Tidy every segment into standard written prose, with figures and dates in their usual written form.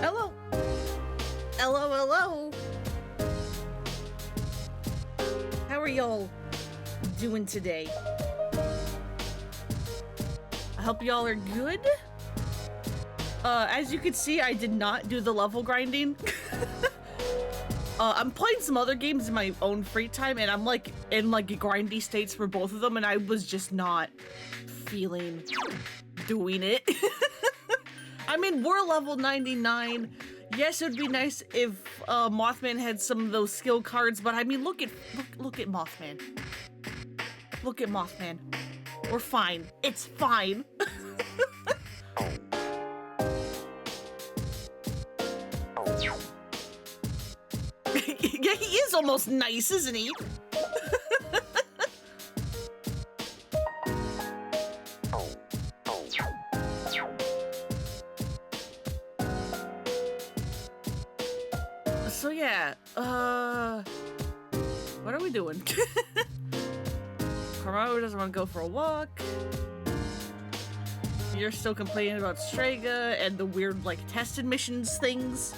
Hello. Hello, hello. How are y'all doing today? I hope y'all are good. As you can see, I did not do the level grinding. I'm playing some other games in my own free time, and I'm like in like grindy states for both of them, and I was just not feeling doing it. I mean, we're level 99. Yes, it would be nice if Mothman had some of those skill cards, but I mean, look at Mothman. Look at Mothman. We're fine. It's fine. Yeah, he is almost nice, isn't he? So yeah, what are we doing? Carmelo doesn't want to go for a walk. You're still complaining about Strega and the weird, like, test admissions things.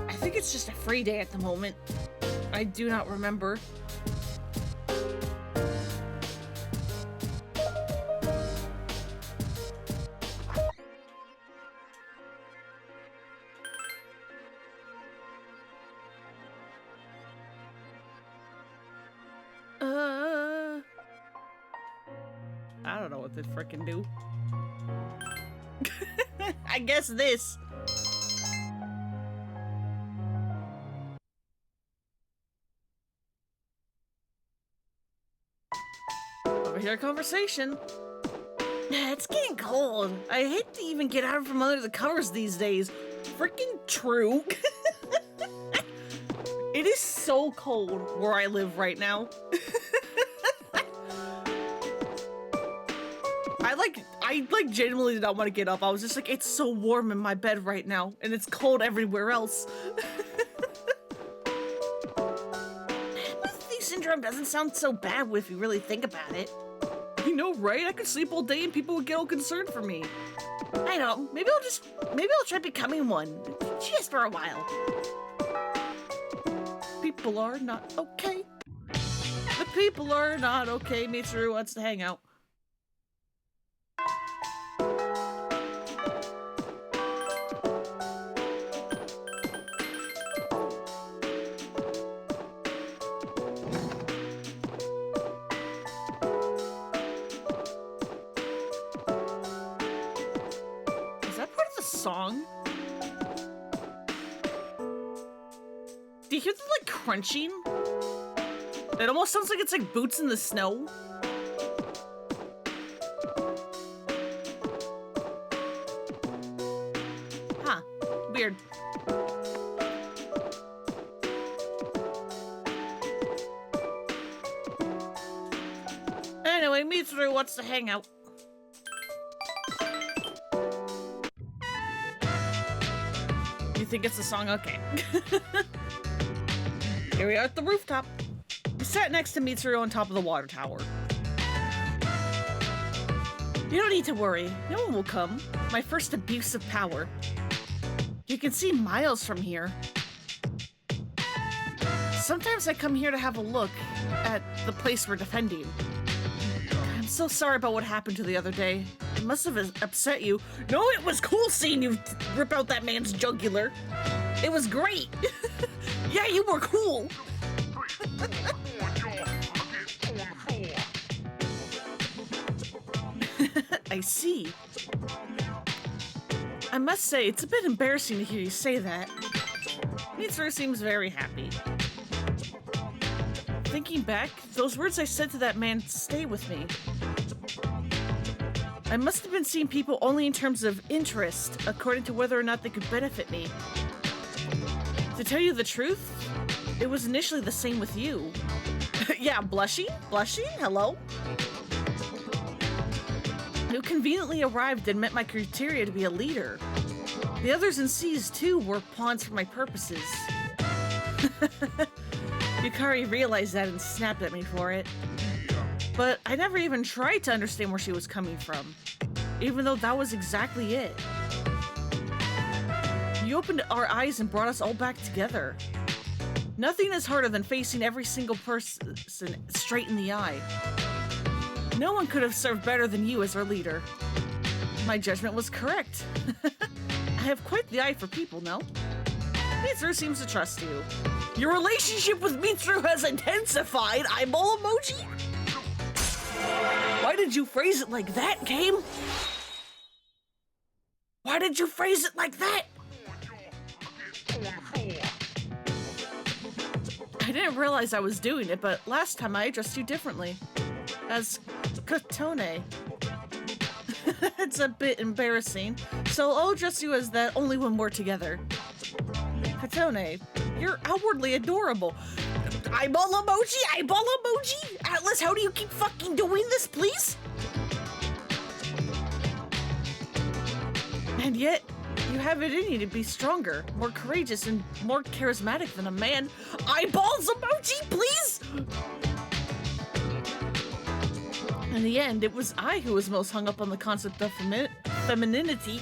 I think it's just a free day at the moment. I do not remember. I don't know what to frickin' do. I guess this. Overhear conversation. It's getting cold. I hate to even get out from under the covers these days. Freaking true. It is so cold where I live right now. I genuinely did not want to get up. I was just like, it's so warm in my bed right now, and it's cold everywhere else. Empathy syndrome doesn't sound so bad if you really think about it. You know, right? I could sleep all day and people would get all concerned for me. I know. Maybe I'll try becoming one. Just for a while. People are not okay. The people are not okay. Mitsuru wants to hang out. Song? Do you hear the like crunching? It almost sounds like it's like boots in the snow. Huh. Weird. Anyway, Mitsuru wants to hang out. You think it's a song? Okay. Here we are at the rooftop. We sat next to Mitsuru on top of the water tower. You don't need to worry. No one will come. My first abuse of power. You can see miles from here. Sometimes I come here to have a look at the place we're defending. I'm so sorry about what happened to the other day. It must have upset you. No, it was cool seeing you rip out that man's jugular. It was great. Yeah, you were cool. I see. I must say, it's a bit embarrassing to hear you say that. Mitsuru seems very happy. Thinking back, those words I said to that man stay with me. I must have been seeing people only in terms of interest, according to whether or not they could benefit me. To tell you the truth, it was initially the same with you. Yeah, blushing? Blushing? Hello? You conveniently arrived and met my criteria to be a leader. The others in C's too were pawns for my purposes. Yukari realized that and snapped at me for it. But I never even tried to understand where she was coming from, even though that was exactly it. You opened our eyes and brought us all back together. Nothing is harder than facing every single person straight in the eye. No one could have served better than you as our leader. My judgment was correct. I have quite the eye for people, no? Mitsuru seems to trust you. Your relationship with Mitsuru has intensified. Eyeball emoji? Why did you phrase it like that, Game? Why did you phrase it like that? I didn't realize I was doing it, but last time I addressed you differently. As Katone. It's a bit embarrassing, so I'll address you as that only when we're together. Katone, you're outwardly adorable. Eyeball emoji? Eyeball emoji? Atlas, how do you keep fucking doing this, please? And yet, you have it in you to be stronger, more courageous, and more charismatic than a man. Eyeballs emoji, please? In the end, it was I who was most hung up on the concept of femininity.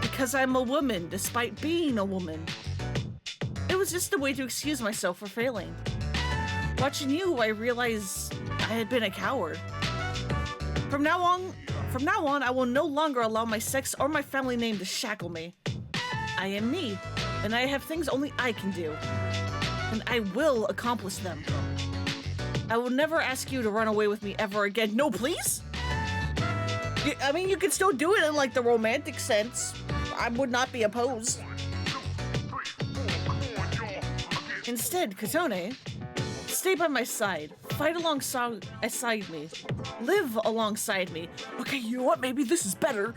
Because I'm a woman, despite being a woman. It was just a way to excuse myself for failing. Watching you, I realized I had been a coward. From now on, I will no longer allow my sex or my family name to shackle me. I am me, and I have things only I can do. And I will accomplish them. I will never ask you to run away with me ever again. No, please? I mean, you can still do it in, like, the romantic sense. I would not be opposed. Instead, Katone, stay by my side. Fight alongside me. Live alongside me. Okay, you know what? Maybe this is better.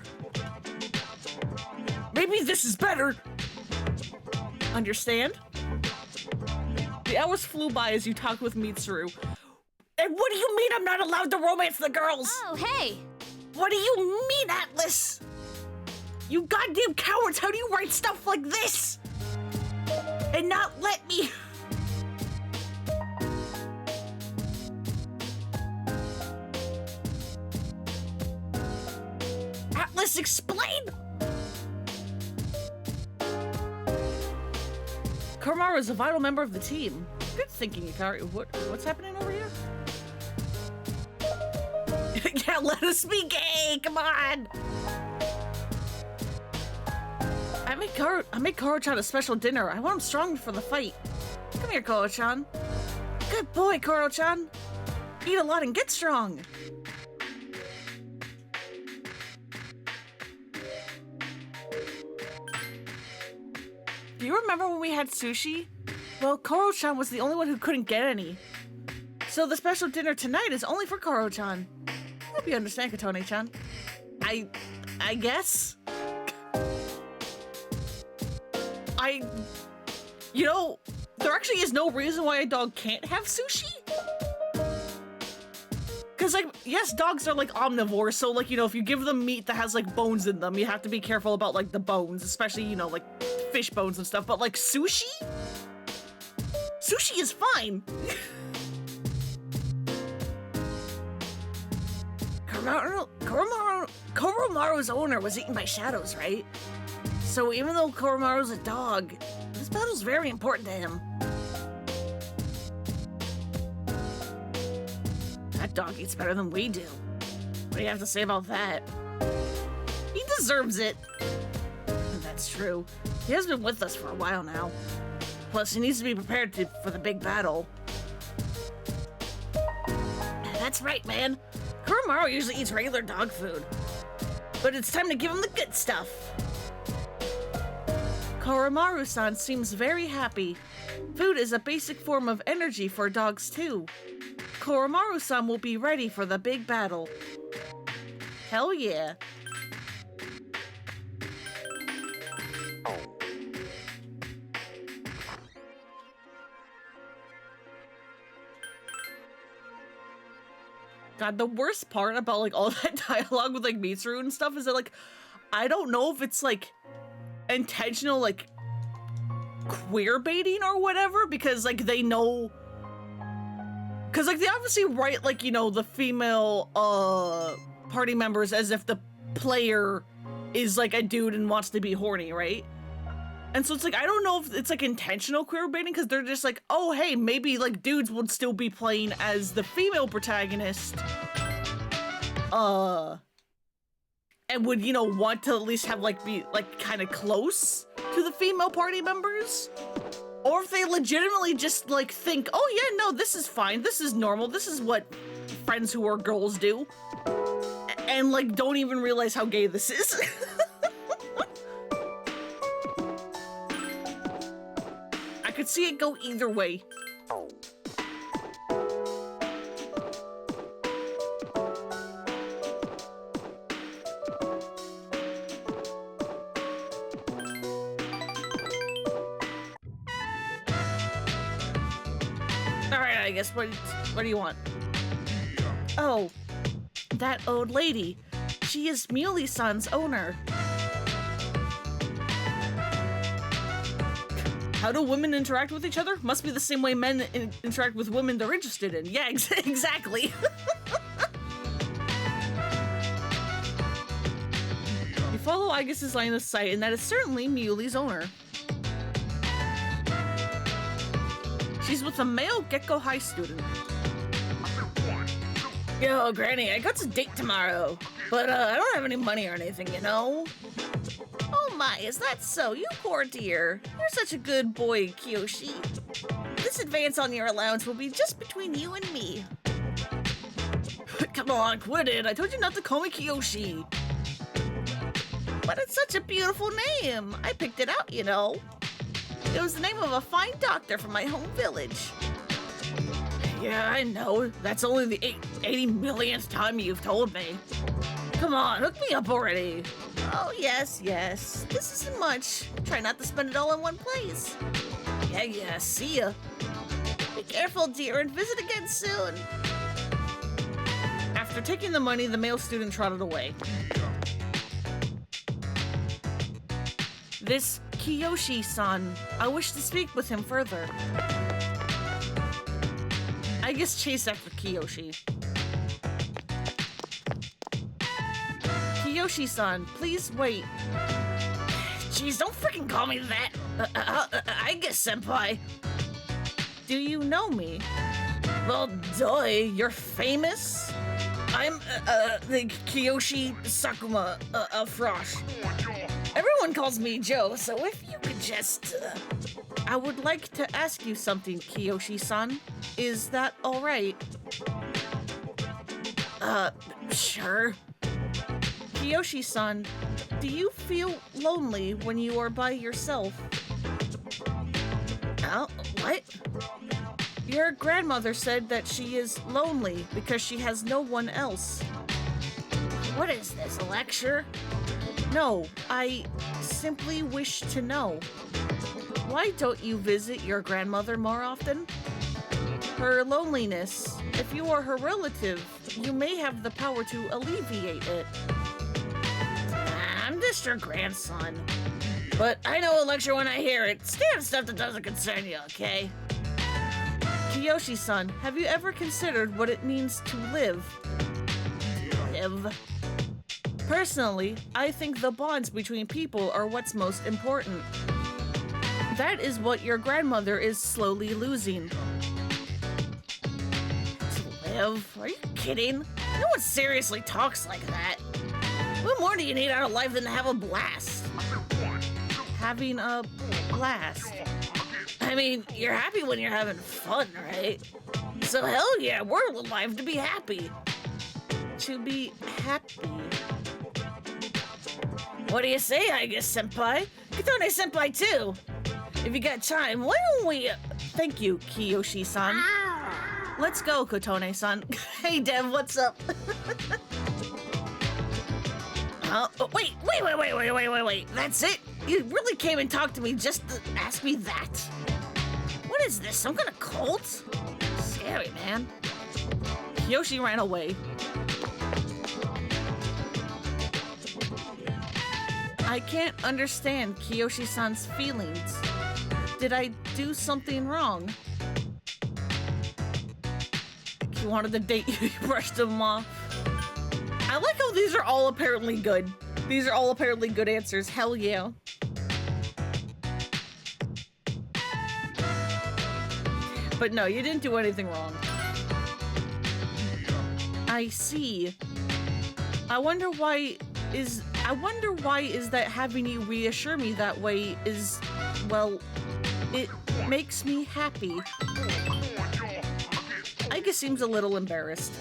Maybe this is better. Understand? The hours flew by as you talked with Mitsuru. And what do you mean I'm not allowed to romance the girls? Oh, hey! What do you mean, Atlas? You goddamn cowards, how do you write stuff like this? And not let me... Atlas, explain! Koromaru is a vital member of the team. Good thinking, Yukari. What's happening over here? Yeah, let us be gay! Come on! I made Koro-chan a special dinner. I want him strong for the fight. Come here, Koro-chan. Good boy, Koro-chan. Eat a lot and get strong. Do you remember when we had sushi? Well, Koro-chan was the only one who couldn't get any. So the special dinner tonight is only for Koro-chan. Hope you understand, Katone-chan. I guess? You know, there actually is no reason why a dog can't have sushi. Because, like, yes, dogs are, like, omnivores, so, like, you know, if you give them meat that has, like, bones in them, you have to be careful about, like, the bones, especially, you know, like, fish bones and stuff, but, like, sushi? Sushi is fine. Koromaru's owner was eaten by shadows, right? So even though Koromaru's a dog, this battle's very important to him. That dog eats better than we do. What do you have to say about that? He deserves it. That's true. He has been with us for a while now. Plus, he needs to be prepared for the big battle. That's right, man. Koromaru usually eats regular dog food. But it's time to give him the good stuff. Koromaru-san seems very happy. Food is a basic form of energy for dogs too. Koromaru-san will be ready for the big battle. Hell yeah. God, the worst part about, like, all that dialogue with, like, Mitsuru and stuff is that, like, I don't know if it's, like, intentional, like, queer baiting or whatever, because like they know, because like they obviously write like, you know, the female party members as if the player is like a dude and wants to be horny, right? And so it's like, I don't know if it's like intentional queer baiting, because they're just like, oh hey, maybe like dudes would still be playing as the female protagonist, and would, you know, want to at least have like be like kind of close to the female party members. Or if they legitimately just like think, oh yeah, no, this is fine, this is normal, this is what friends who are girls do, and like don't even realize how gay this is. I could see it go either way. Alright, I guess what do you want? Oh, that old lady. She is Muley-san's owner. How do women interact with each other? Must be the same way men interact with women they're interested in. Yeah, exactly. You follow Agus's line of sight, and that is certainly Muley's owner. She's with a male Gecko High student. Yo, Granny, I got a date tomorrow, but I don't have any money or anything, you know? Oh my, is that so? You poor dear. You're such a good boy, Kiyoshi. This advance on your allowance will be just between you and me. Come on, quit it. I told you not to call me Kiyoshi. But it's such a beautiful name. I picked it out, you know. It was the name of a fine doctor from my home village. Yeah, I know. That's only the 80 millionth time you've told me. Come on, hook me up already. Oh, yes. This isn't much. Try not to spend it all in one place. Yeah, see ya. Be careful, dear, and visit again soon. After taking the money, the male student trotted away. This Kiyoshi-san, I wish to speak with him further. I guess chase after Kiyoshi. Kiyoshi-san, please wait. Jeez, don't freaking call me that. I guess, senpai. Do you know me? Well, duh, you're famous? I'm, the Kiyoshi Sakuma, Frosh. Everyone calls me Joe, so if you could just, I would like to ask you something, Kiyoshi-san. Is that alright? Sure. Kiyoshi-san, do you feel lonely when you are by yourself? What? Your grandmother said that she is lonely because she has no one else. What is this, a lecture? No, I simply wish to know. Why don't you visit your grandmother more often? Her loneliness, if you are her relative, you may have the power to alleviate it. I'm just your grandson. But I know a lecture when I hear it. Stay on stuff that doesn't concern you, okay? Kiyoshi-san, have you ever considered what it means to live? Live? Personally, I think the bonds between people are what's most important. That is what your grandmother is slowly losing. To live? Are you kidding? No one seriously talks like that. What more do you need out of life than to have a blast? Having a blast. I mean, you're happy when you're having fun, right? So hell yeah, we're alive to be happy. To be happy. What do you say, I guess, senpai? Kotone senpai too. If you got time, why don't we... Thank you, Kiyoshi-san. Let's go, Kotone-san. Hey, Dev, what's up? Wait. That's it? You really came and talked to me just to ask me that? What is this, some kind of cult? Scary, man. Kiyoshi ran away. I can't understand Kiyoshi-san's feelings. Did I do something wrong? He wanted to date you, you brushed him off. I like how these are all apparently good. These are all apparently good answers. Hell yeah. But no, you didn't do anything wrong. I see. I wonder why is that having you reassure me that way is, well, it makes me happy. Aika seems a little embarrassed.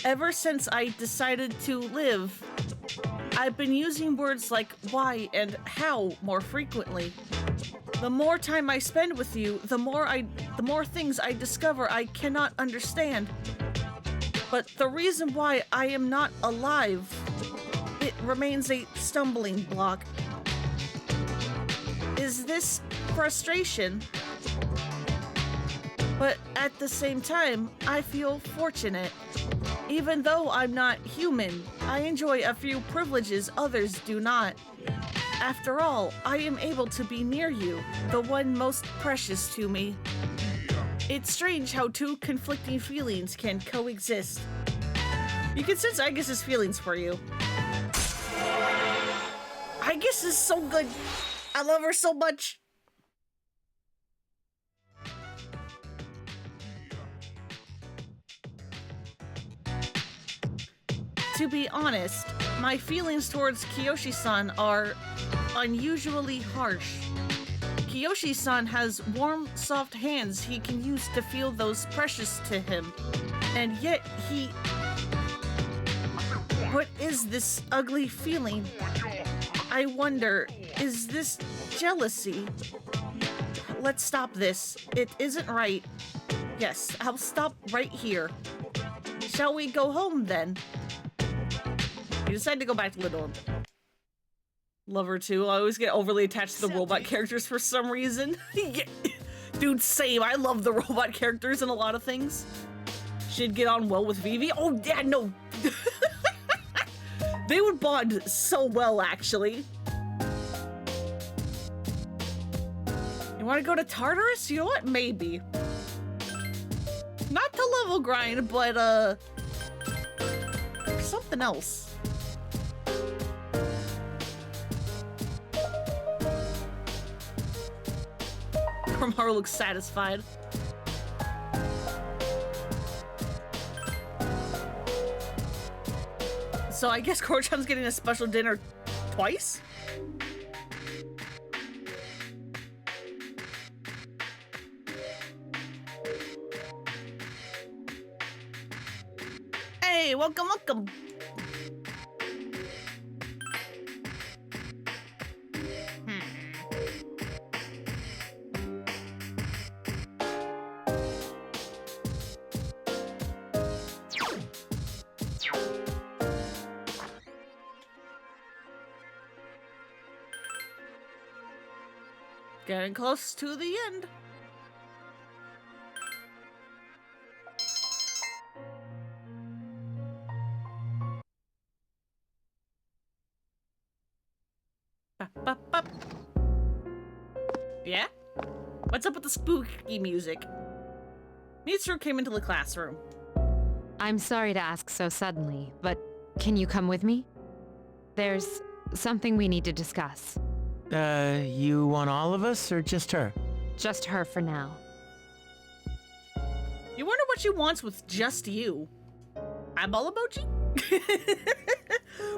Ever since I decided to live, I've been using words like why and how more frequently. The more time I spend with you, the more things I discover I cannot understand. But the reason why I am not alive, it remains a stumbling block. Is this frustration? But at the same time, I feel fortunate. Even though I'm not human, I enjoy a few privileges others do not. After all, I am able to be near you, the one most precious to me. It's strange how two conflicting feelings can coexist. You can sense Aigis' feelings for you. Aigis is so good. I love her so much. To be honest, my feelings towards Kiyoshi-san are unusually harsh. Kiyoshi-san has warm, soft hands he can use to feel those precious to him. And yet What is this ugly feeling? I wonder, is this jealousy? Let's stop this. It isn't right. Yes, I'll stop right here. Shall we go home then? You decide to go back to the dorm. Love her too. I always get overly attached to the robot characters for some reason. Yeah. Dude, same. I love the robot characters in a lot of things. She'd get on well with Vivi. Oh, yeah, no. They would bond so well, actually. You want to go to Tartarus? You know what? Maybe. Not to level grind, but, something else. Maru looks satisfied. So I guess Korchan's getting a special dinner twice? Hey, welcome, welcome. Getting close to the end. Yeah? What's up with the spooky music? Mitsuru came into the classroom. I'm sorry to ask so suddenly, but can you come with me? There's something we need to discuss. You want all of us or just her? Just her for now. You wonder what she wants with just you. Eyeball emoji?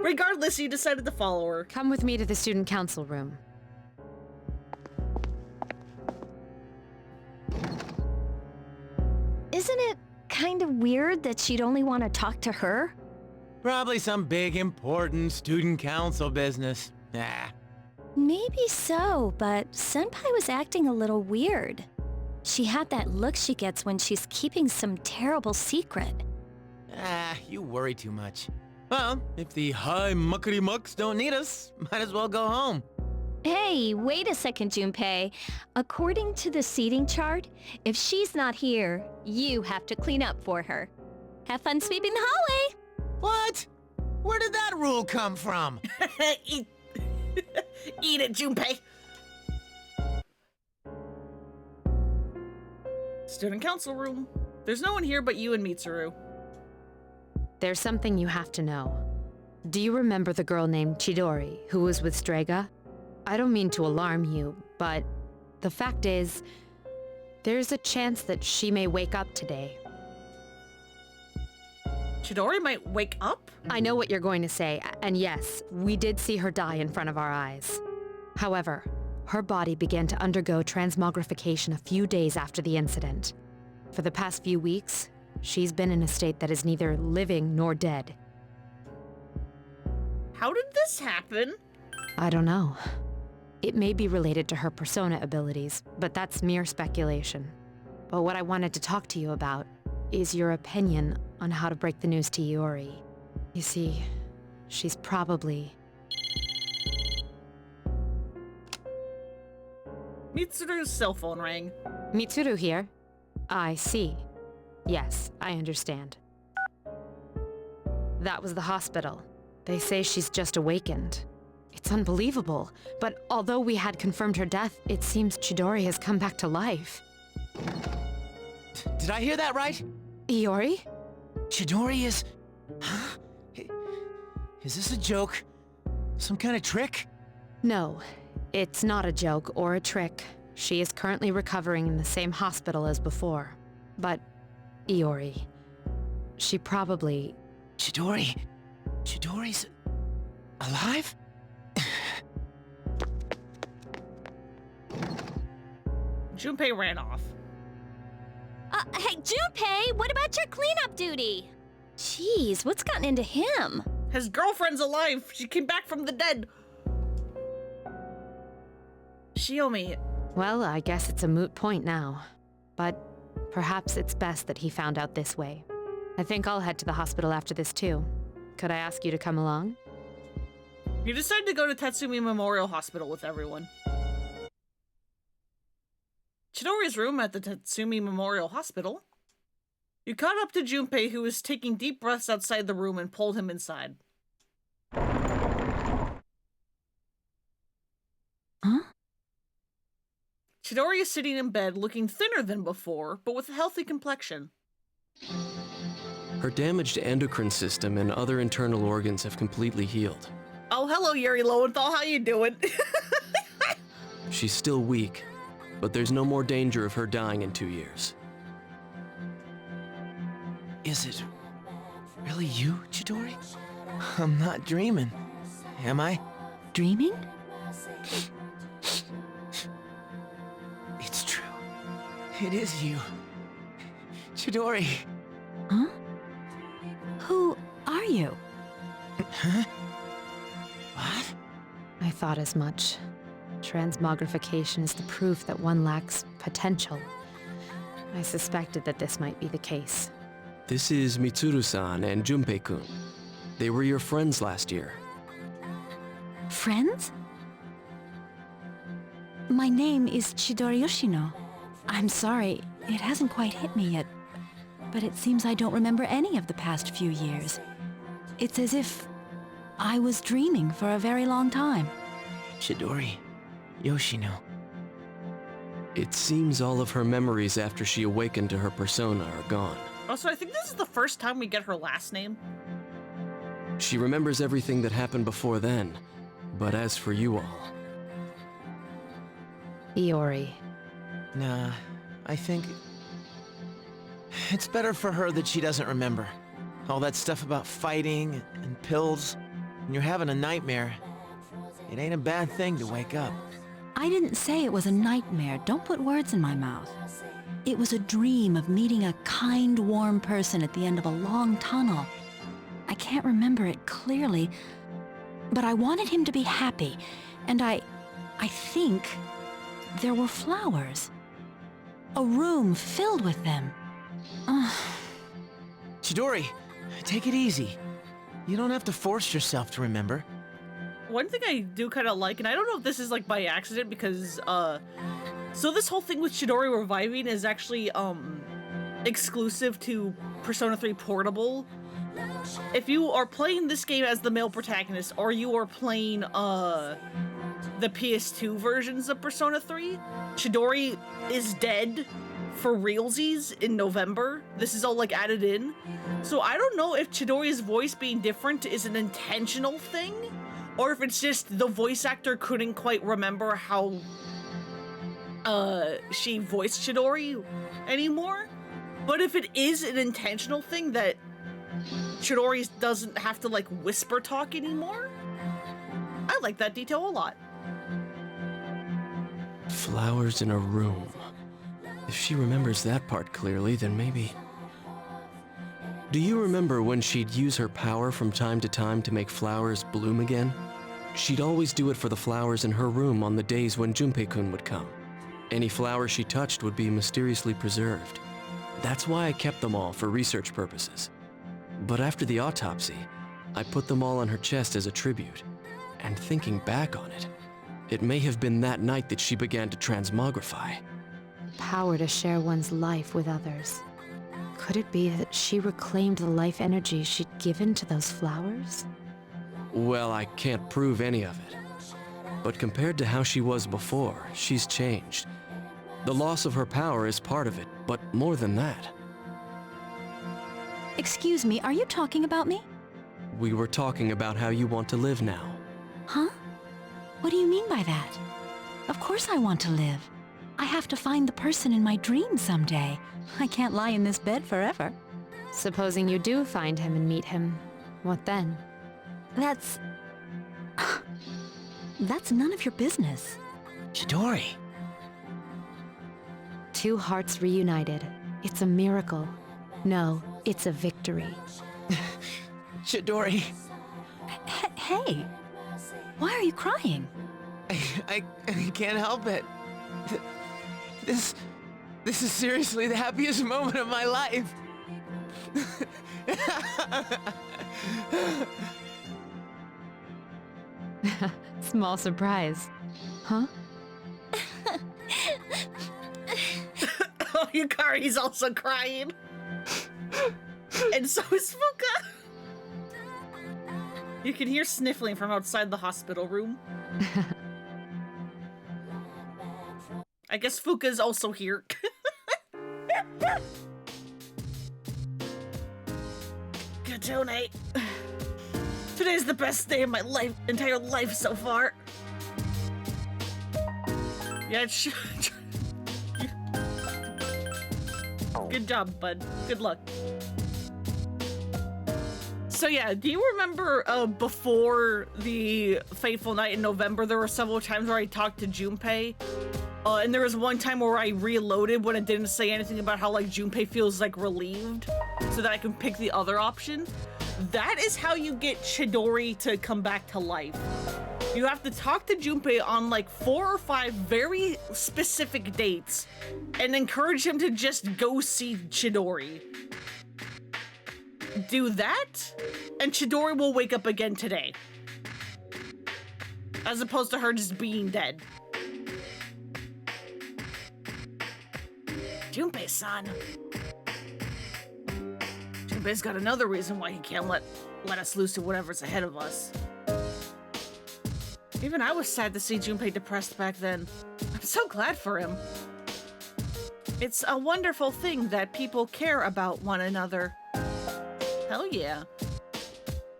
Regardless, you decided to follow her. Come with me to the student council room. Isn't it kind of weird that she'd only want to talk to her? Probably some big important student council business. Nah. Maybe so, but Senpai was acting a little weird. She had that look she gets when she's keeping some terrible secret. You worry too much. Well, if the high muckety mucks don't need us, might as well go home. Hey, wait a second, Junpei. According to the seating chart, if she's not here, you have to clean up for her. Have fun sweeping the hallway! What? Where did that rule come from? Eat it, Junpei! Student council room. There's no one here but you and Mitsuru. There's something you have to know. Do you remember the girl named Chidori who was with Strega? I don't mean to alarm you, but the fact is, there's a chance that she may wake up today. Chidori might wake up? I know what you're going to say, and yes, we did see her die in front of our eyes. However, her body began to undergo transmogrification a few days after the incident. For the past few weeks, she's been in a state that is neither living nor dead. How did this happen? I don't know. It may be related to her persona abilities, but that's mere speculation. But what I wanted to talk to you about is your opinion on how to break the news to Iori. You see, she's probably... Mitsuru's cell phone rang. Mitsuru here. I see. Yes, I understand. That was the hospital. They say she's just awakened. It's unbelievable, but although we had confirmed her death, it seems Chidori has come back to life. Did I hear that right? Iori? Chidori is... Huh? Is this a joke? Some kind of trick? No, it's not a joke or a trick. She is currently recovering in the same hospital as before. But, Iori, she probably... Chidori? Chidori's... alive? Junpei ran off. Hey, Junpei, what about your cleanup duty? Jeez, what's gotten into him? His girlfriend's alive. She came back from the dead. Shiomi, Well, I guess it's a moot point now. But perhaps it's best that he found out this way. I think I'll head to the hospital after this too. Could I ask you to come along? you decided to go to Tatsumi Memorial Hospital with everyone. Chidori's room at the Tatsumi Memorial Hospital. You caught up to Junpei, who was taking deep breaths outside the room, and pulled him inside. Huh? Chidori is sitting in bed, looking thinner than before, but with a healthy complexion. Her damaged endocrine system and other internal organs have completely healed. Oh, hello, Yuri Lowenthal. How you doing? She's still weak, but there's no more danger of her dying in 2 years. Is it really you, Chidori? I'm not dreaming, am I? Dreaming? It's true. It is you. Chidori. Huh? Who are you? Huh? What? I thought as much. Transmogrification is the proof that one lacks potential. I suspected that this might be the case. This is Mitsuru-san and Junpei-kun. They were your friends last year. Friends? My name is Chidori Yoshino. I'm sorry, it hasn't quite hit me yet, but it seems I don't remember any of the past few years. It's as if I was dreaming for a very long time. Chidori. Yoshino. It seems all of her memories after she awakened to her persona are gone. Also, I think this is the first time we get her last name. She remembers everything that happened before then, but as for you all... Iori. Nah, I think... it's better for her that she doesn't remember. All that stuff about fighting and pills, and you're having a nightmare. It ain't a bad thing to wake up. I didn't say it was a nightmare. Don't put words in my mouth. It was a dream of meeting a kind, warm person at the end of a long tunnel. I can't remember it clearly, but I wanted him to be happy, and I think there were flowers. A room filled with them. Chidori, take it easy. You don't have to force yourself to remember. One thing I do kind of like, and I don't know if this is like by accident because, so this whole thing with Chidori reviving is actually, exclusive to Persona 3 Portable. If you are playing this game as the male protagonist, or you are playing, the PS2 versions of Persona 3. Chidori is dead for realsies in November. This is all like added in. So I don't know if Chidori's voice being different is an intentional thing, or if it's just the voice actor couldn't quite remember how she voiced Chidori anymore. But if it is an intentional thing that Chidori doesn't have to like whisper talk anymore, I like that detail a lot. Flowers in a room. If she remembers that part clearly, then maybe... Do you remember when she'd use her power from time to time to make flowers bloom again? She'd always do it for the flowers in her room on the days when Junpei-kun would come. Any flower she touched would be mysteriously preserved. That's why I kept them all for research purposes. But after the autopsy, I put them all on her chest as a tribute. And thinking back on it, it may have been that night that she began to transmogrify. Power to share one's life with others. Could it be that she reclaimed the life energy she'd given to those flowers? Well, I can't prove any of it. But compared to how she was before, she's changed. The loss of her power is part of it, but more than that. Excuse me, are you talking about me? We were talking about how you want to live now. Huh? What do you mean by that? Of course I want to live. I have to find the person in my dream someday. I can't lie in this bed forever. Supposing you do find him and meet him, what then? That's none of your business. Chidori! Two hearts reunited. It's a miracle. No, it's a victory. Chidori, Hey, why are you crying? I can't help it. This is seriously the happiest moment of my life. Small surprise. Huh? Oh, Yukari's also crying. And so is Fuka. You can hear sniffling from outside the hospital room. I guess Fuka's also here. Good donate. Today's the best day of my entire life so far. Yeah, good job, bud. Good luck. So yeah, do you remember before the fateful night in November, there were several times where I talked to Junpei? And there was one time where I reloaded when it didn't say anything about how like Junpei feels like relieved, so that I can pick the other option. That is how you get Chidori to come back to life. You have to talk to Junpei on like 4 or 5 very specific dates and encourage him to just go see Chidori. Do that, and Chidori will wake up again today. As opposed to her just being dead. Junpei-san. Junpei's got another reason why he can't let us loose to whatever's ahead of us. Even I was sad to see Junpei depressed back then. I'm so glad for him. It's a wonderful thing that people care about one another. Hell yeah.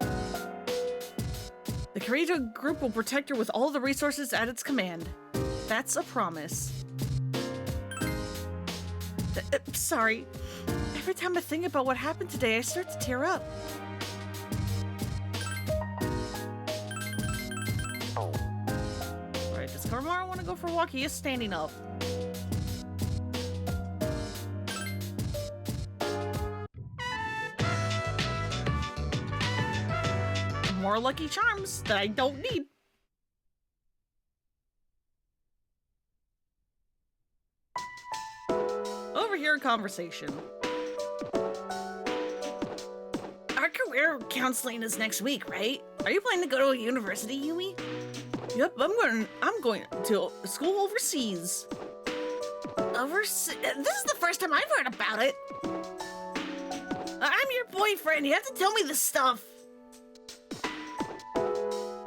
The Kirito group will protect her with all the resources at its command. That's a promise. Sorry. Every time I think about what happened today, I start to tear up. Alright, does Koromaru want to go for a walk? He is standing up. More Lucky Charms that I don't need. Overhear conversation. Our career counseling is next week, right? Are you planning to go to a university, Yumi? Yep, I'm going to school overseas. This is the first time I've heard about it. I'm your boyfriend. You have to tell me this stuff.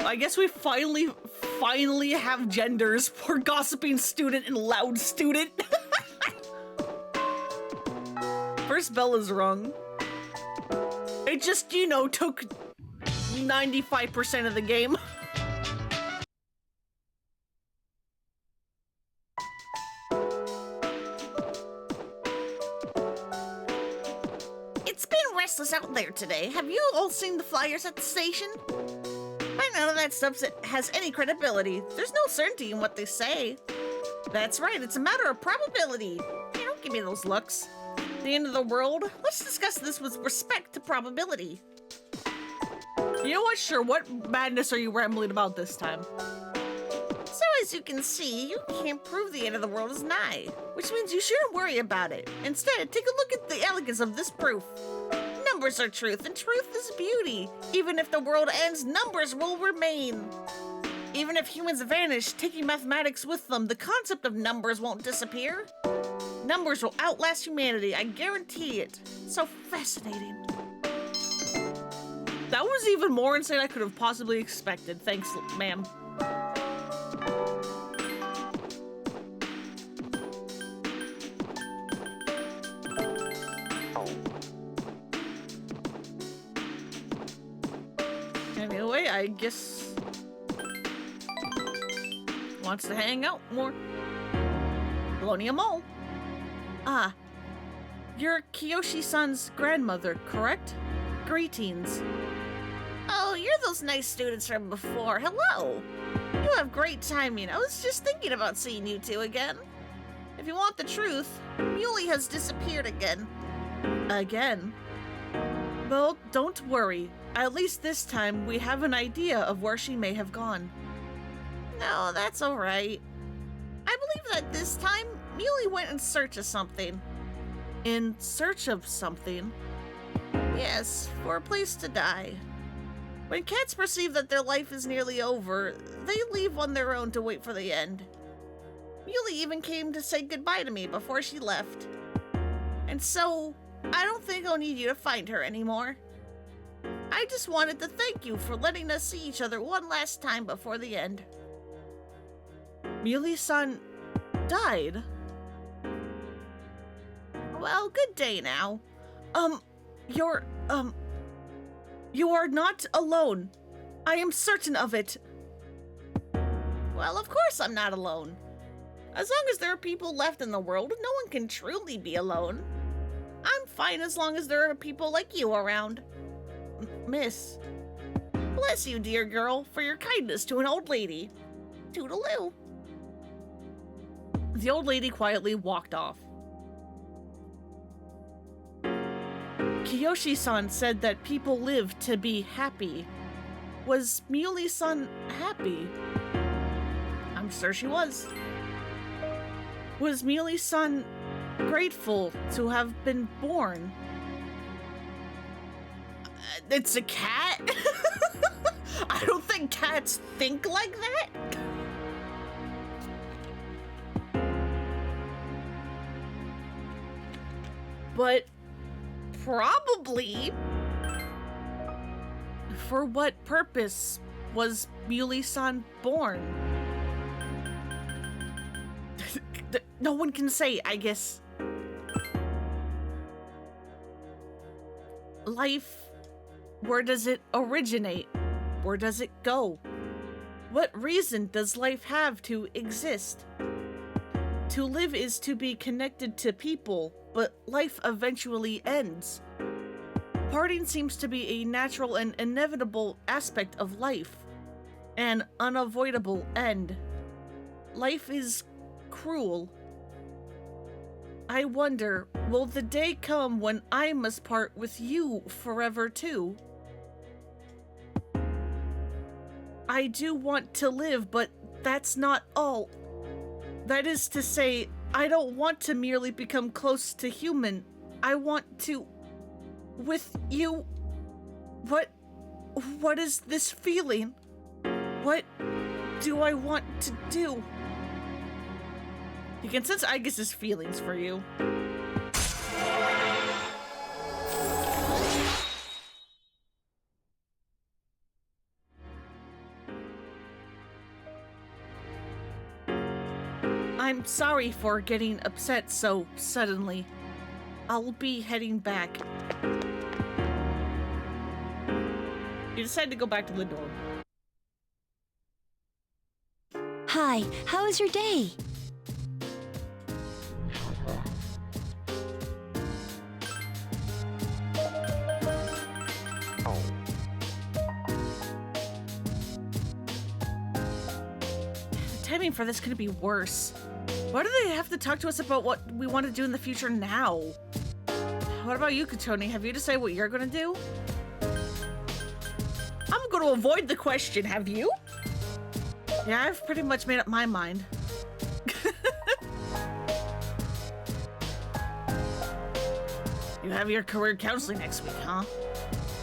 I guess we finally finally have genders for gossiping student and loud student. First bell is rung. It just, you know, took 95% of the game. It's been restless out there today. Have you all seen the flyers at the station? None of that stuff has any credibility. There's no certainty in what they say. That's right, it's a matter of probability. Hey, don't give me those looks. The end of the world? Let's discuss this with respect to probability. You know what? Sure, what madness are you rambling about this time? So as you can see, you can't prove the end of the world is nigh, which means you shouldn't worry about it. Instead, take a look at the elegance of this proof. Numbers are truth, and truth is beauty. Even if the world ends, numbers will remain. Even if humans vanish, taking mathematics with them, the concept of numbers won't disappear. Numbers will outlast humanity, I guarantee it. So fascinating. That was even more insane I could have possibly expected. Thanks, ma'am. Anyway, I guess wants to hang out more. Bologna Mall. Ah, you're Kiyoshi-san's grandmother, correct? Greetings. Oh, you're those nice students from before. Hello. You have great timing. I was just thinking about seeing you two again. If you want the truth, Muley has disappeared again. Again? Well, don't worry. At least this time, we have an idea of where she may have gone. No, that's all right. I believe that this time, Muley went in search of something. In search of something? Yes, for a place to die. When cats perceive that their life is nearly over, they leave on their own to wait for the end. Muley even came to say goodbye to me before she left. And so, I don't think I'll need you to find her anymore. I just wanted to thank you for letting us see each other one last time before the end. Muley-san died? Well, good day now. You are not alone. I am certain of it. Well, of course I'm not alone. As long as there are people left in the world, no one can truly be alone. I'm fine as long as there are people like you around. Miss. Bless you, dear girl, for your kindness to an old lady. Toodaloo. The old lady quietly walked off. Kiyoshi-san said that people live to be happy. Was Muley-san happy? I'm sure she was. Was Muley-san grateful to have been born? It's a cat? I don't think cats think like that. But probably. For what purpose was Muley-san born? No one can say, I guess. Life, where does it originate? Where does it go? What reason does life have to exist? To live is to be connected to people, but life eventually ends. Parting seems to be a natural and inevitable aspect of life, an unavoidable end. Life is cruel. I wonder, will the day come when I must part with you forever too? I do want to live, but that's not all. That is to say, I don't want to merely become close to human. I want to... with you. What is this feeling? What do I want to do? You can sense Aigis' feelings for you. sorry for getting upset so suddenly. I'll be heading back. You decided to go back to the dorm. Hi, how was your day? The timing for this could be worse. Why do they have to talk to us about what we want to do in the future now? What about you, Katoni? Have you decided what you're gonna do? I'm gonna avoid the question, have you? Yeah, I've pretty much made up my mind. You have your career counseling next week, huh?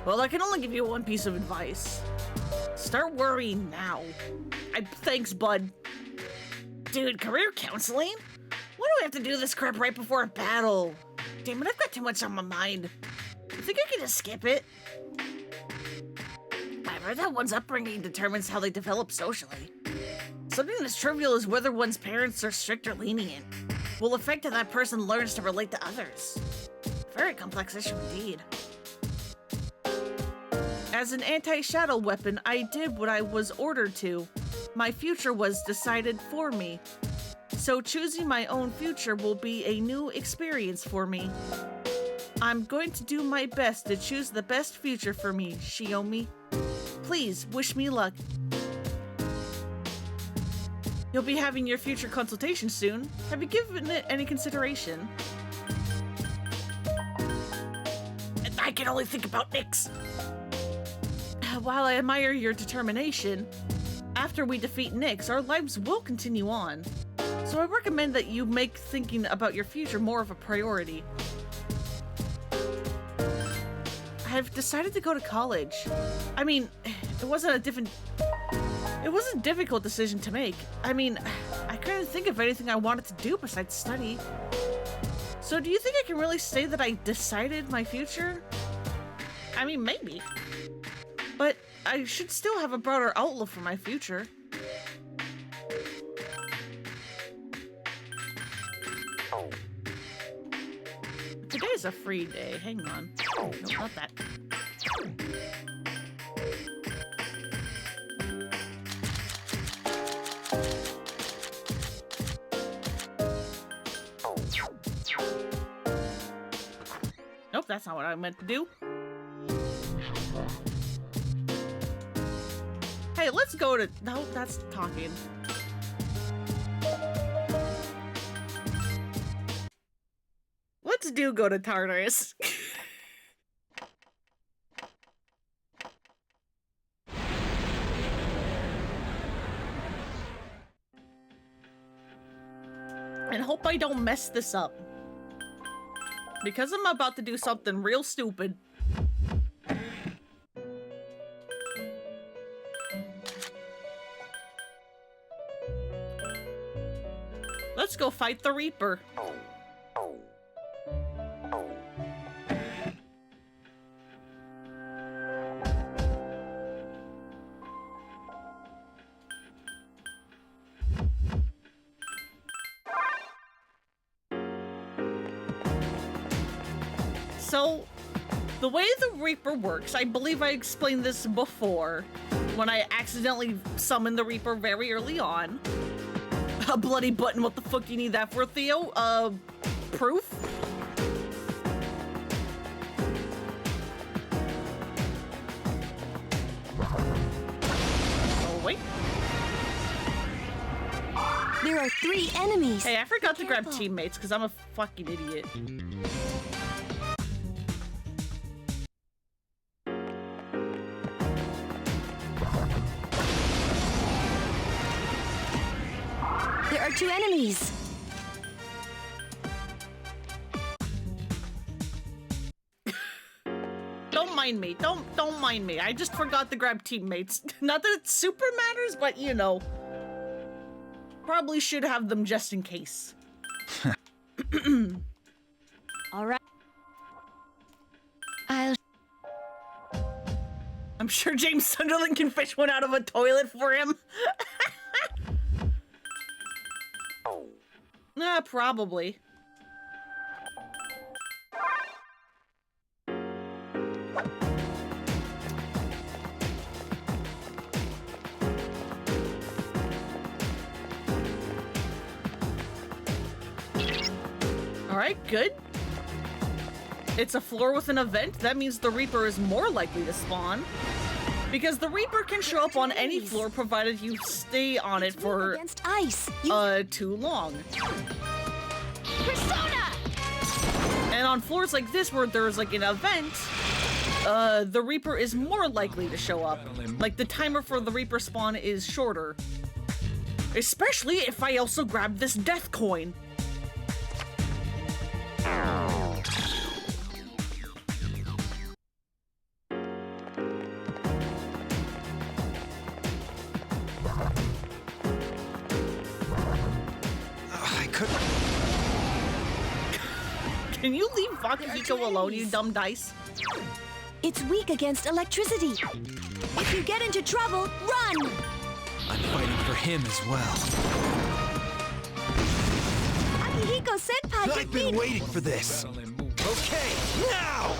Well, I can only give you one piece of advice. Start worrying now. Thanks, bud. Dude, career counseling? Why do we have to do this crap right before a battle? Damn it, I've got too much on my mind. You think I can just skip it? I read that one's upbringing determines how they develop socially. Something as trivial as whether one's parents are strict or lenient will affect how that person learns to relate to others. Very complex issue indeed. As an anti-shadow weapon, I did what I was ordered to. My future was decided for me. So choosing my own future will be a new experience for me. I'm going to do my best to choose the best future for me, Shiomi. Please wish me luck. You'll be having your future consultation soon. Have you given it any consideration? I can only think about Nyx. While I admire your determination, after we defeat Nyx, our lives will continue on. So I recommend that you make thinking about your future more of a priority. I've decided to go to college. I mean, it wasn't a difficult decision to make. I mean, I couldn't think of anything I wanted to do besides study. So do you think I can really say that I decided my future? I mean, maybe. But I should still have a broader outlook for my future. Today's a free day. Hang on. No, not that. Nope, that's not what I meant to do. Hey, let's go to... No, that's talking. Let's go to Tartarus. And hope I don't mess this up. Because I'm about to do something real stupid. Let's go fight the Reaper. So, the way the Reaper works, I believe I explained this before, when I accidentally summoned the Reaper very early on. A bloody button, what the fuck do you need that for, Theo? Proof? Oh, wait. There are 3 enemies. Hey, I forgot to grab teammates, because I'm a fucking idiot. There are 2 enemies. Don't mind me. Don't mind me. I just forgot to grab teammates. Not that it super matters, but you know. Probably should have them just in case. All right. I'm sure James Sunderland can fish one out of a toilet for him. Yeah, probably. Alright, good. It's a floor with an event. That means the Reaper is more likely to spawn. Because the Reaper can show up on any floor provided you stay on it for Against ice. too long. Persona! And on floors like this where there's like an event, the Reaper is more likely to show up. Like the timer for the Reaper spawn is shorter. Especially if I also grab this death coin. I couldn't. Can you leave Bakihiko alone, you dumb dice? It's weak against electricity. If you get into trouble, run! I'm fighting for him as well. Akihiko Senpai I've been waiting for this. Okay, now!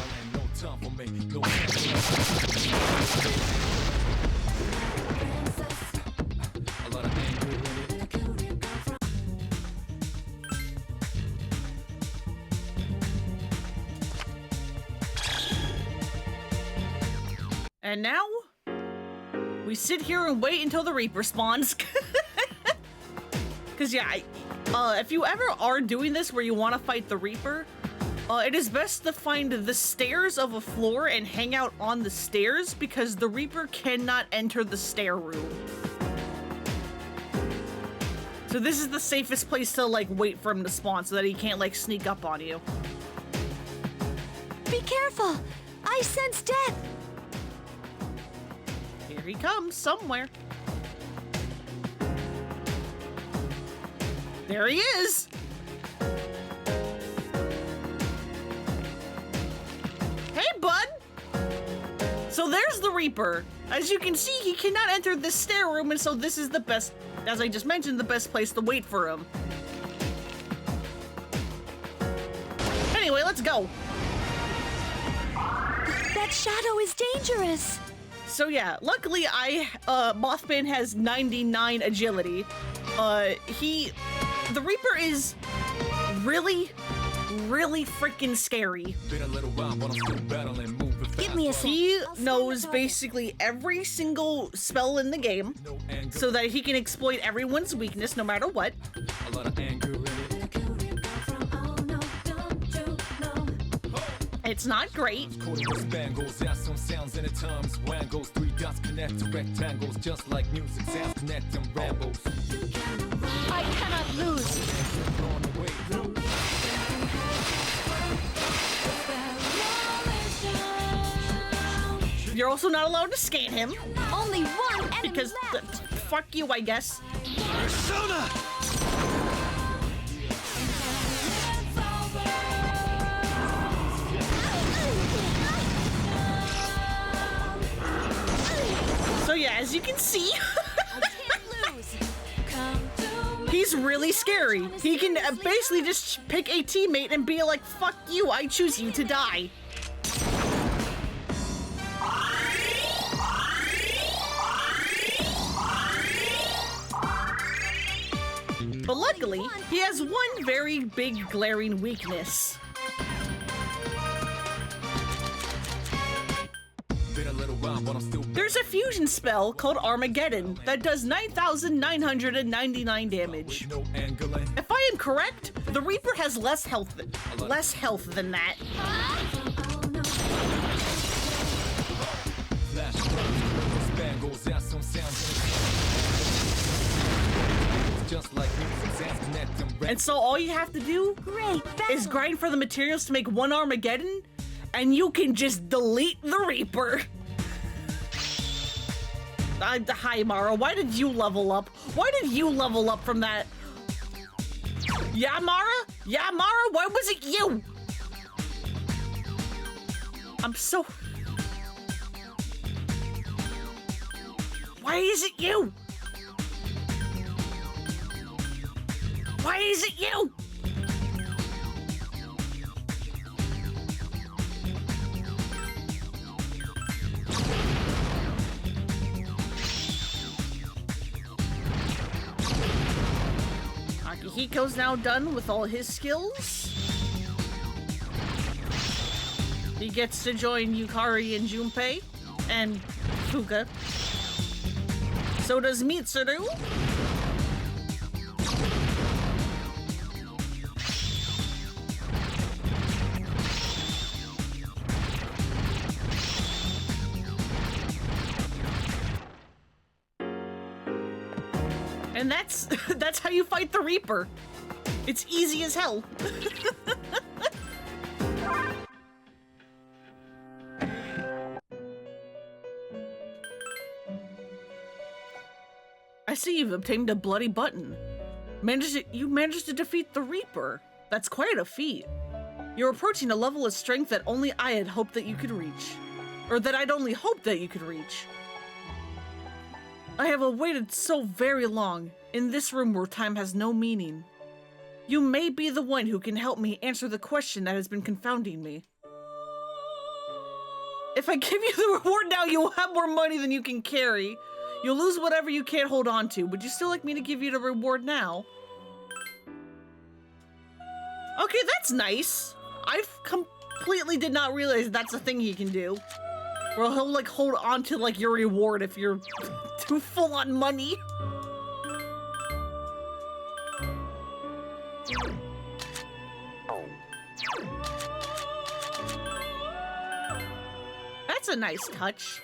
And now, we sit here and wait until the Reaper spawns. Because yeah, if you ever are doing this where you want to fight the Reaper, it is best to find the stairs of a floor and hang out on the stairs because the Reaper cannot enter the stair room. So this is the safest place to like wait for him to spawn so that he can't like sneak up on you. Be careful! I sense death! Here he comes somewhere. There he is! Hey, bud! So there's the Reaper. As you can see, he cannot enter this stair room, and so this is the best, as I just mentioned, the best place to wait for him. Anyway, let's go. That shadow is dangerous! So yeah, luckily Mothman has 99 agility. The Reaper is really freaking scary. Give me a sec. He knows basically every single spell in the game so that he can exploit everyone's weakness no matter what. It's not great. I cannot lose. You're also not allowed to scan him Only one enemy because left. fuck you, I guess. Persona! So yeah, as you can see, Can't lose. he's really scary. He can basically just pick a teammate and be like, fuck you, I choose you to die. But luckily, he has one very big glaring weakness. There's a fusion spell called Armageddon that does 9,999 damage. If I am correct, the Reaper has less health than that. And so all you have to do is grind for the materials to make one Armageddon, and you can just delete the Reaper. Hi, Mara. Why did you level up? Why did you level up from that? Yeah, Mara? Yeah, Mara? Why was it you? I'm so... Why is it you? Why is it you? Hiko's now done with all his skills. He gets to join Yukari and Junpei and Fuka. So does Mitsuru. And that's how you fight the Reaper. It's easy as hell. I see you've obtained a bloody button. You managed to defeat the Reaper. That's quite a feat. You're approaching a level of strength that only I had hoped that you could reach. Or that I'd only hoped that you could reach. I have waited so very long, in this room where time has no meaning. You may be the one who can help me answer the question that has been confounding me. If I give you the reward now, you'll have more money than you can carry. You'll lose whatever you can't hold on to. Would you still like me to give you the reward now? Okay, that's nice. I completely did not realize that's a thing he can do. Or he'll like hold on to like your reward if you're too full on money. That's a nice touch.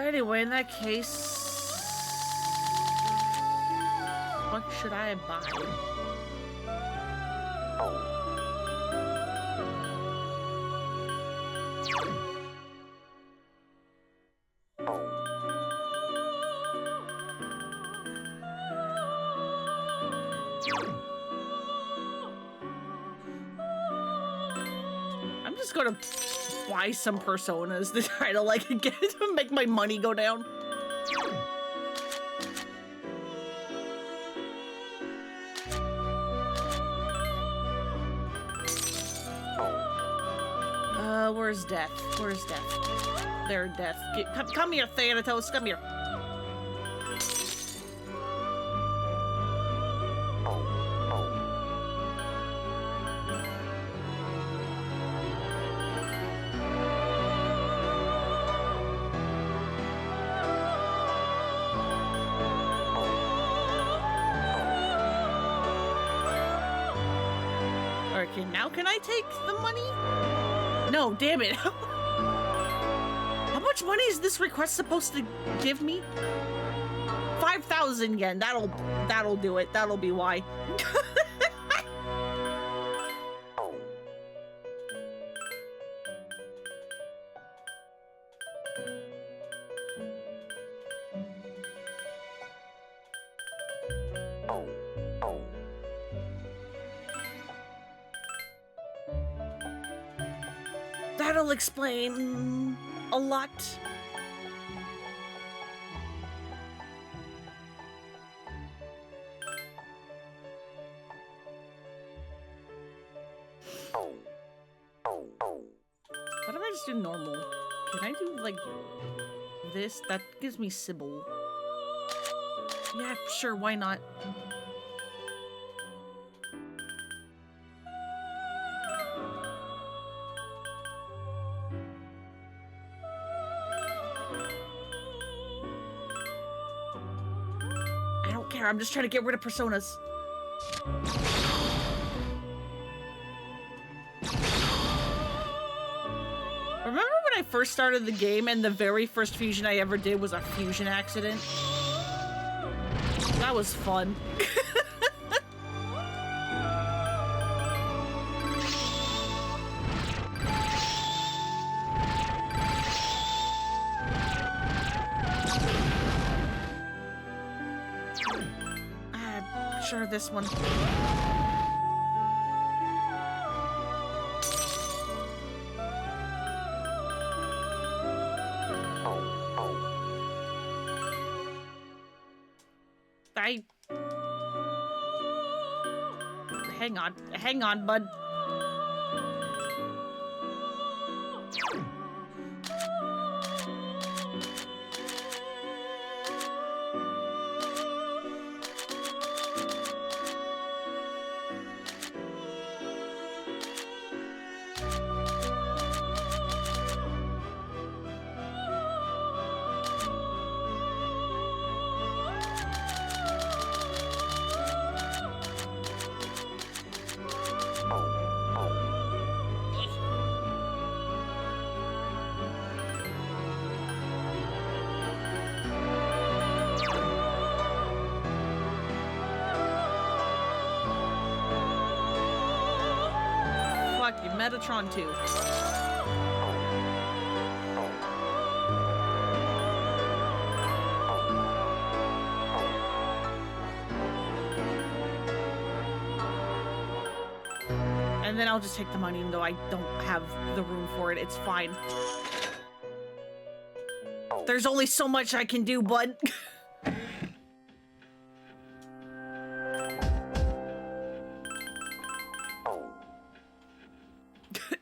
Anyway, in that case, what should I buy? I'm just gonna buy some personas to try to like get to make my money go down. Where's Death? Where's Death? There, Death. Come here, Thanatos. Come here. Okay, now can I take the money? No, damn it. How much money is this request supposed to give me? 5,000 yen. That'll do it. That'll be why. That'll explain a lot. What if I just do normal? Can I do like this? That gives me Sybil. Yeah, sure, why not? I'm just trying to get rid of personas. Remember when I first started the game and the very first fusion I ever did was a fusion accident? That was fun. Sure, this one. hang on, bud. Fuck you, Metatron 2. And then I'll just take the money, even though I don't have the room for it. It's fine. There's only so much I can do, bud.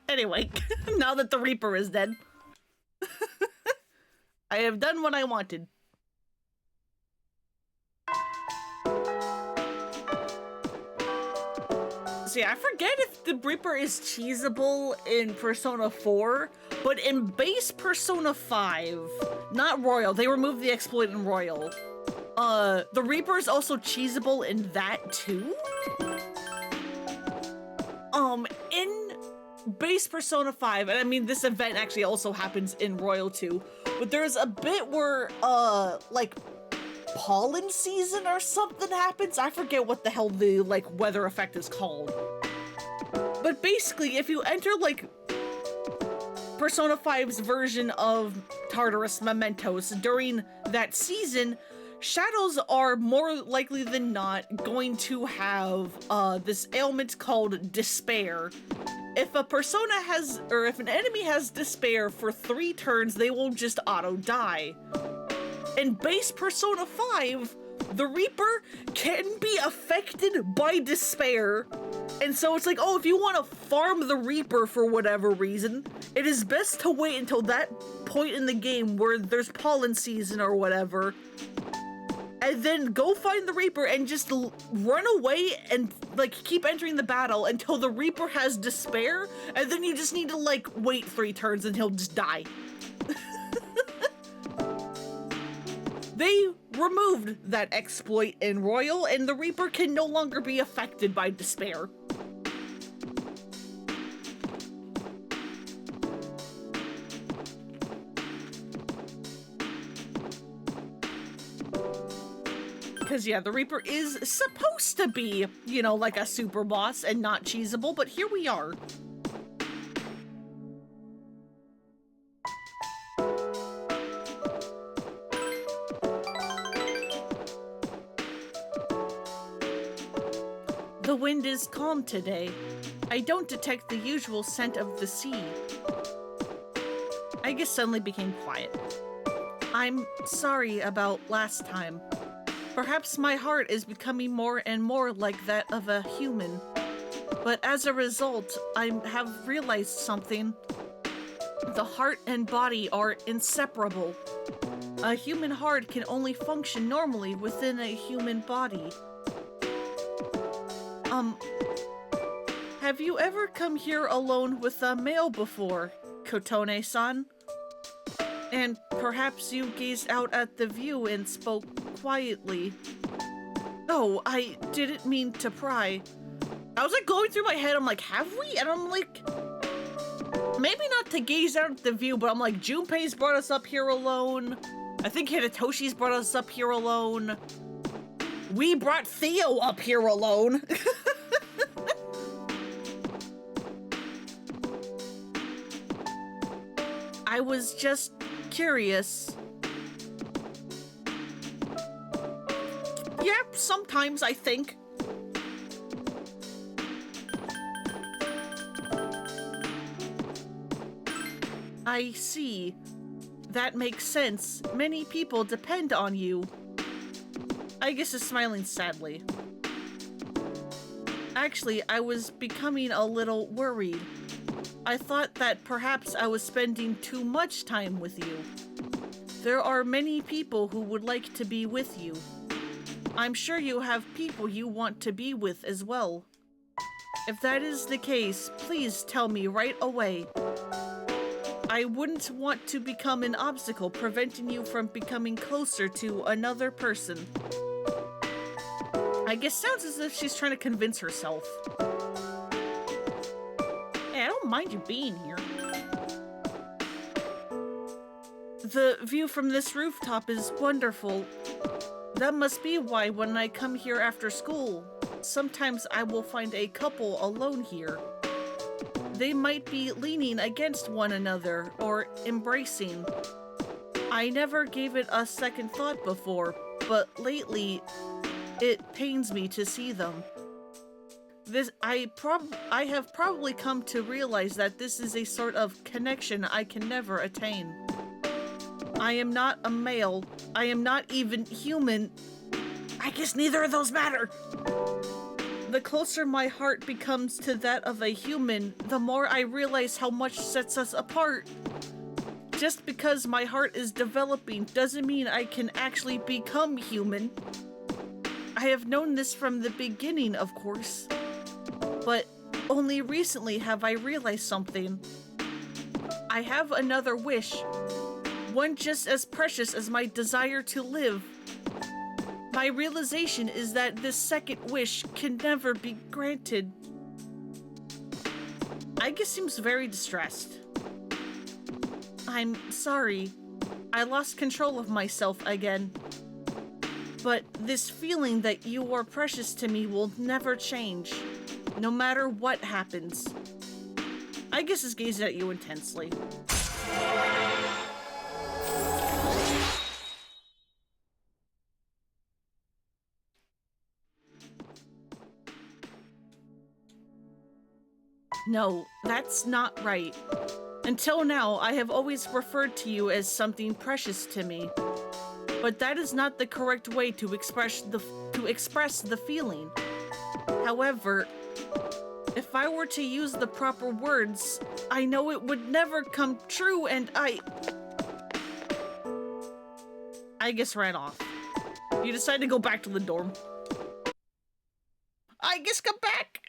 Anyway, now that the Reaper is dead, I have done what I wanted. See, I forget if the Reaper is cheesable in Persona 4, but in base Persona 5, not Royal, they removed the exploit in Royal. The Reaper is also cheesable in that too? In base Persona 5, and I mean this event actually also happens in Royal too, but there's a bit where, like, pollen season or something happens. I forget what the hell the, like, weather effect is called. But basically, if you enter, like, Persona 5's version of Tartarus Mementos during that season, shadows are more likely than not going to have, this ailment called despair. If a persona has, or if an enemy has despair for 3 turns, they will just auto-die. In base Persona 5, the Reaper can be affected by despair. And so it's like, oh, if you want to farm the Reaper for whatever reason, it is best to wait until that point in the game where there's pollen season or whatever, and then go find the Reaper and just run away and, like, keep entering the battle until the Reaper has despair, and then you just need to, like, wait 3 turns and he'll just die. They removed that exploit in Royal, and the Reaper can no longer be affected by despair. Because, yeah, the Reaper is supposed to be, you know, like a super boss and not cheesable, but here we are. The wind is calm today. I don't detect the usual scent of the sea. Aegis suddenly became quiet. I'm sorry about last time. Perhaps my heart is becoming more and more like that of a human. But as a result, I have realized something. The heart and body are inseparable. A human heart can only function normally within a human body. Have you ever come here alone with a male before, Kotone-san? And perhaps you gazed out at the view and spoke quietly. Oh, I didn't mean to pry. I was like going through my head, I'm like, have we? And I'm like, maybe not to gaze out at the view, but I'm like, Junpei's brought us up here alone. I think Hidetoshi's brought us up here alone. We brought Theo up here alone. I was just curious. Yeah, sometimes I think. I see. That makes sense. Many people depend on you. Aegis is smiling sadly. Actually, I was becoming a little worried. I thought that perhaps I was spending too much time with you. There are many people who would like to be with you. I'm sure you have people you want to be with as well. If that is the case, please tell me right away. I wouldn't want to become an obstacle preventing you from becoming closer to another person. I guess sounds as if she's trying to convince herself. Hey, I don't mind you being here. The view from this rooftop is wonderful. That must be why when I come here after school, sometimes I will find a couple alone here. They might be leaning against one another or embracing. I never gave it a second thought before, but lately, it pains me to see them. I have probably come to realize that this is a sort of connection I can never attain. I am not a male. I am not even human. I guess neither of those matter. The closer my heart becomes to that of a human, the more I realize how much sets us apart. Just because my heart is developing doesn't mean I can actually become human. I have known this from the beginning, of course, but only recently have I realized something. I have another wish, one just as precious as my desire to live. My realization is that this second wish can never be granted. Aika seems very distressed. I'm sorry. I lost control of myself again. But this feeling that you are precious to me will never change, no matter what happens. Aika is gazing at you intensely. No, that's not right. Until now, I have always referred to you as something precious to me. But that is not the correct way to express the feeling. However, if I were to use the proper words, I know it would never come true, and I guess ran off. You decide to go back to the dorm. I guess come back!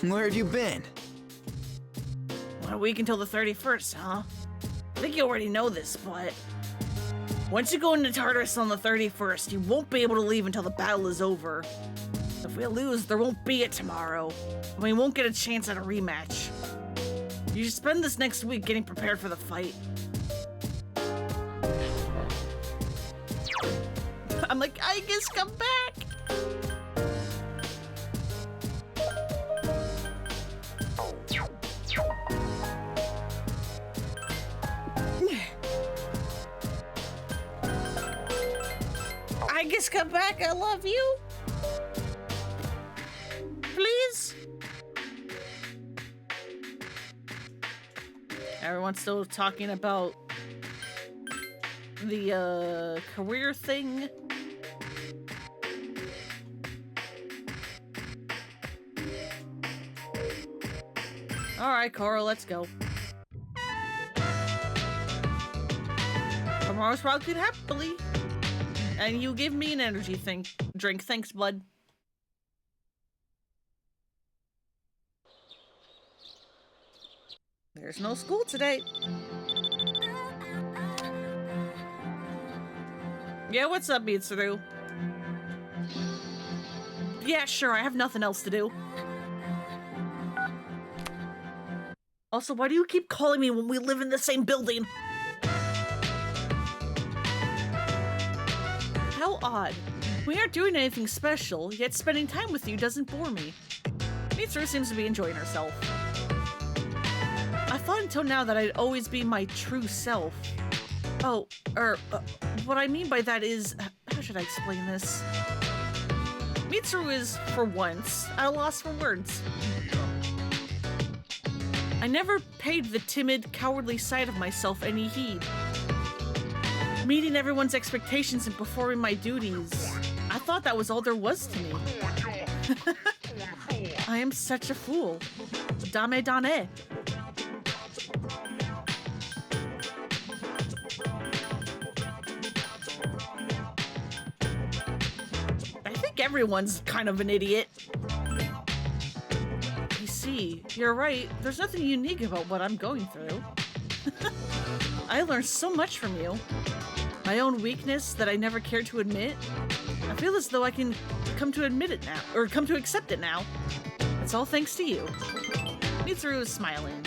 Where have you been? 1 week until the 31st, huh? I think you already know this, but once you go into Tartarus on the 31st, you won't be able to leave until the battle is over. If we lose, there won't be it tomorrow, and we won't get a chance at a rematch. You should spend this next week getting prepared for the fight. I'm like, I guess come back! I guess come back, I love you. Please? Everyone's still talking about the career thing. Alright, Cora, let's go. Tomorrow's rocket happily. And you give me an energy drink. Thanks, bud. There's no school today. Yeah, what's up, Mitsuru? Yeah, sure, I have nothing else to do. Also, why do you keep calling me when we live in the same building? How odd. We aren't doing anything special, yet spending time with you doesn't bore me. Mitsuru seems to be enjoying herself. I thought until now that I'd always be my true self. Oh, what I mean by that is, how should I explain this? Mitsuru is, for once, at a loss for words. I never paid the timid, cowardly side of myself any heed. Meeting everyone's expectations and performing my duties. I thought that was all there was to me. I am such a fool. Dame dane. I think everyone's kind of an idiot. You see, you're right. There's nothing unique about what I'm going through. I learned so much from you. My own weakness that I never cared to admit. I feel as though I can come to admit it now, or come to accept it now. It's all thanks to you. Mitsuru is smiling.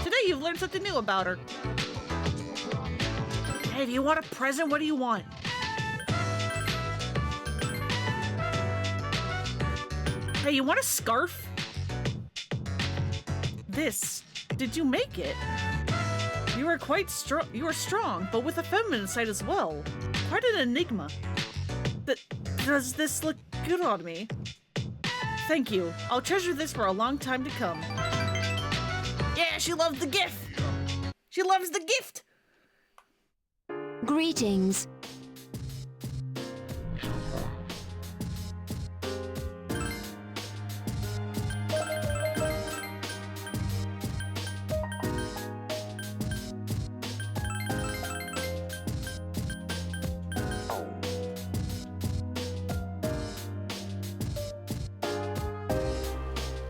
Today you've learned something new about her. Hey, do you want a present? What do you want? Hey, you want a scarf? This. Did you make it? You are quite strong. You are strong, but with a feminine side as well. Quite an enigma. Does this look good on me? Thank you. I'll treasure this for a long time to come. Yeah, she loves the gift. She loves the gift. Greetings.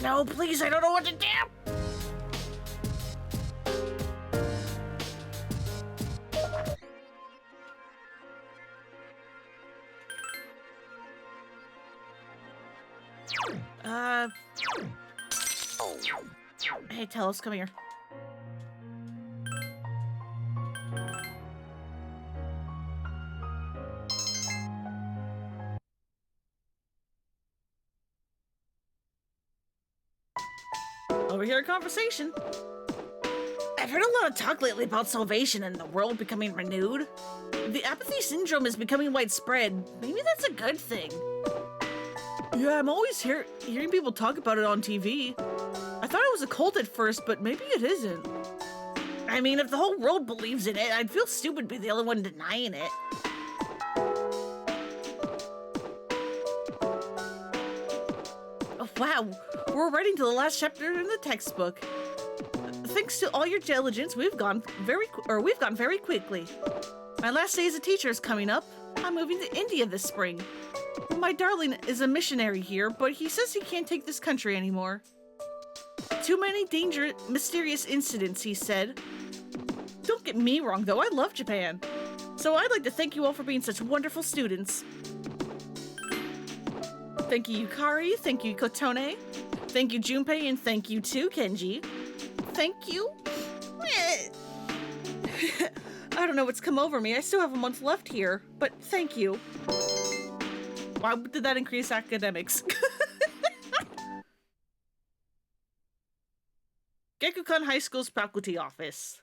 No, please, I don't know what to do. Hey, Telos, come here. Overhear a conversation. I've heard a lot of talk lately about salvation and the world becoming renewed. The apathy syndrome is becoming widespread. Maybe that's a good thing. Yeah, I'm always hearing people talk about it on TV. I thought it was a cult at first, but maybe it isn't. I mean, if the whole world believes in it, I'd feel stupid to be the only one denying it. Oh, wow, we're writing to the last chapter in the textbook. Thanks to all your diligence, we've gone very quickly. My last day as a teacher is coming up. I'm moving to India this spring. My darling is a missionary here, but he says he can't take this country anymore. Too many mysterious incidents, he said. Don't get me wrong, though, I love Japan. So I'd like to thank you all for being such wonderful students. Thank you, Yukari. Thank you, Kotone. Thank you, Junpei, and thank you, too, Kenji. Thank you. I don't know what's come over me. I still have a month left here, but thank you. Why did that increase academics? Gekukan High School's faculty office.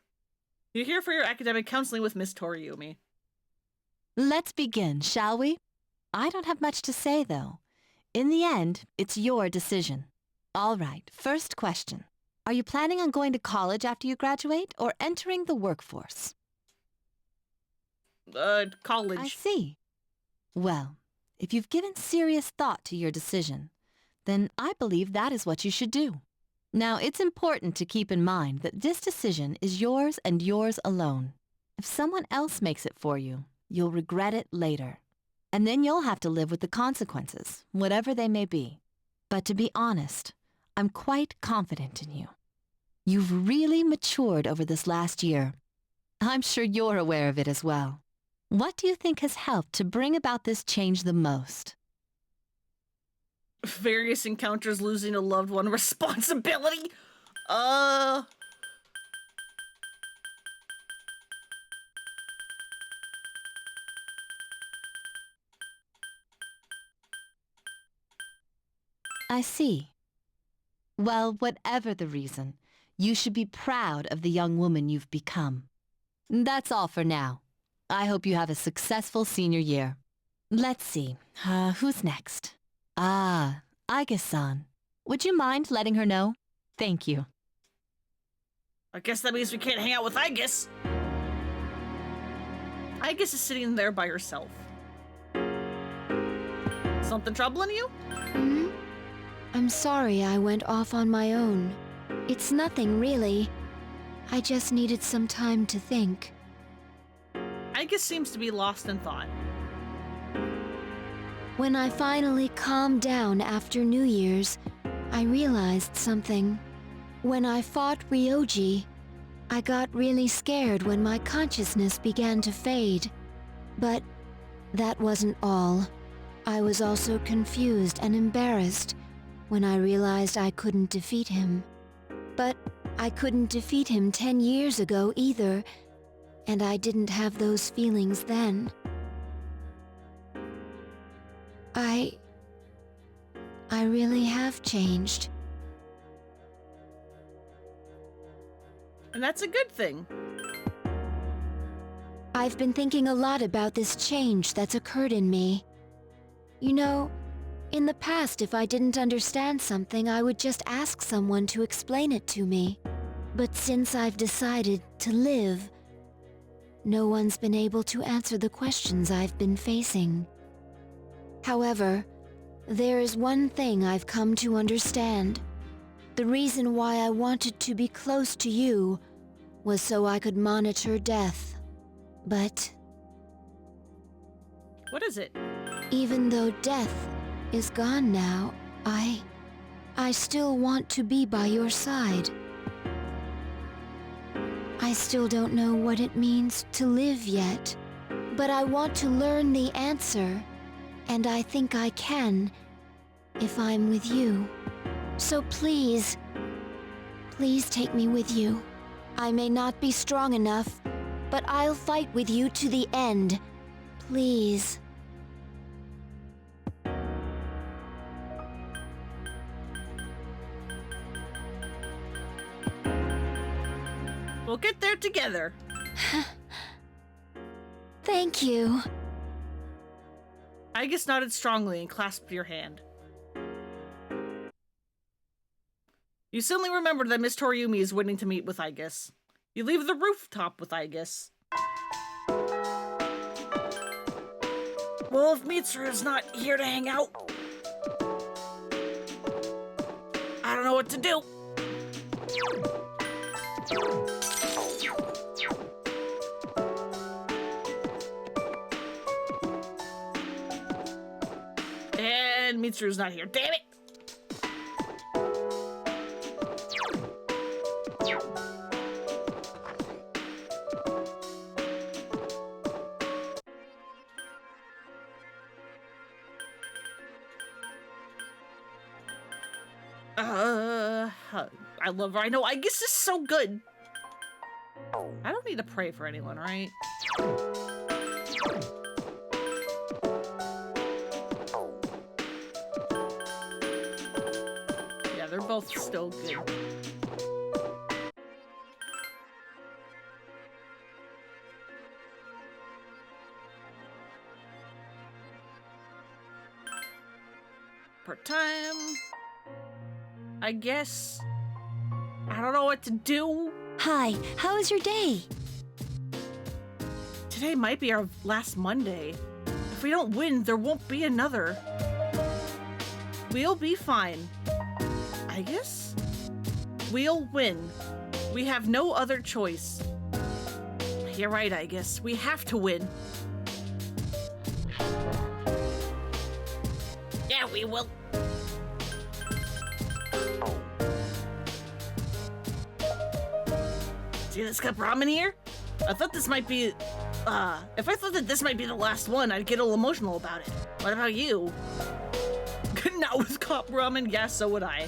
You're here for your academic counseling with Miss Toriumi. Let's begin, shall we? I don't have much to say, though. In the end, it's your decision. All right, first question. Are you planning on going to college after you graduate or entering the workforce? College. I see. Well, if you've given serious thought to your decision, then I believe that is what you should do. Now, it's important to keep in mind that this decision is yours and yours alone. If someone else makes it for you, you'll regret it later. And then you'll have to live with the consequences, whatever they may be. But to be honest, I'm quite confident in you. You've really matured over this last year. I'm sure you're aware of it as well. What do you think has helped to bring about this change the most? Various encounters, losing a loved one, responsibility. I see. Well, whatever the reason, you should be proud of the young woman you've become. That's all for now. I hope you have a successful senior year. Let's see, who's next? Ah, Aige-san. Would you mind letting her know? Thank you. I guess that means we can't hang out with Aigis. Aigis is sitting there by herself. Something troubling you? I'm I'm sorry I went off on my own. It's nothing, really. I just needed some time to think. Aegis seems to be lost in thought. When I finally calmed down after New Year's, I realized something. When I fought Ryoji, I got really scared when my consciousness began to fade. But that wasn't all. I was also confused and embarrassed when I realized I couldn't defeat him. But I couldn't defeat him 10 years ago either, and I didn't have those feelings then. I really have changed. And that's a good thing. I've been thinking a lot about this change that's occurred in me. You know, in the past, if I didn't understand something, I would just ask someone to explain it to me. But since I've decided to live, no one's been able to answer the questions I've been facing. However, there is one thing I've come to understand. The reason why I wanted to be close to you was so I could monitor death. But What is it? even though death is gone now, I still want to be by your side. I still don't know what it means to live yet, but I want to learn the answer, and I think I can if I'm with you. So please, please take me with you. I may not be strong enough, but I'll fight with you to the end. Please. We'll get there together. Thank you. Aegis nodded strongly and clasped your hand. You suddenly remember that Miss Toriumi is waiting to meet with Aegis. You leave the rooftop with Aegis. Well, if Mitsuru's not here to hang out, I don't know what to do. And Mitsuru's not here. Damn it! I love her. I know. I guess this is so good. I don't need to pray for anyone, right? Yeah, they're both still good. Part-time. I guess. I don't know what to do. Hi, how was your day? Today might be our last Monday. If we don't win, there won't be another. We'll be fine. I guess? We'll win. We have no other choice. You're right, I guess. We have to win. Yeah, we will. See this cup of ramen here? I thought this might be, if I thought that this might be the last one, I'd get a little emotional about it. What about you? Not with cup ramen? Yeah, so would I.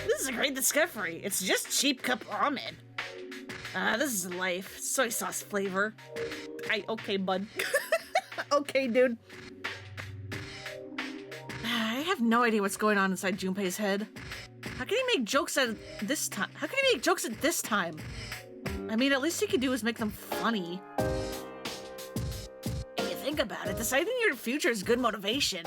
This is a great discovery. It's just cheap cup ramen. This is life. Soy sauce flavor. Okay, bud. Okay, dude. I have no idea what's going on inside Junpei's head. How can he make jokes at this time? How can he make jokes at this time? I mean, at least he can do is make them funny. If you think about it, deciding your future is good motivation.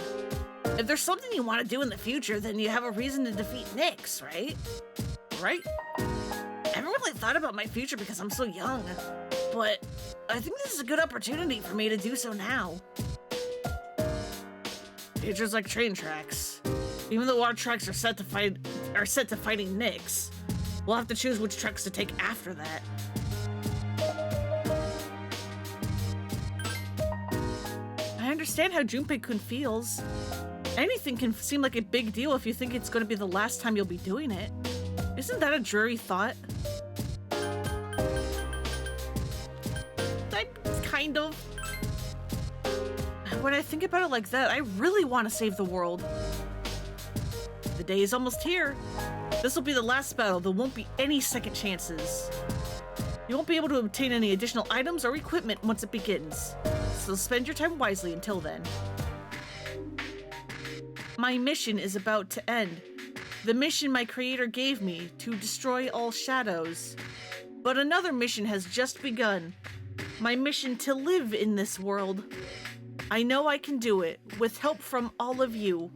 If there's something you want to do in the future, then you have a reason to defeat Nyx, right? Right? I haven't really thought about my future because I'm so young, but I think this is a good opportunity for me to do so now. It's just like train tracks. Even though our tracks are set to fighting Nyx, we'll have to choose which tracks to take after that. I understand how Junpei-kun feels. Anything can seem like a big deal if you think it's going to be the last time you'll be doing it. Isn't that a dreary thought? Kind of. When I think about it like that, I really want to save the world. The day is almost here. This will be the last battle. There won't be any second chances. You won't be able to obtain any additional items or equipment once it begins. So spend your time wisely until then. My mission is about to end. The mission my creator gave me to destroy all shadows. But another mission has just begun. My mission to live in this world. I know I can do it, with help from all of you.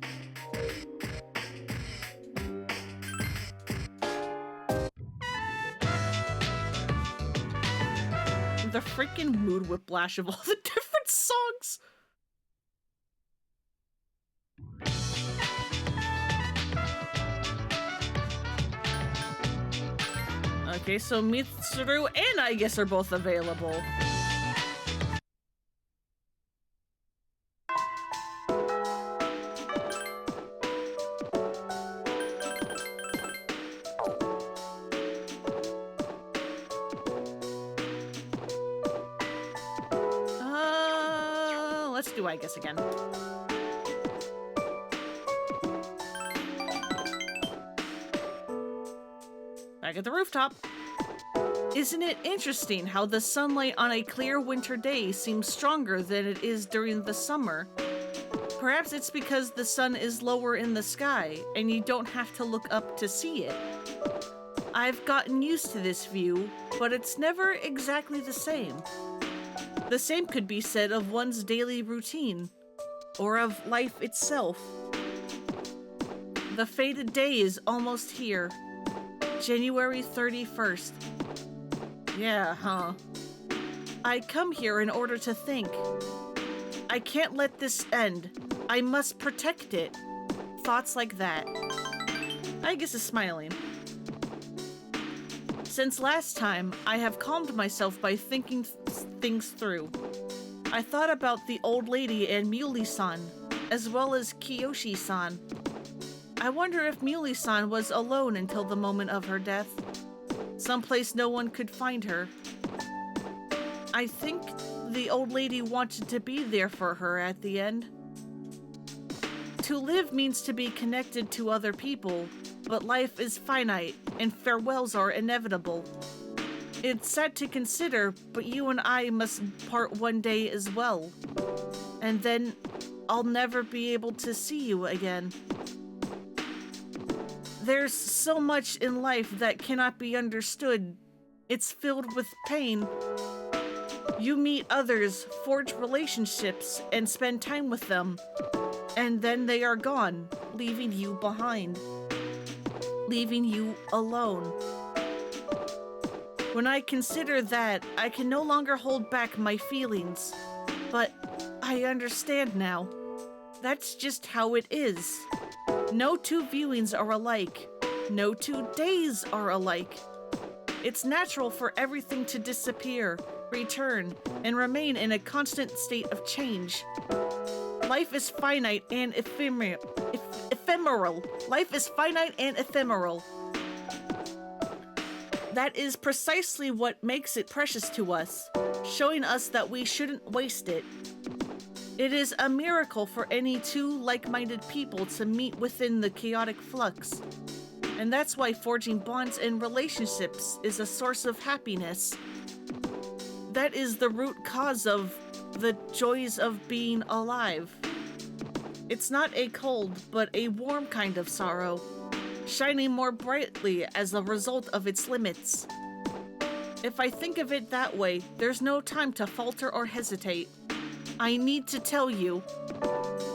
The freaking mood whiplash of all the different songs. Okay, so Mitsuru and I guess are both available. Let's do I guess again. Back at the rooftop. Isn't it interesting how the sunlight on a clear winter day seems stronger than it is during the summer? Perhaps it's because the sun is lower in the sky and you don't have to look up to see it. I've gotten used to this view, but it's never exactly the same. The same could be said of one's daily routine, or of life itself. The fated day is almost here. January 31st. Yeah, huh? I come here in order to think. I can't let this end. I must protect it. Thoughts like that. I guess is smiling. Since last time, I have calmed myself by thinking things through. I thought about the old lady and Muley-san, as well as Kiyoshi-san. I wonder if Muley-san was alone until the moment of her death. Someplace no one could find her. I think the old lady wanted to be there for her at the end. To live means to be connected to other people, but life is finite and farewells are inevitable. It's sad to consider, but you and I must part one day as well. And then I'll never be able to see you again. There's so much in life that cannot be understood. It's filled with pain. You meet others, forge relationships, and spend time with them. And then they are gone, leaving you behind. Leaving you alone. When I consider that, I can no longer hold back my feelings. But I understand now. That's just how it is. No two viewings are alike. No 2 days are alike. It's natural for everything to disappear, return, and remain in a constant state of change. Life is finite and ephemeral. Life is finite and ephemeral. That is precisely what makes it precious to us, showing us that we shouldn't waste it. It is a miracle for any two like-minded people to meet within the chaotic flux. And that's why forging bonds and relationships is a source of happiness. That is the root cause of the joys of being alive. It's not a cold, but a warm kind of sorrow, shining more brightly as a result of its limits. If I think of it that way, there's no time to falter or hesitate. I need to tell you.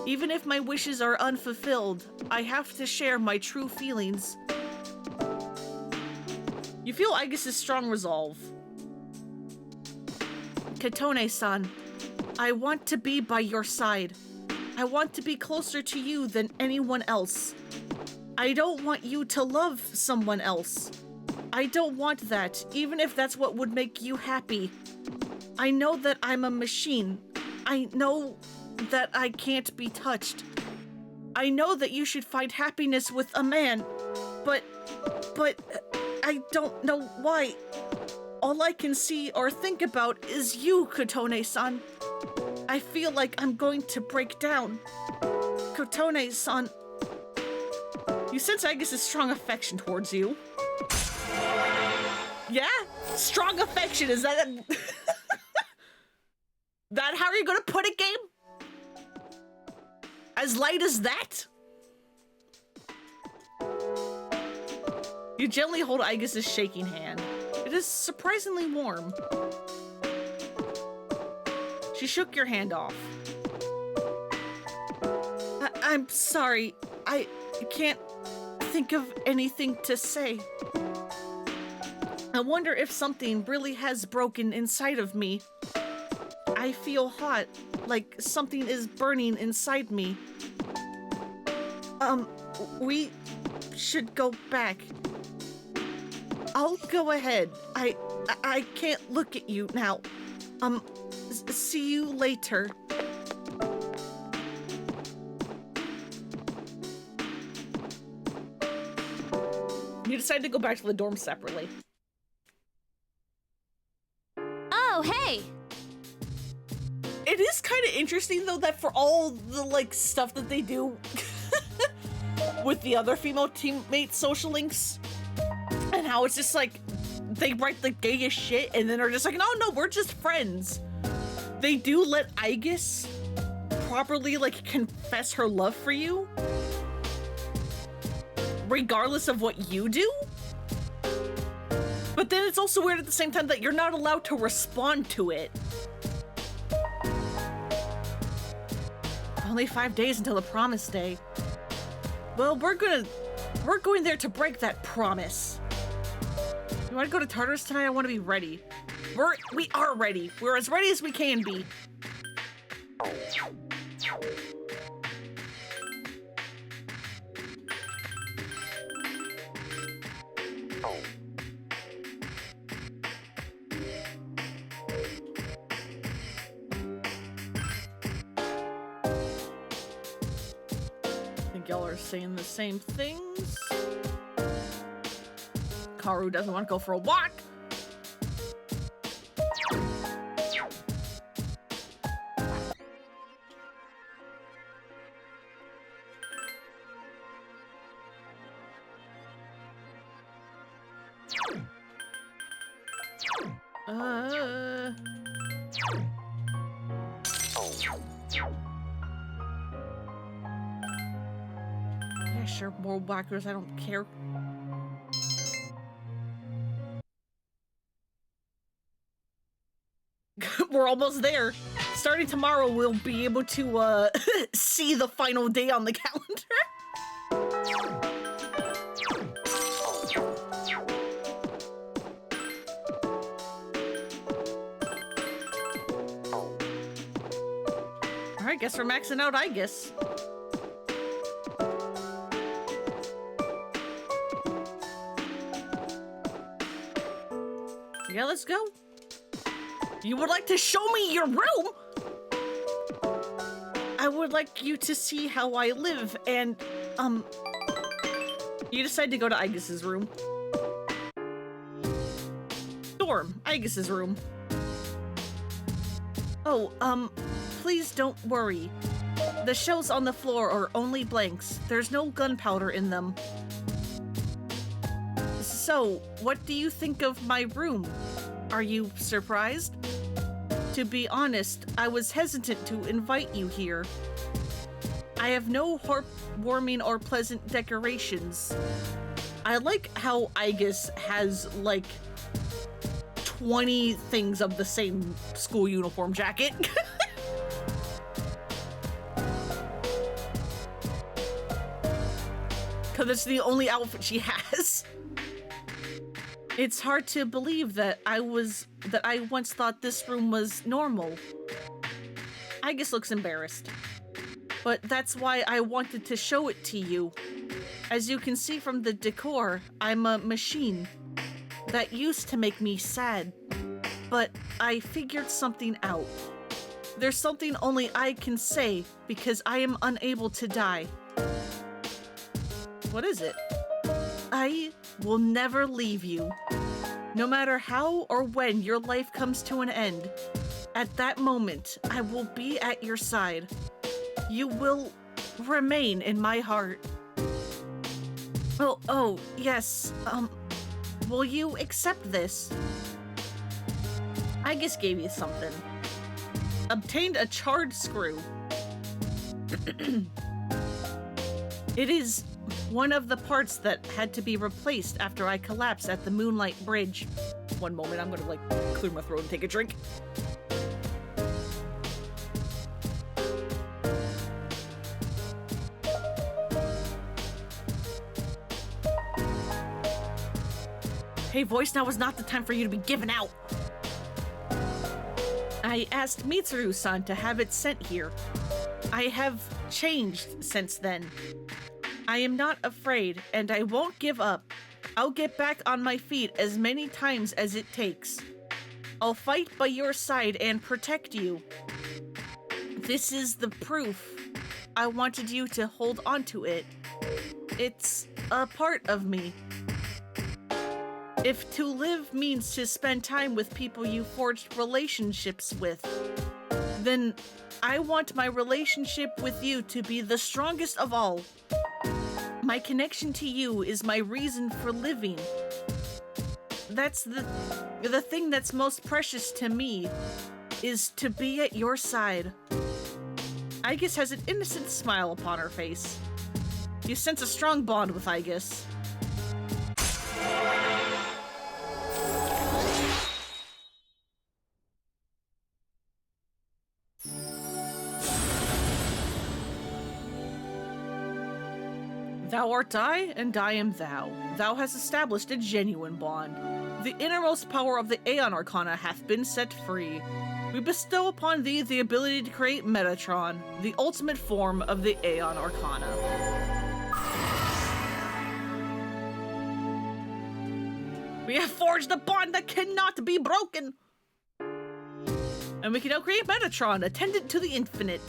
Even if my wishes are unfulfilled, I have to share my true feelings. You feel Aigis' strong resolve. Katone-san, I want to be by your side. I want to be closer to you than anyone else. I don't want you to love someone else. I don't want that, even if that's what would make you happy. I know that I'm a machine. I know that I can't be touched. I know that you should find happiness with a man, but I don't know why. All I can see or think about is you, Kotone-san. I feel like I'm going to break down. Kotone-san, you sense Agus's strong affection towards you. Yeah? Strong affection, is that that how you're gonna put it, game? As light as that? You gently hold Agus's shaking hand. It is surprisingly warm. She shook your hand off. I'm sorry. I can't think of anything to say. I wonder if something really has broken inside of me. I feel hot, like something is burning inside me. We should go back. I'll go ahead. I can't look at you now. See you later. You decide to go back to the dorm separately. Oh, hey! It is kind of interesting, though, that for all the, like, stuff that they do with the other female teammate social links, and how it's just, like, they write the gayest shit, and then are just like, no, we're just friends. They do let Aigis properly, like, confess her love for you, regardless of what you do. But then it's also weird at the same time that you're not allowed to respond to it. Only 5 days until the promise day. Well, we're going there to break that promise. You want to go to Tartarus tonight? I want to be ready. We are ready. We're as ready as we can be. Y'all are saying the same things. Karu doesn't want to go for a walk. Yeah, sure, more whackers, I don't care. We're almost there. Starting tomorrow, we'll be able to see the final day on the calendar. Alright, guess we're maxing out, I guess. Yeah, let's go. You would like to show me your room? I would like you to see how I live, and, you decide to go to Aigus's room. Dorm, Aigus's room. Oh, please don't worry. The shells on the floor are only blanks. There's no gunpowder in them. So, what do you think of my room? Are you surprised? To be honest, I was hesitant to invite you here. I have no heartwarming or pleasant decorations. I like how Aigis has, like, 20 things of the same school uniform jacket. Because it's the only outfit she has. It's hard to believe that I once thought this room was normal. Aigis looks embarrassed. But that's why I wanted to show it to you. As you can see from the decor, I'm a machine. That used to make me sad. But I figured something out. There's something only I can say because I am unable to die. What is it? I will never leave you. No matter how or when your life comes to an end, at that moment, I will be at your side. You will remain in my heart. Oh, yes, will you accept this? I just gave you something. Obtained a charred screw. It is one of the parts that had to be replaced after I collapsed at the Moonlight Bridge. One moment, I'm gonna clear my throat and take a drink. Hey, voice, now is not the time for you to be giving out. I asked Mitsuru-san to have it sent here. I have changed since then. I am not afraid, and I won't give up. I'll get back on my feet as many times as it takes. I'll fight by your side and protect you. This is the proof. I wanted you to hold on to it. It's a part of me. If to live means to spend time with people you forged relationships with, then I want my relationship with you to be the strongest of all. My connection to you is my reason for living. That's the thing that's most precious to me, is to be at your side. Aigis has an innocent smile upon her face. You sense a strong bond with Aigis. Thou art I, and I am thou. Thou hast established a genuine bond. The innermost power of the Aeon Arcana hath been set free. We bestow upon thee the ability to create Metatron, the ultimate form of the Aeon Arcana. We have forged a bond that cannot be broken! And we can now create Metatron, attendant to the infinite.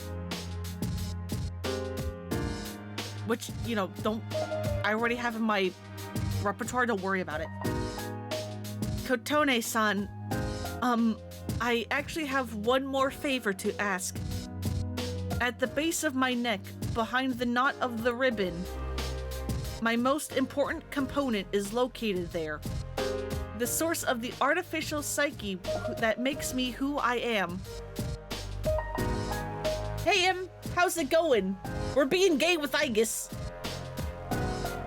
Which, you know, I already have in my repertoire, don't worry about it. Kotone-san, I actually have one more favor to ask. At the base of my neck, behind the knot of the ribbon, my most important component is located there. The source of the artificial psyche that makes me who I am. Hey, Em, how's it going? We're being gay with Aigis.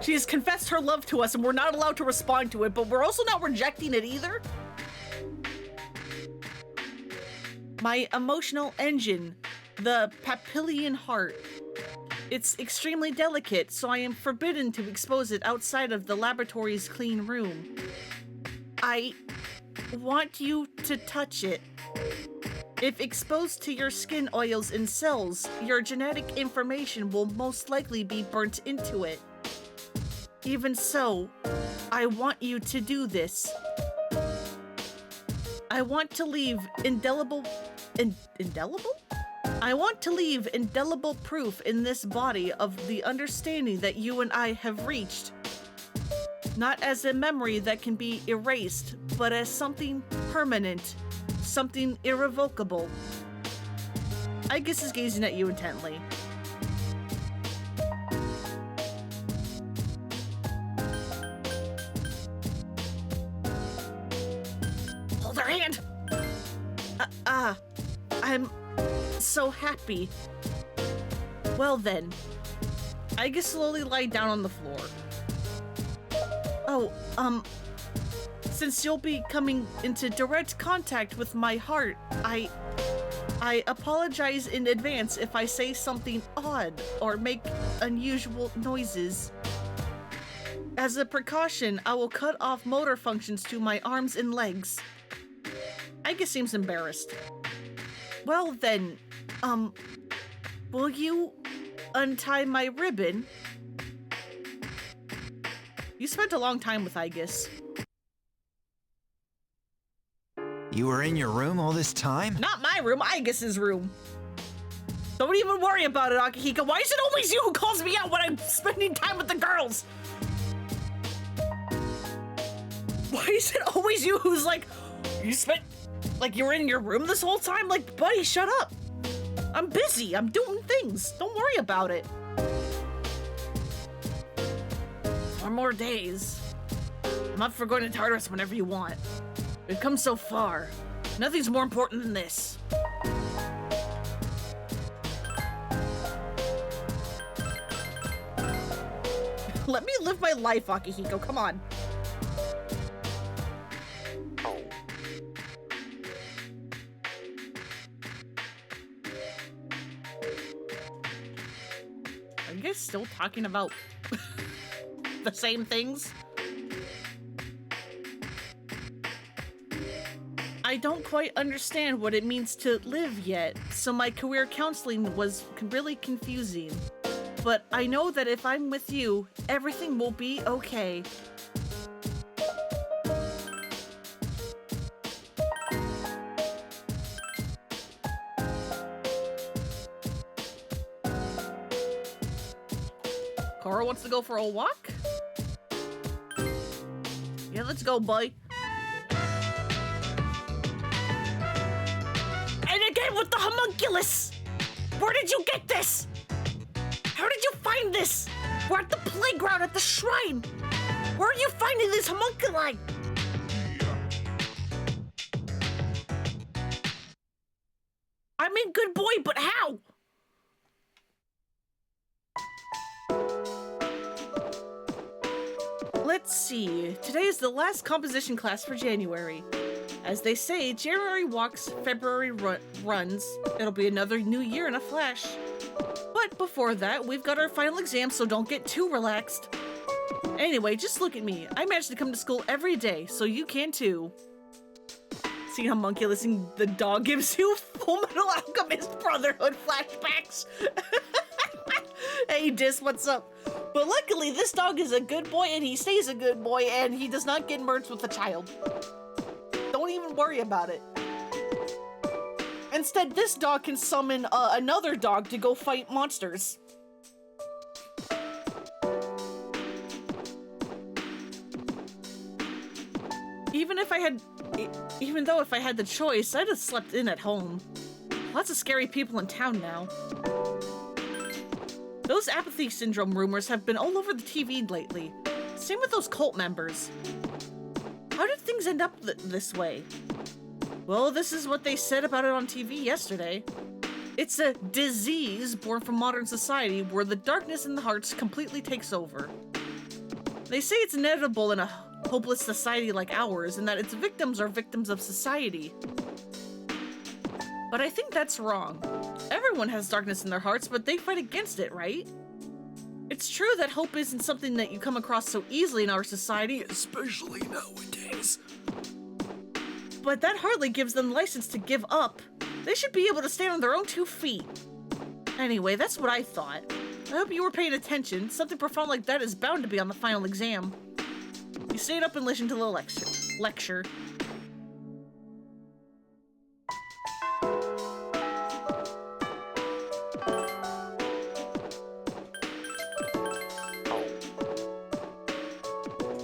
She has confessed her love to us and we're not allowed to respond to it, but we're also not rejecting it either. My emotional engine, the papillion heart. It's extremely delicate, so I am forbidden to expose it outside of the laboratory's clean room. I want you to touch it. If exposed to your skin oils and cells, your genetic information will most likely be burnt into it. Even so, I want you to do this. I want to leave indelible proof in this body of the understanding that you and I have reached. Not as a memory that can be erased, but as something permanent. Something irrevocable. Aigis is gazing at you intently. Hold her hand! I'm so happy. Well then, Aigis slowly lied down on the floor. Oh, since you'll be coming into direct contact with my heart, I apologize in advance if I say something odd or make unusual noises. As a precaution, I will cut off motor functions to my arms and legs. Aigis seems embarrassed. Well then, will you untie my ribbon. You spent a long time with Aegis. You were in your room all this time? Not my room, Aegis's room. Don't even worry about it, Akihiko. Why is it always you who calls me out when I'm spending time with the girls? Why is it always you who's like, you were in your room this whole time? Like, buddy, shut up. I'm busy. I'm doing things. Don't worry about it. 4 more days. I'm up for going to Tartarus whenever you want. We've come so far. Nothing's more important than this. Let me live my life, Akihiko. Come on. Are you guys still talking about the same things? I don't quite understand what it means to live yet, so my career counseling was really confusing. But I know that if I'm with you, everything will be okay. Cora wants to go for a walk? Yeah, let's go, boy. And again with the homunculus! Where did you get this? How did you find this? We're at the playground at the shrine. Where are you finding these homunculi? I mean, good boy, but how? Let's see. Today is the last composition class for January. As they say, January walks, February runs. It'll be another new year in a flash. But before that, we've got our final exam, so don't get too relaxed. Anyway, just look at me. I managed to come to school every day, so you can too. See how homunculus and the dog gives you Full Metal Alchemist Brotherhood flashbacks. Hey, Dis, what's up? But luckily, this dog is a good boy, and he stays a good boy, and he does not get merged with a child. Don't even worry about it. Instead, this dog can summon another dog to go fight monsters. Even though if I had the choice, I'd have slept in at home. Lots of scary people in town now. Those apathy syndrome rumors have been all over the TV lately. Same with those cult members. How did things end up this way? Well, this is what they said about it on TV yesterday. It's a disease born from modern society where the darkness in the hearts completely takes over. They say it's inevitable in a hopeless society like ours and that its victims are victims of society. But I think that's wrong. Everyone has darkness in their hearts, but they fight against it, right? It's true that hope isn't something that you come across so easily in our society, especially nowadays. But that hardly gives them license to give up. They should be able to stand on their own 2 feet. Anyway, that's what I thought. I hope you were paying attention. Something profound like that is bound to be on the final exam. You stayed up and listened to the lecture.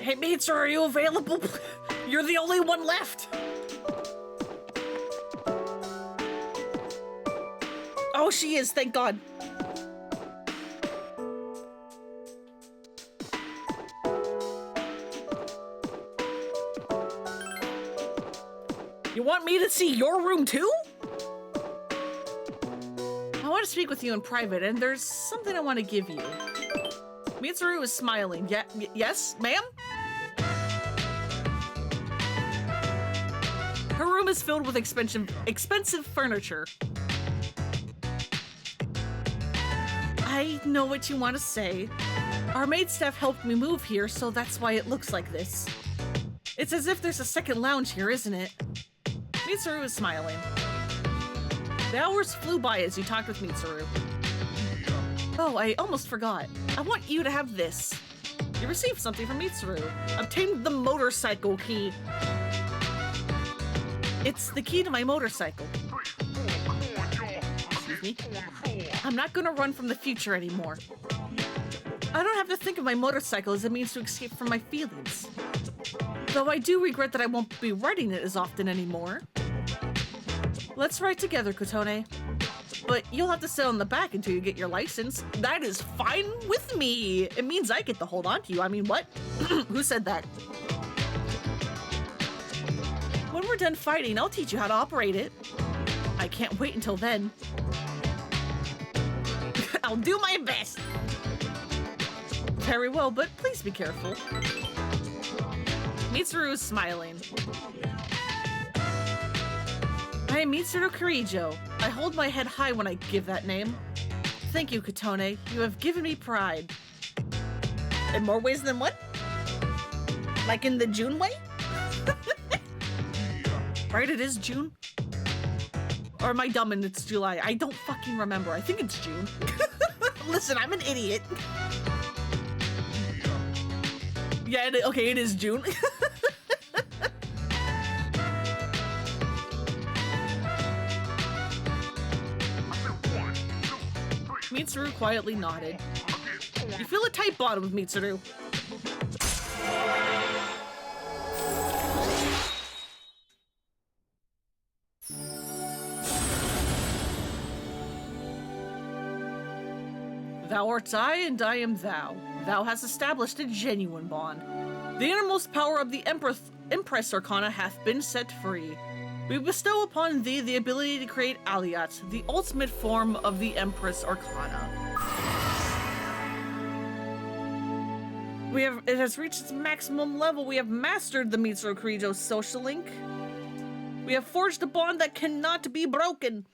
Hey mates, are you available? You're the only one left. Oh, she is, thank God. You want me to see your room too? I want to speak with you in private, and there's something I want to give you. Mitsuru is smiling. Yes, ma'am? Her room is filled with expensive furniture. I know what you want to say. Our maid staff helped me move here, so that's why it looks like this. It's as if there's a second lounge here, isn't it? Mitsuru is smiling. The hours flew by as you talked with Mitsuru. Oh, I almost forgot. I want you to have this. You received something from Mitsuru. Obtained the motorcycle key. It's the key to my motorcycle. Excuse me. I'm not gonna run from the future anymore. I don't have to think of my motorcycle as a means to escape from my feelings. Though I do regret that I won't be riding it as often anymore. Let's ride together, Kotone. But you'll have to sit on the back until you get your license. That is fine with me. It means I get to hold on to you. I mean, what? Who said that? When we're done fighting, I'll teach you how to operate it. I can't wait until then. I'll do my best. Very well, but please be careful. Mitsuru is smiling. I am Mitsuru Kirijo. I hold my head high when I give that name. Thank you, Kotone. You have given me pride. In more ways than one? Like in the June way? Right, it is June? Or am I dumb and it's July? I don't fucking remember. I think it's June. Listen, I'm an idiot. Yeah, okay, it is June. Mitsuru quietly nodded. You feel a tight bond with Mitsuru. Thou art I, and I am thou. Thou hast established a genuine bond. The innermost power of the Empress Arcana hath been set free. We bestow upon thee the ability to create Aliat, the ultimate form of the Empress Arcana. It has reached its maximum level. We have mastered the Mitsuru Kirijo social link. We have forged a bond that cannot be broken.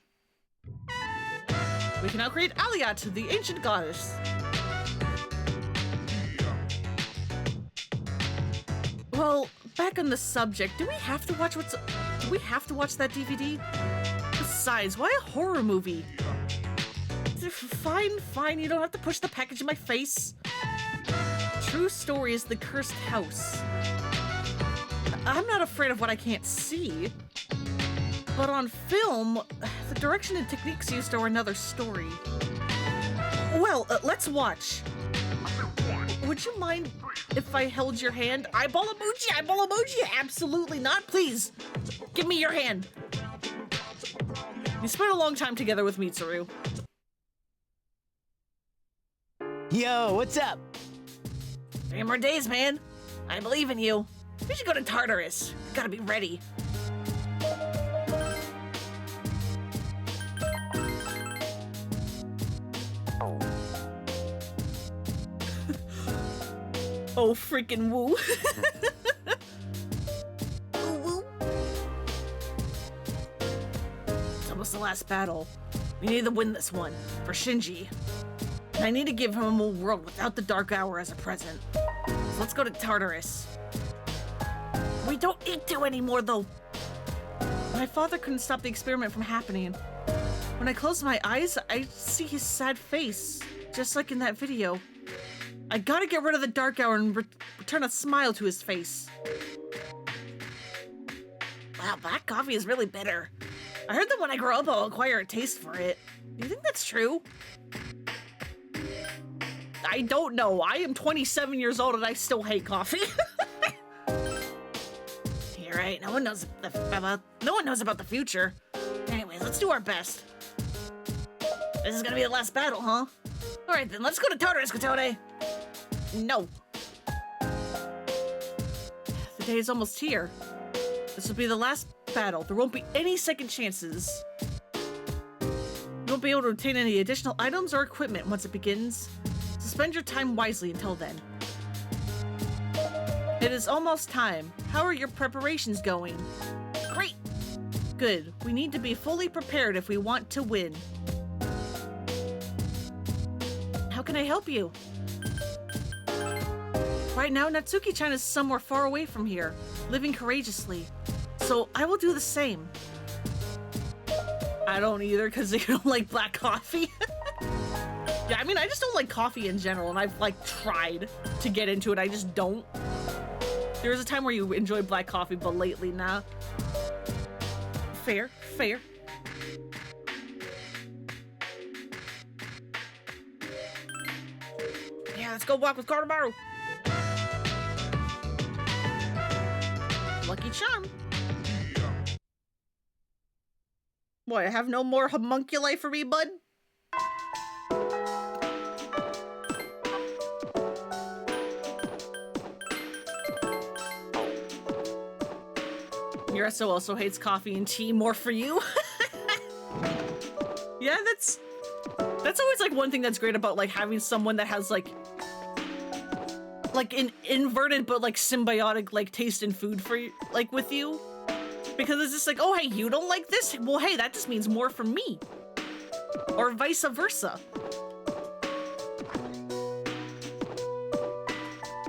We can now create Aliat, the ancient goddess. Well, back on the subject, do we have to watch that DVD? Besides, why a horror movie? Fine, you don't have to push the package in my face. True story is The Cursed House. I'm not afraid of what I can't see. But on film, the direction and techniques used are another story. Well, let's watch. Would you mind if I held your hand? Eyeball emoji, absolutely not. Please, give me your hand. You spent a long time together with Mitsuru. Yo, what's up? 3 more days, man. I believe in you. We should go to Tartarus. Gotta be ready. Oh, freaking woo. Woo. It's almost the last battle. We need to win this one for Shinji. And I need to give him a world without the Dark Hour as a present. So let's go to Tartarus. We don't need to anymore, though. My father couldn't stop the experiment from happening. When I close my eyes, I see his sad face, just like in that video. I gotta get rid of the Dark Hour and return a smile to his face. Wow, black coffee is really bitter. I heard that when I grow up, I'll acquire a taste for it. Do you think that's true? I don't know. I am 27 years old and I still hate coffee. You're right. No one knows about the future. Anyways, let's do our best. This is gonna be the last battle, huh? All right, then let's go to Tartarus, Kotone. No. The day is almost here. This will be the last battle. There won't be any second chances. You won't be able to obtain any additional items or equipment once it begins. Spend your time wisely until then. It is almost time. How are your preparations going? Great! Good. We need to be fully prepared if we want to win. How can I help you? Right now, Natsuki-chan is somewhere far away from here, living courageously. So I will do the same. I don't either, because they don't like black coffee. Yeah, I mean, I just don't like coffee in general, and I've like tried to get into it. I just don't. There was a time where you enjoyed black coffee, but lately, nah. Fair, fair. Yeah, let's go walk with Koromaru. Lucky charm. What, I have no more homunculi for me, bud? Miraso also hates coffee and tea. More for you. Yeah, that's always like one thing that's great about like having someone that has like an inverted but like symbiotic like taste in food for you, like with you, because it's just like, oh hey, you don't like this, well hey, that just means more for me, or vice versa.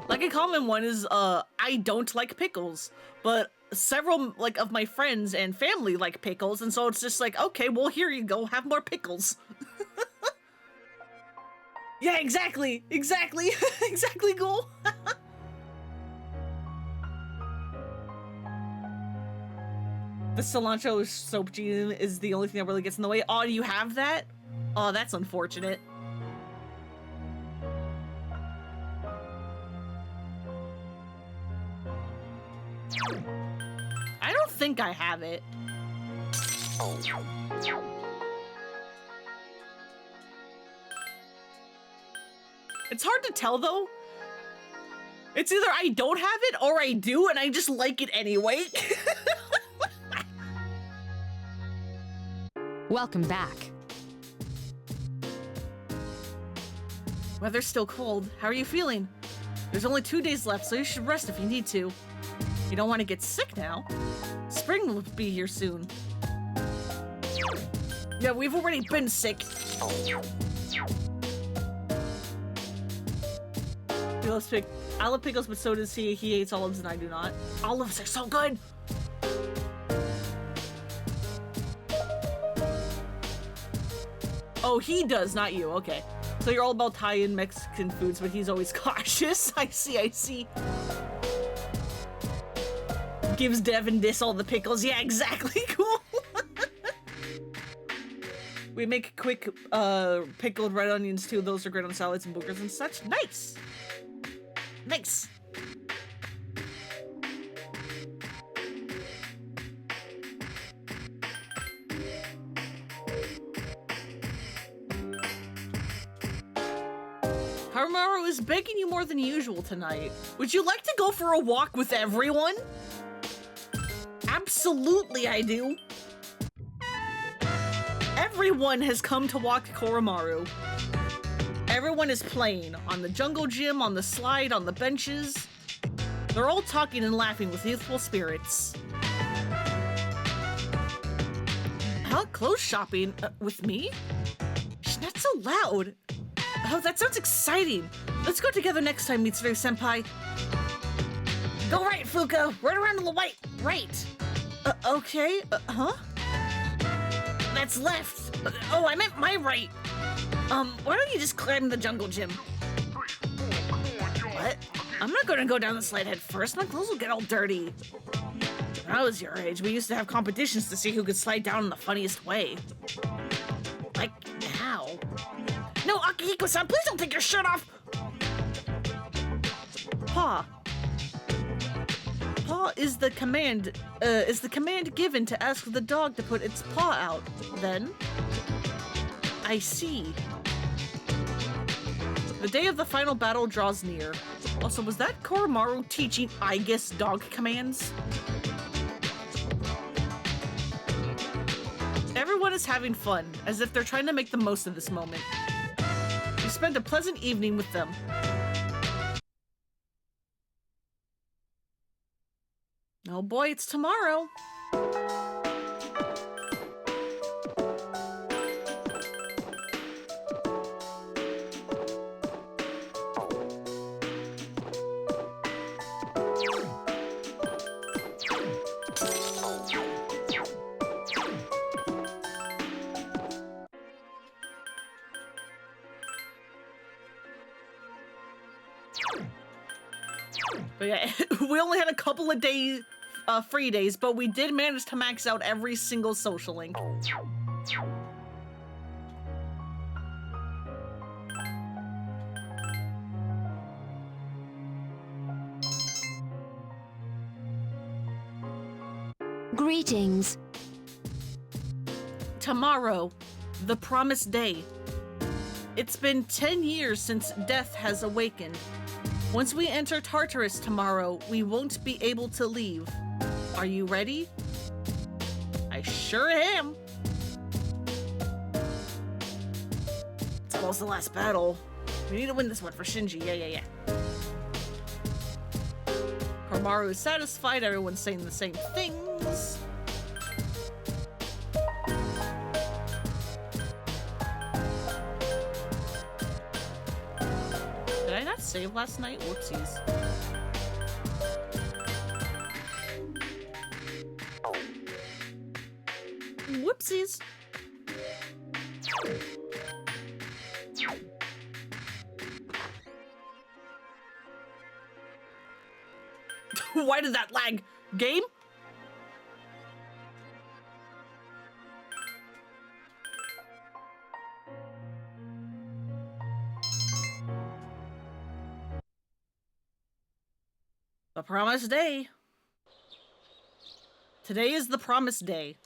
Like a common one is I don't like pickles, but several like of my friends and family like pickles, and so it's just like, okay, well here you go, have more pickles. Yeah, exactly, exactly, cool. The cilantro soap gene is the only thing that really gets in the way. Oh, do you have that? Oh, that's unfortunate. I don't think I have it. It's hard to tell though. It's either I don't have it or I do and I just like it anyway. Welcome back. Weather's still cold. How are you feeling? There's only 2 days left, so you should rest if you need to. You don't want to get sick now. Spring will be here soon. Yeah, we've already been sick. I love pickles, but so does he. He hates olives and I do not. Olives are so good! Oh, he does, not you. Okay. So you're all about Thai and Mexican foods, but he's always cautious. I see. Gives Devin this all the pickles. Yeah, exactly. Cool. We make quick pickled red onions too. Those are great on salads and burgers and such. Nice. Nice. Harumaru is begging you more than usual tonight. Would you like to go for a walk with everyone? Absolutely, I do. Everyone has come to walk Koromaru. Everyone is playing on the jungle gym, on the slide, on the benches. They're all talking and laughing with youthful spirits. Huh? Clothes shopping? With me? She's not so loud. Oh, that sounds exciting. Let's go together next time, Mitsuru-senpai. Go right, Fuko. Right around to the right. Okay. Huh? That's left. Oh, I meant my right. Why don't you just climb the jungle gym? What? I'm not gonna go down the slide head first. My clothes will get all dirty. When I was your age, we used to have competitions to see who could slide down in the funniest way. Like, how? No, Akihiko-san, please don't take your shirt off! Paw. Paw is the command given to ask the dog to put its paw out. Then, I see. The day of the final battle draws near. Also, was that Koromaru teaching I guess dog commands? Everyone is having fun, as if they're trying to make the most of this moment. You spend a pleasant evening with them. Oh boy, it's tomorrow. But yeah, we only had a couple of free days, but we did manage to max out every single social link. Greetings. Tomorrow, the promised day. It's been 10 years since death has awakened. Once we enter Tartarus tomorrow, we won't be able to leave. Are you ready? I sure am. It's almost the last battle. We need to win this one for Shinji. Yeah. Kamaru is satisfied. Everyone's saying the same things. Did I not save last night? Whoopsies. Whoopsies. Why did that lag? Game? The promised day. Today is the promised day.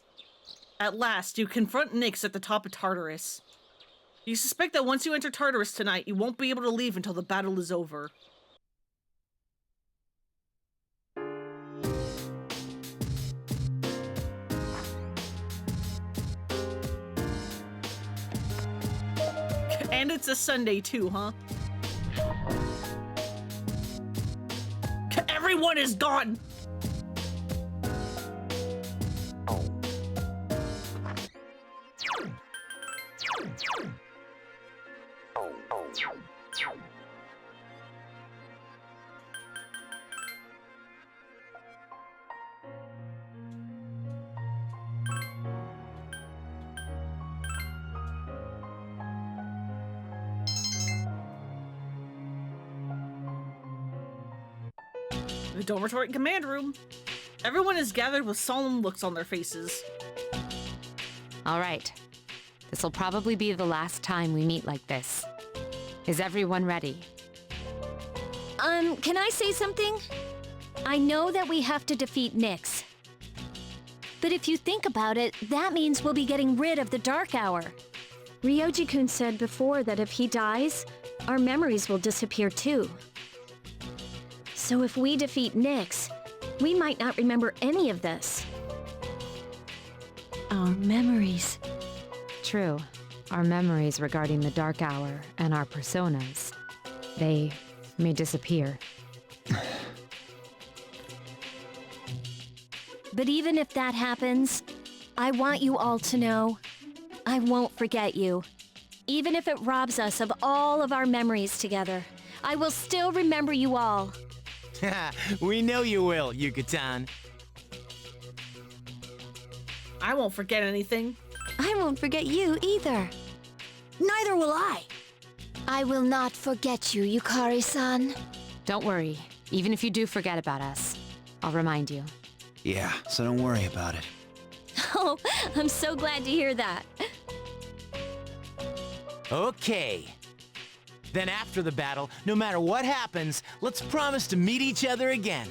At last, you confront Nyx at the top of Tartarus. You suspect that once you enter Tartarus tonight, you won't be able to leave until the battle is over. And it's a Sunday too, huh? Everyone is gone! The dormitory command room. Everyone is gathered with solemn looks on their faces. All right. This will probably be the last time we meet like this. Is everyone ready? Can I say something? I know that we have to defeat Nyx. But if you think about it, that means we'll be getting rid of the Dark Hour. Ryoji-kun said before that if he dies, our memories will disappear too. So if we defeat Nyx, we might not remember any of this. Our memories. True. Our memories regarding the Dark Hour and our personas, they may disappear. But even if that happens, I want you all to know, I won't forget you. Even if it robs us of all of our memories together, I will still remember you all. We know you will, Yucatan. I won't forget anything. I won't forget you either. Neither will I. I will not forget you, Yukari-san. Don't worry. Even if you do forget about us, I'll remind you. Yeah, so don't worry about it. Oh, I'm so glad to hear that. Okay. Then after the battle, no matter what happens, let's promise to meet each other again.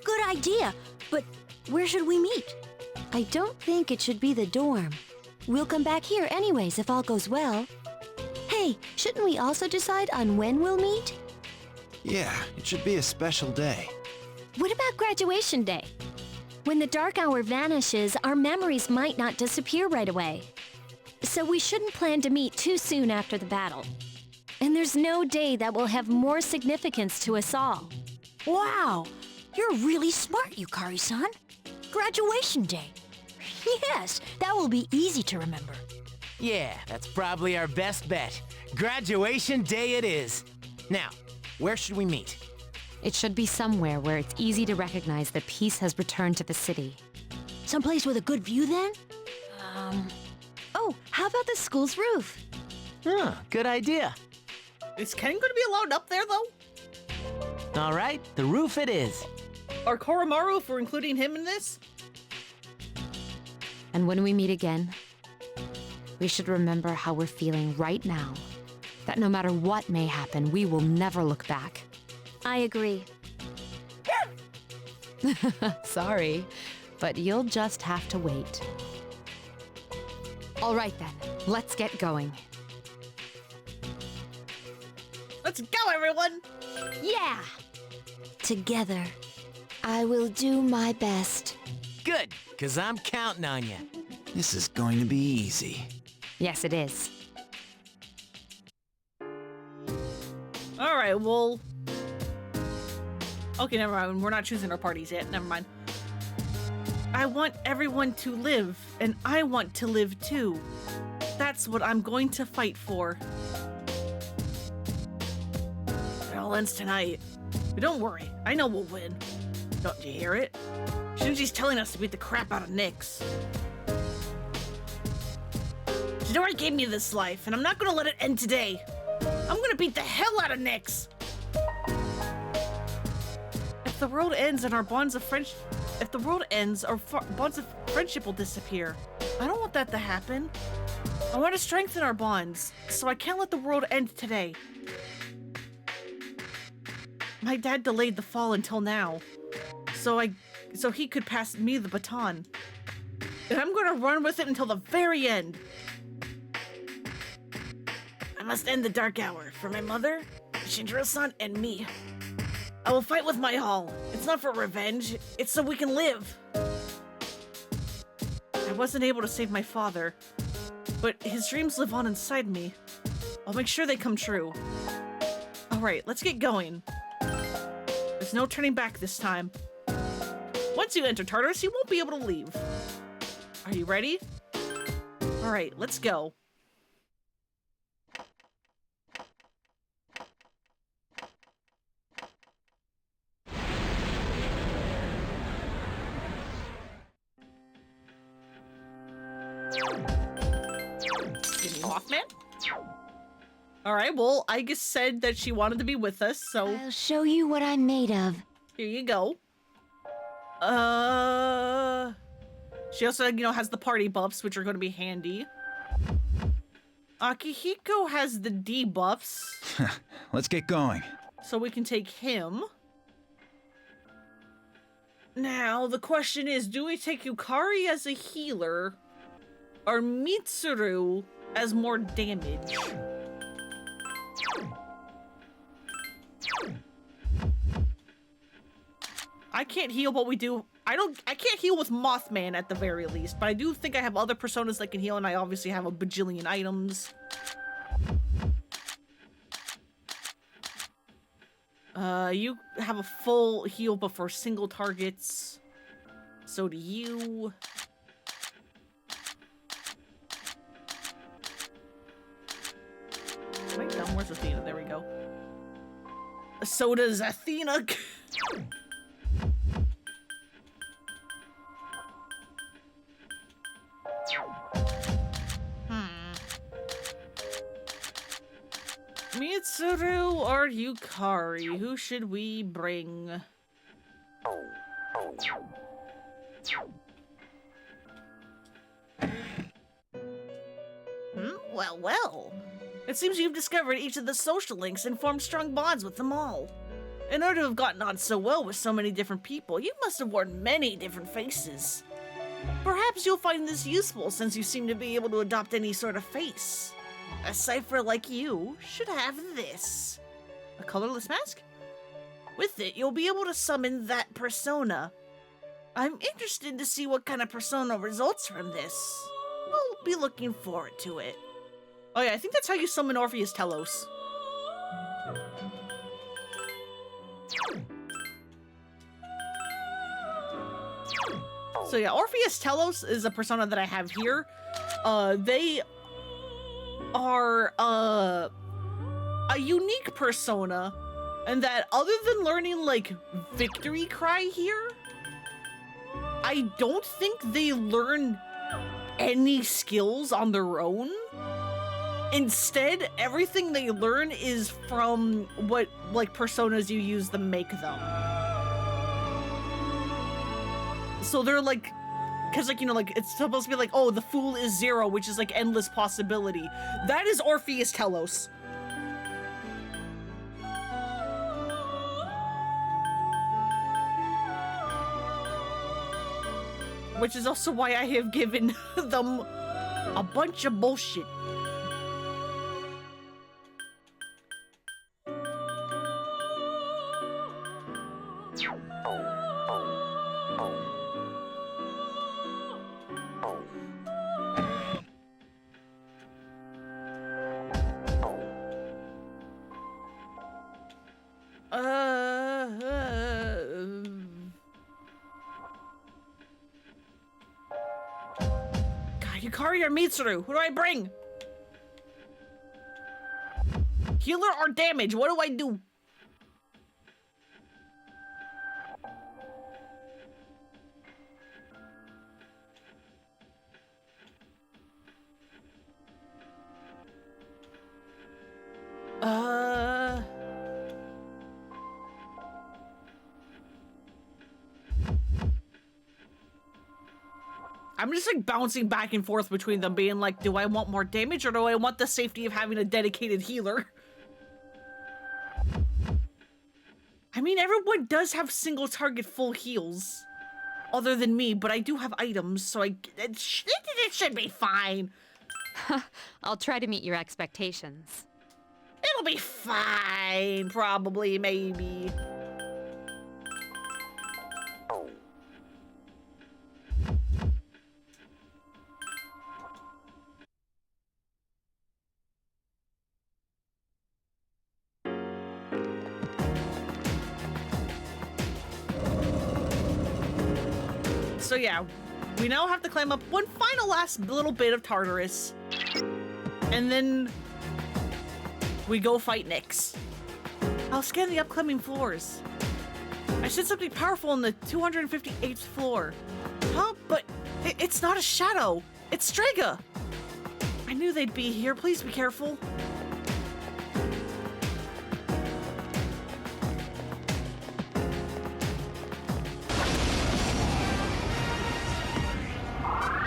Good idea, but where should we meet? I don't think it should be the dorm. We'll come back here anyways if all goes well. Hey, shouldn't we also decide on when we'll meet? Yeah, it should be a special day. What about graduation day? When the Dark Hour vanishes, our memories might not disappear right away. So we shouldn't plan to meet too soon after the battle. And there's no day that will have more significance to us all. Wow, you're really smart, Yukari-san. Graduation day. Yes, that will be easy to remember. Yeah, that's probably our best bet. Graduation day it is. Now, where should we meet? It should be somewhere where it's easy to recognize that peace has returned to the city. Someplace with a good view then? Oh, how about the school's roof? Huh, good idea. Is Ken going to be allowed up there, though? All right, the roof it is. Or Koromaru, if we're including him in this? And when we meet again, we should remember how we're feeling right now. That no matter what may happen, we will never look back. I agree. Sorry, but you'll just have to wait. All right then, let's get going. Let's go, everyone! Yeah! Together. I will do my best. Good, because I'm counting on you. This is going to be easy. Yes, it is. All right, well... Okay, never mind. We're not choosing our parties yet. Never mind. I want everyone to live, and I want to live too. That's what I'm going to fight for. It all ends tonight. But don't worry, I know we'll win. Don't you hear it? Shinji's telling us to beat the crap out of Nyx. Chidori gave me this life, and I'm not gonna let it end today. I'm gonna beat the hell out of Nyx! If the world ends and our bonds of friendship... If the world ends, our bonds of friendship will disappear. I don't want that to happen. I want to strengthen our bonds, so I can't let the world end today. My dad delayed the fall until now, so he could pass me the baton. And I'm gonna run with it until the very end. I must end the dark hour for my mother, Shinjiro-san, and me. I will fight with my all. It's not for revenge, it's so we can live. I wasn't able to save my father, but his dreams live on inside me. I'll make sure they come true. All right, let's get going. There's no turning back this time. Once you enter Tartarus, you won't be able to leave. Are you ready? All right, let's go. Give me Mothman. All right, well, I just said that she wanted to be with us, so I'll show you what I'm made of. here you go. She also, has the party buffs, which are going to be handy. Akihiko has the debuffs, Let's get going. so we can take him. Now, the question is, do we take Yukari as a healer, or Mitsuru as more damage? I can't heal, but we do. I can't heal with Mothman at the very least, but I do think I have other personas that can heal, and I obviously have a bajillion items. You have a full heal, but for single targets. So do you. Wait, no, where's Athena? There we go. So does Athena. Mitsuru or Yukari? Who should we bring? Well. It seems you've discovered each of the social links and formed strong bonds with them all. In order to have gotten on so well with so many different people, you must have worn many different faces. Perhaps you'll find this useful since you seem to be able to adopt any sort of face. A cipher like you should have this. A colorless mask? With it, you'll be able to summon that persona. I'm interested to see what kind of persona results from this. I'll be looking forward to it. Oh yeah, I think that's how you summon Orpheus Telos. So yeah, Orpheus Telos is a persona that I have here. They are a unique persona, and that other than learning like Victory Cry here, I don't think they learn any skills on their own. Instead, everything they learn is from what, like, personas you use to make them. So they're like, because, like, you know, like, it's supposed to be like, oh, the fool is 0, which is, like, endless possibility. That is Orpheus Telos. Which is also why I have given them a bunch of bullshit. Yukari or Mitsuru? Who do I bring? Healer or damage? What do I do? I'm just like bouncing back and forth between them, being like, do I want more damage or do I want the safety of having a dedicated healer? I mean, everyone does have single target full heals, other than me, but I do have items, so it should be fine. I'll try to meet your expectations. It'll be fine, probably, maybe. So yeah, we now have to climb up one final last little bit of Tartarus. And then we go fight Nyx. I'll scan the upcoming floors. I said something powerful on the 258th floor. Huh? But it's not a shadow. It's Strega. I knew they'd be here. Please be careful.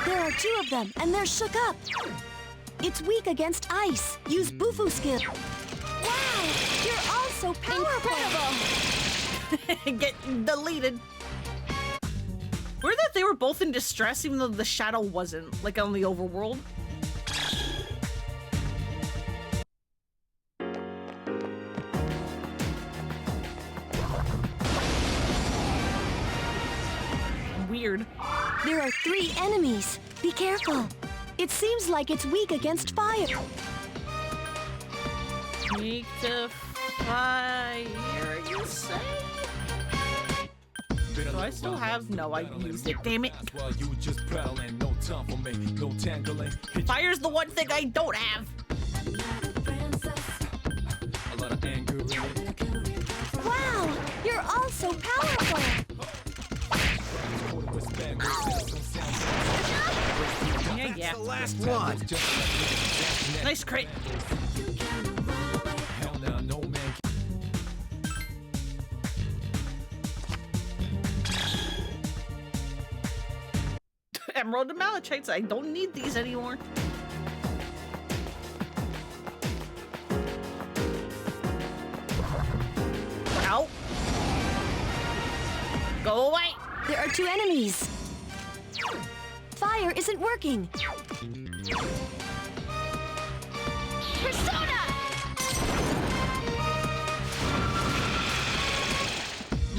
There are 2 of them, and they're shook up. It's weak against ice. Use Bufu skill. Wow! You're all so powerful! Incredible! Get deleted. Weird that they were both in distress, even though the shadow wasn't, like on the overworld. Weird. There are 3 enemies. Be careful. It seems like it's weak against fire. Weak to fire, you say? Do I still have? No, I used it. Damn it. Fire's the one thing I don't have. Wow! You're all so powerful! Yeah. The last one. Nice crit. Emerald and Malachites, I don't need these anymore. Ow. Go away. There are 2 enemies. Fire isn't working. Persona!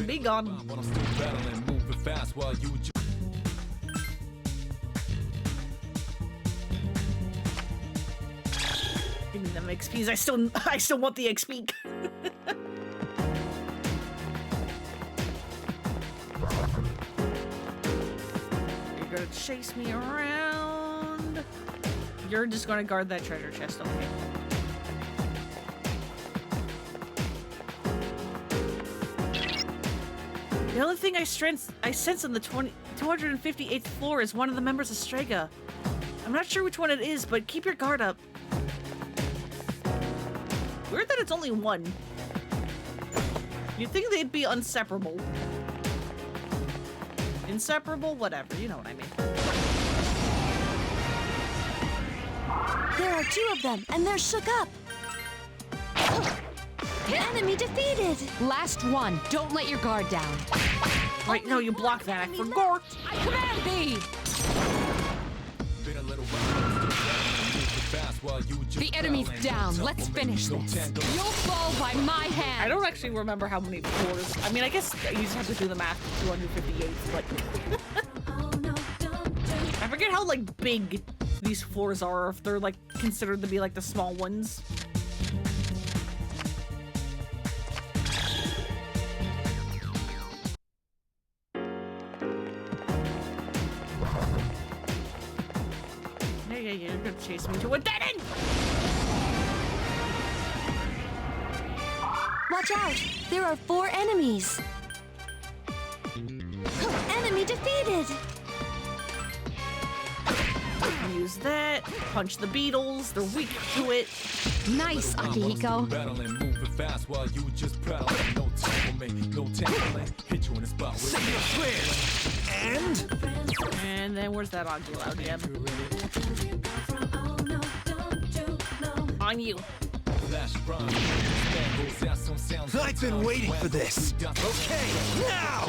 Be gone. Give me them XPs. I still want the XP. You're gonna chase me around. You're just gonna guard that treasure chest, okay? The only thing I sense on the 258th floor is one of the members of Strega. I'm not sure which one it is, but keep your guard up. Weird that it's only one. You'd think they'd be inseparable. Inseparable? Whatever, you know what I mean. There are 2 of them, and they're shook up. Enemy defeated. Last one. Don't let your guard down. Right, no, you blocked that. I forgot. I command thee! The enemy's down. Let's finish this. You'll fall by my hand. I don't actually remember how many floors. I mean, I guess you just have to do the math. 258, but I forget how like big these floors are, or if they're like considered to be like the small ones. Yeah, you're gonna chase me to a dead end! Watch out! There are 4 enemies. Enemy defeated. Use that. Punch the beetles. They're weak to it. Nice, Akihiko. And then where's that on loud again? On you. I've been waiting for this. Okay, now!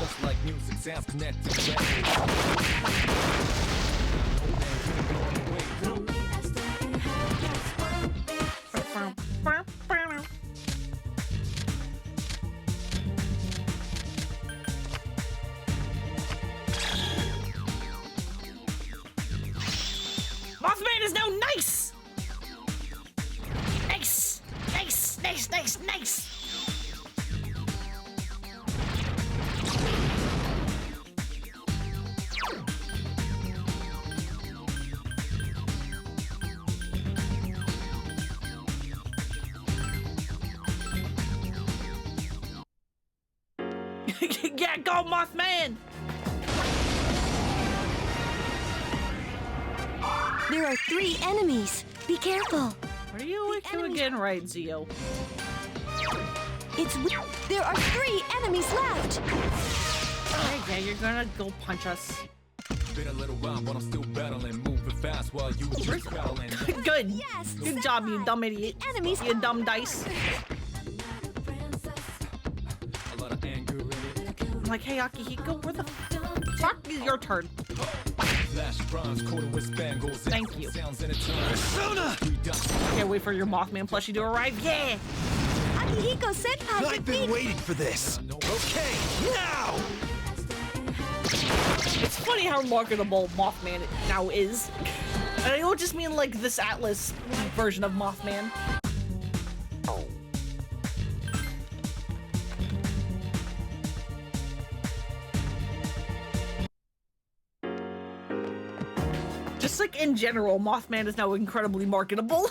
Mothman is now nice! Nice! Nice, nice, nice, nice! Yeah, go Mothman! There are 3 enemies. Be careful. What are you doing again, right, Zio? There are 3 enemies left. Yeah, you're gonna go punch us. Been a little while, but I'm still battling, moving fast while you just battling. Good. Yes. Good job, you dumb idiot. Enemies. You dumb dice. A lot of anger in it. I'm like, hey, Akihiko, where the fuck is your turn? Thank you. Persona! Can't wait for your Mothman plushie to arrive. Yeah! Akihiko Senpai I've been waiting for this. Okay, now! It's funny how marketable Mothman now is. I don't just mean like this Atlas version of Mothman. Just like in general, Mothman is now incredibly marketable.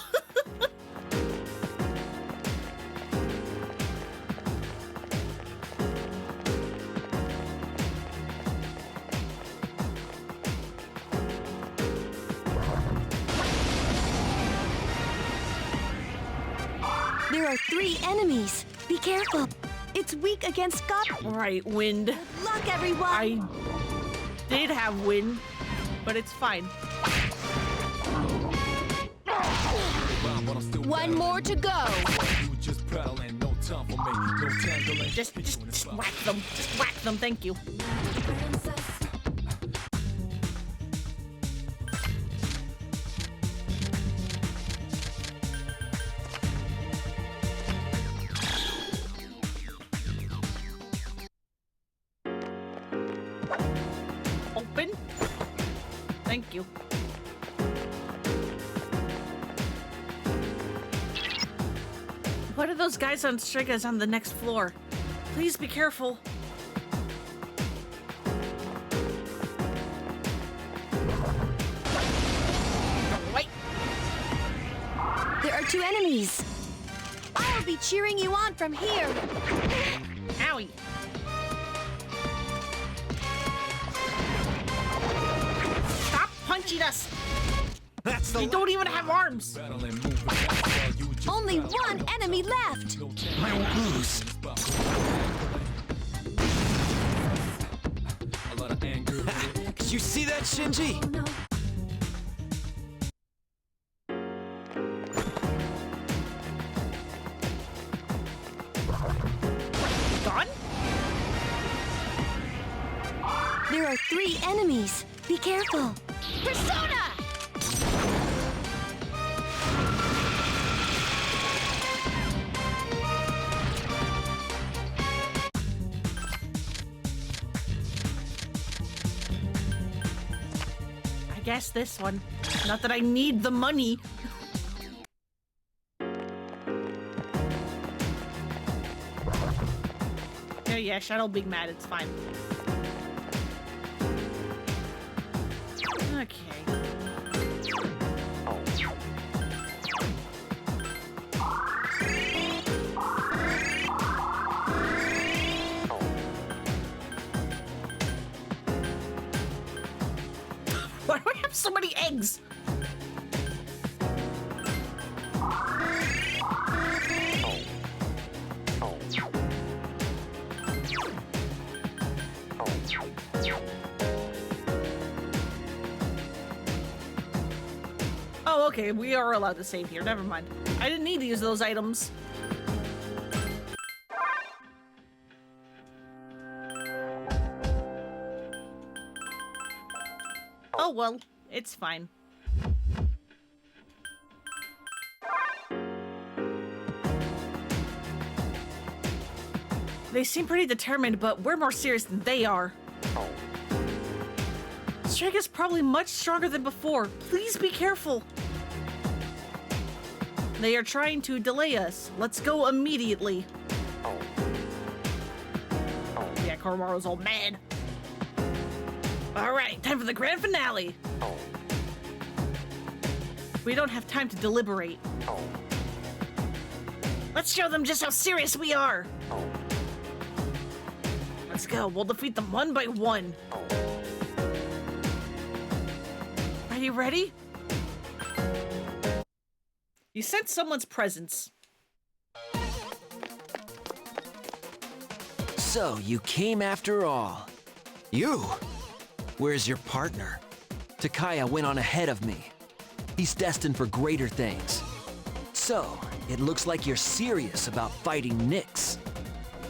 There are 3 enemies. Be careful. It's weak against God. Right, wind. Good luck, everyone. I did have wind, but it's fine. One more to go. Just whack them. Just whack them, thank you. Open. Thank you. What are those guys on Strigas on the next floor? Please be careful. Wait. There are 2 enemies. I'll be cheering you on from here. Owie. Stop punching us. That's the You don't even have arms. Battling, moving fast while you just Only one enemy left! I won't lose. a lot of anger. Did you see that, Shinji? Gone? There are 3 enemies. Be careful. Persona! I guess this one. Not that I need the money. Yeah, Shadow being mad, it's fine. Okay. Why do I have so many eggs? Oh, okay, we are allowed to save here. Never mind. I didn't need to use those items. Oh well, it's fine. They seem pretty determined, but we're more serious than they are. Strike is probably much stronger than before. Please be careful. They are trying to delay us. Let's go immediately. Yeah, Koromaru's all mad. All right, time for the grand finale. We don't have time to deliberate. Let's show them just how serious we are. Let's go. We'll defeat them one by one. Are you ready? You sense someone's presence. So, you came after all. You? Where's your partner? Takaya went on ahead of me. He's destined for greater things. So, it looks like you're serious about fighting Nyx.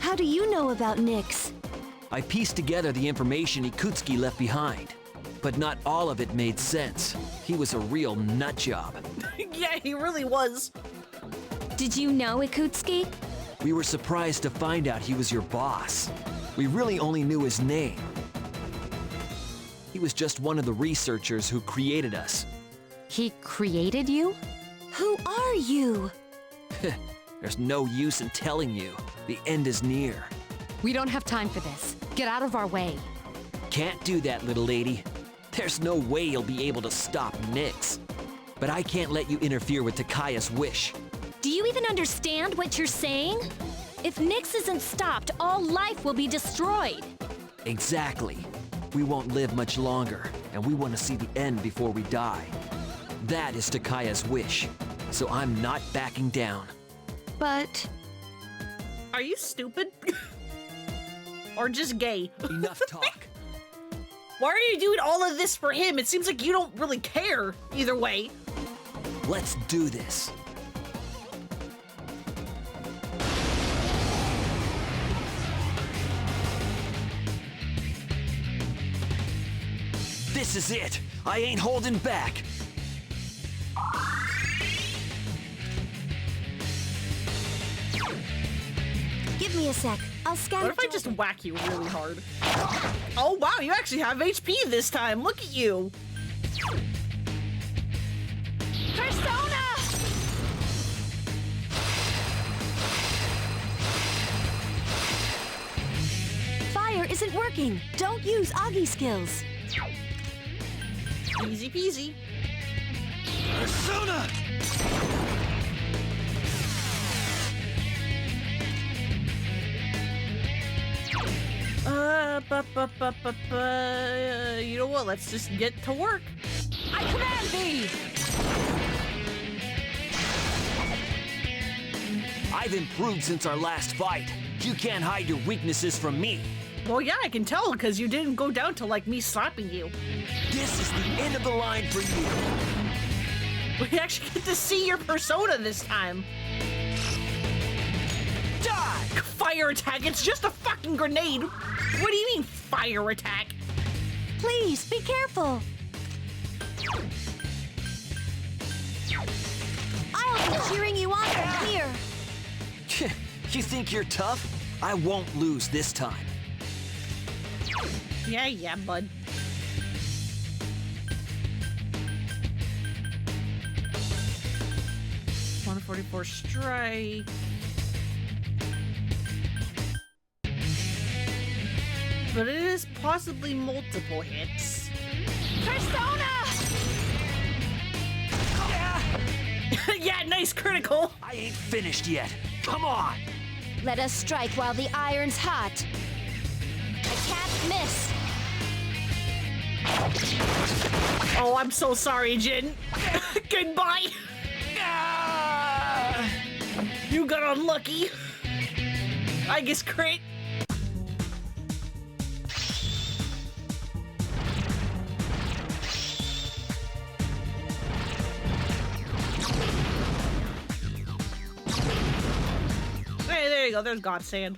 How do you know about Nyx? I pieced together the information Ikutsuki left behind, but not all of it made sense. He was a real nutjob. Yeah, he really was. Did you know Ikutsuki? We were surprised to find out he was your boss. We really only knew his name. He was just one of the researchers who created us. He created you? Who are you? There's no use in telling you. The end is near. We don't have time for this. Get out of our way. Can't do that, little lady. There's no way you'll be able to stop Nyx. But I can't let you interfere with Takaya's wish. Do you even understand what you're saying? If Nyx isn't stopped, all life will be destroyed. Exactly. We won't live much longer, and we want to see the end before we die. That is Takaya's wish, so I'm not backing down. But Are you stupid? Or just gay? Enough talk. Why are you doing all of this for him? It seems like you don't really care either way. Let's do this. This is it. I ain't holding back. give me a sec. I'll scan. What if I just whack you really hard? Oh wow, you actually have HP this time. Look at you. Persona! Fire isn't working. Don't use Agi skills. Easy peasy. Persona! You know what? Let's just get to work. I command thee! I've improved since our last fight. You can't hide your weaknesses from me. Well, yeah, I can tell because you didn't go down to like me slapping you. This is the end of the line for you. We actually get to see your persona this time. Die! Fire attack, it's just a fucking grenade. What do you mean fire attack? Please, be careful. I'll be cheering you on from here. You think you're tough? I won't lose this time. Yeah, bud. $144 strike. But it is possibly multiple hits. Persona! Yeah, nice critical. I ain't finished yet. Come on! Let us strike while the iron's hot. I can't miss. Oh, I'm so sorry, Jin. Goodbye. You got unlucky. I guess crit. Hey, there you go. There's God Sand.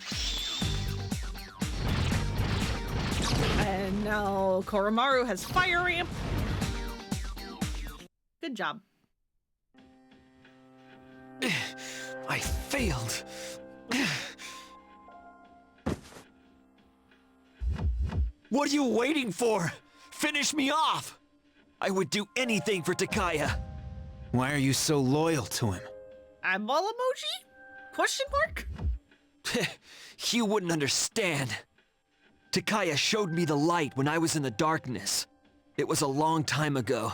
And now Koromaru has Fire Ramp. Good job. I failed. What are you waiting for? Finish me off! I would do anything for Takaya. Why are you so loyal to him? Eyeball emoji? Question mark? You wouldn't understand. Takaya showed me the light when I was in the darkness. It was a long time ago.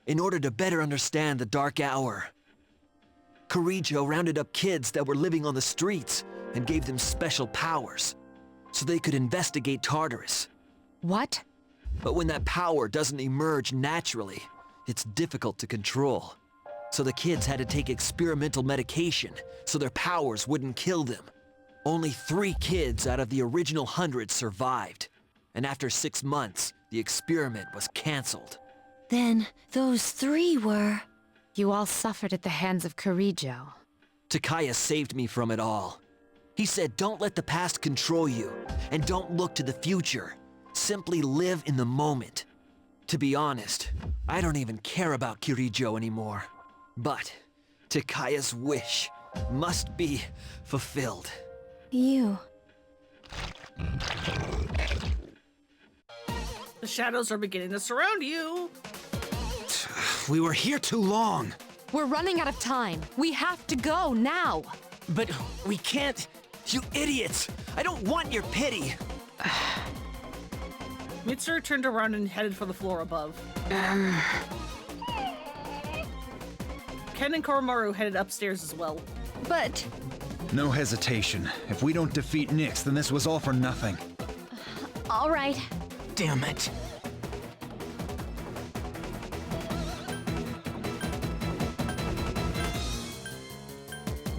In order to better understand the dark hour, Kirijo rounded up kids that were living on the streets and gave them special powers, so they could investigate Tartarus. What? But when that power doesn't emerge naturally, it's difficult to control. So the kids had to take experimental medication so their powers wouldn't kill them. Only 3 kids out of the original 100 survived. And after 6 months, the experiment was cancelled. Then those 3 were... You all suffered at the hands of Kirijo. Takaya saved me from it all. He said, don't let the past control you, and don't look to the future. Simply live in the moment. To be honest, I don't even care about Kirijo anymore. But Takaya's wish must be fulfilled. You. The shadows are beginning to surround you. We were here too long. We're running out of time. We have to go now. But we can't. You idiots! I don't want your pity! Mitsuru turned around and headed for the floor above. Ken and Koromaru headed upstairs as well. But... No hesitation. If we don't defeat Nyx, then this was all for nothing. all right. Damn it.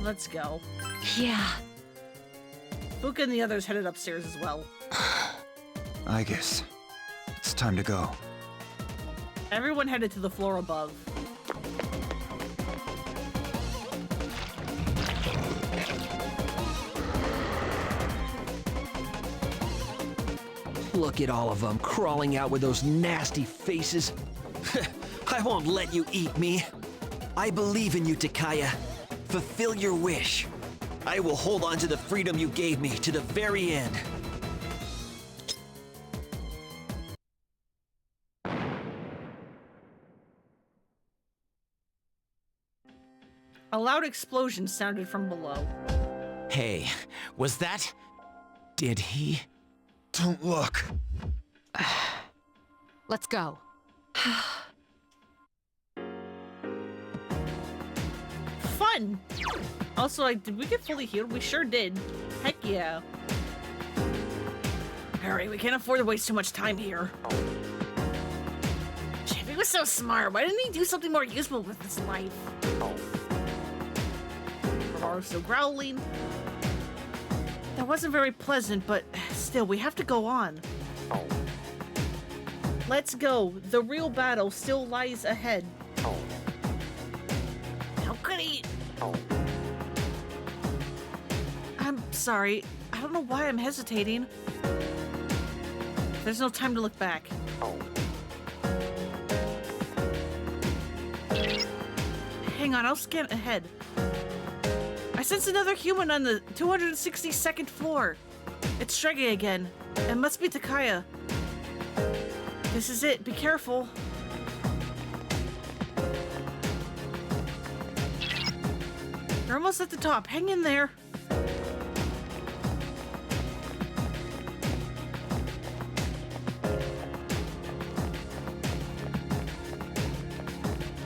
Let's go. Yeah. Fuka and the others headed upstairs as well. I guess it's time to go. Everyone headed to the floor above. Look at all of them crawling out with those nasty faces. I won't let you eat me. I believe in you, Takaya. Fulfill your wish. I will hold on to the freedom you gave me to the very end. A loud explosion sounded from below. Hey, was that... Did he? Don't look. Let's go. Fun! Also, like, did we get fully healed? We sure did. Heck yeah. Alright, we can't afford to waste too much time here. Champion was so smart. Why didn't he do something more useful with his life? Ferraro's still growling. That wasn't very pleasant, but still, we have to go on. Let's go. The real battle still lies ahead. How could he? I'm sorry. I don't know why I'm hesitating. There's no time to look back. Hang on, I'll scan ahead. I sense another human on the 262nd floor. It's Strega again. It must be Takaya. This is it. Be careful. You're almost at the top. Hang in there.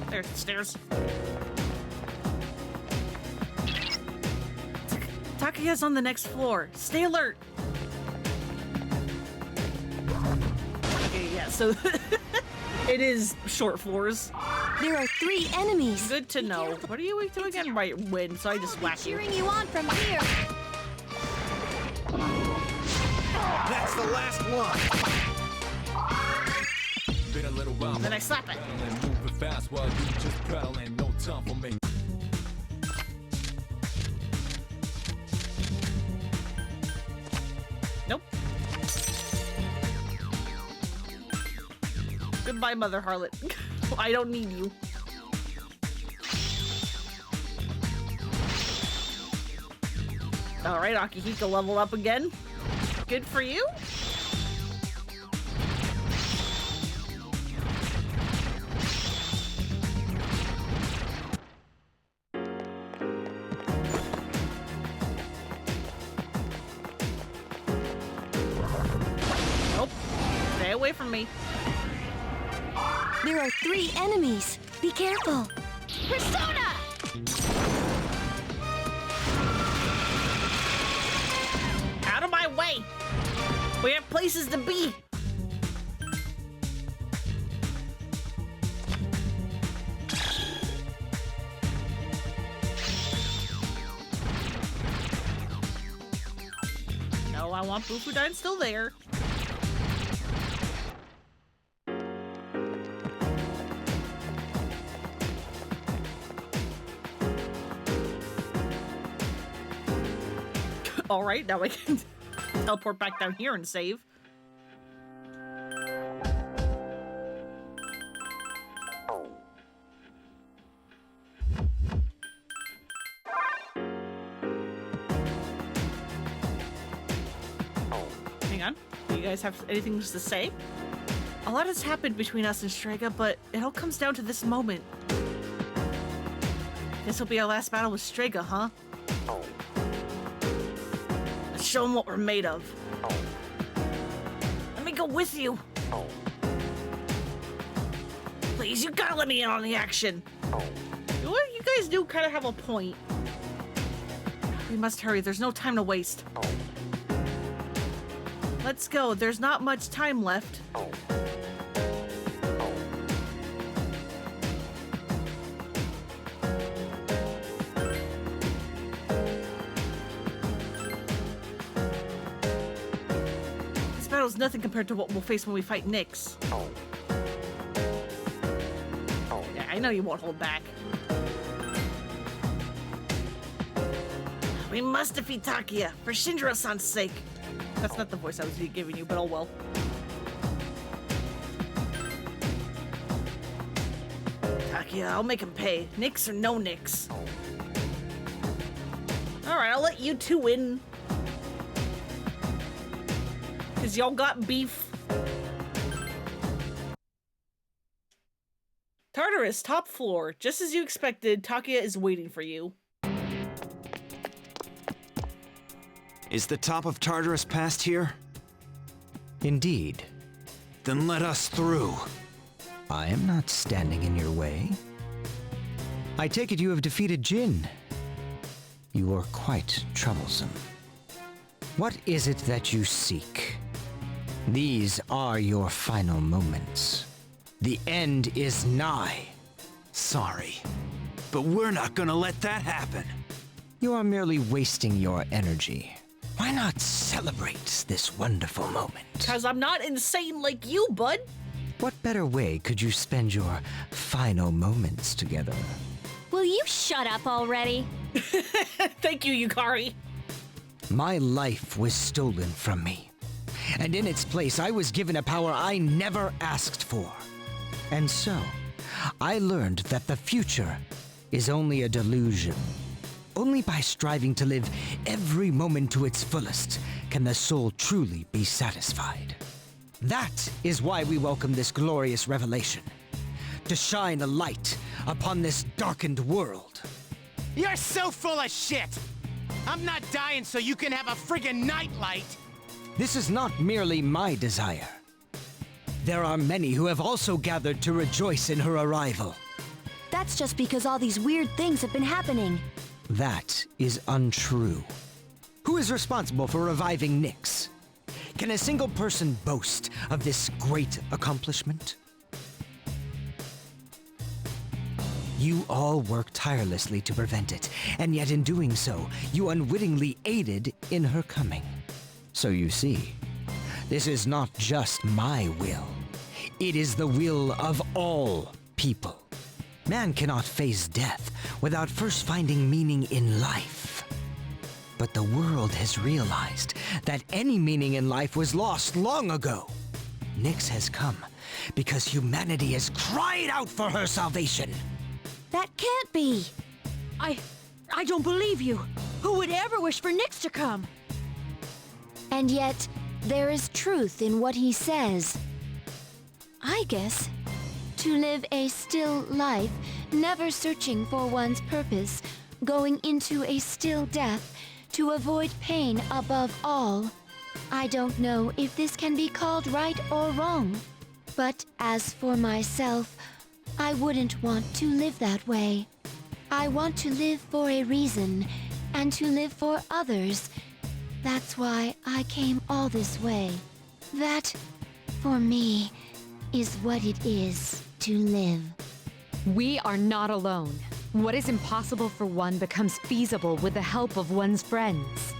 There's the stairs. Takaya's on the next floor. Stay alert. Okay, yeah, so it is short floors. There are 3 enemies. Good to know. What are you doing again? Right, win, so I just whack you. Cheering you on from here. That's the last one. Been a little while. Then I slap it. Moving fast while you just pedaling. No time for me. Nope. Goodbye, Mother Harlot. I don't need you. Alright, Akihiko level up again. Good for you. Nope. Stay away from me. There are 3 enemies. Be careful. Persona! Out of my way! We have places to be! No, I want Bufudine still there. Alright, now I can teleport back down here and save. Hang on. Do you guys have anything to say? A lot has happened between us and Strega, but it all comes down to this moment. This will be our last battle with Strega, huh? Let's show him what we're made of. Let me go with you. Please, you gotta let me in on the action. What you guys do kind of have a point. We must hurry. There's no time to waste. Let's go. There's not much time left. This battle's nothing compared to what we'll face when we fight Nyx. Yeah, I know you won't hold back. We must defeat Takia for Shinjiro-san's sake. That's not the voice I was giving you, but oh well. Takia, I'll make him pay. Nyx or no Nyx. Alright, I'll let you two win. Cause y'all got beef. Tartarus, top floor. Just as you expected, Takia is waiting for you. Is the top of Tartarus past here? Indeed. Then let us through. I am not standing in your way. I take it you have defeated Jin. You are quite troublesome. What is it that you seek? These are your final moments. The end is nigh. Sorry, but we're not gonna let that happen. You are merely wasting your energy. Why not celebrate this wonderful moment? Because I'm not insane like you, bud. What better way could you spend your final moments together? Will you shut up already? Thank you, Yukari. My life was stolen from me, and in its place I was given a power I never asked for. And so, I learned that the future is only a delusion. Only by striving to live every moment to its fullest can the soul truly be satisfied. That is why we welcome this glorious revelation, to shine a light upon this darkened world. You're so full of shit! I'm not dying so you can have a friggin' nightlight! This is not merely my desire. There are many who have also gathered to rejoice in her arrival. That's just because all these weird things have been happening. That is untrue. Who is responsible for reviving Nyx? Can a single person boast of this great accomplishment? You all worked tirelessly to prevent it, and yet in doing so, you unwittingly aided in her coming. So you see, this is not just my will. It is the will of all people. Man cannot face death without first finding meaning in life. But the world has realized that any meaning in life was lost long ago. Nyx has come because humanity has cried out for her salvation. That can't be. I don't believe you. Who would ever wish for Nyx to come? And yet, there is truth in what he says. I guess. To live a still life, never searching for one's purpose, going into a still death, to avoid pain above all. I don't know if this can be called right or wrong. But as for myself, I wouldn't want to live that way. I want to live for a reason, and to live for others. That's why I came all this way. That, for me, is what it is to live. We are not alone. What is impossible for one becomes feasible with the help of one's friends.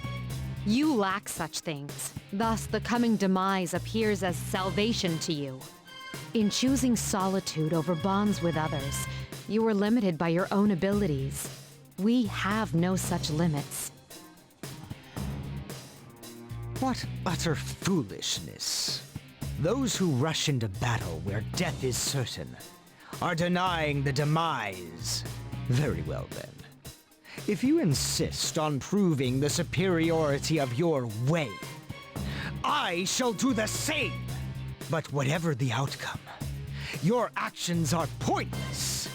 You lack such things. Thus, the coming demise appears as salvation to you. In choosing solitude over bonds with others, you are limited by your own abilities. We have no such limits. What utter foolishness. Those who rush into battle where death is certain are denying the demise. Very well then. If you insist on proving the superiority of your way, I shall do the same. But whatever the outcome, your actions are pointless.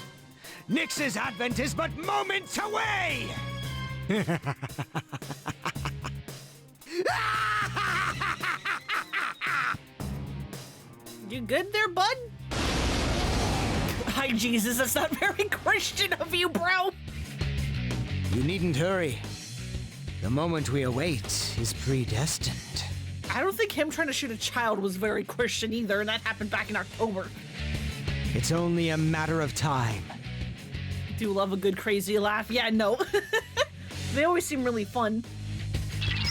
Nyx's advent is but moments away! You good there, bud? Hi, Jesus, that's not very Christian of you, bro. You needn't hurry. The moment we await is predestined. I don't think him trying to shoot a child was very Christian either, and that happened back in October. It's only a matter of time. Do love a good crazy laugh. Yeah, no. They always seem really fun.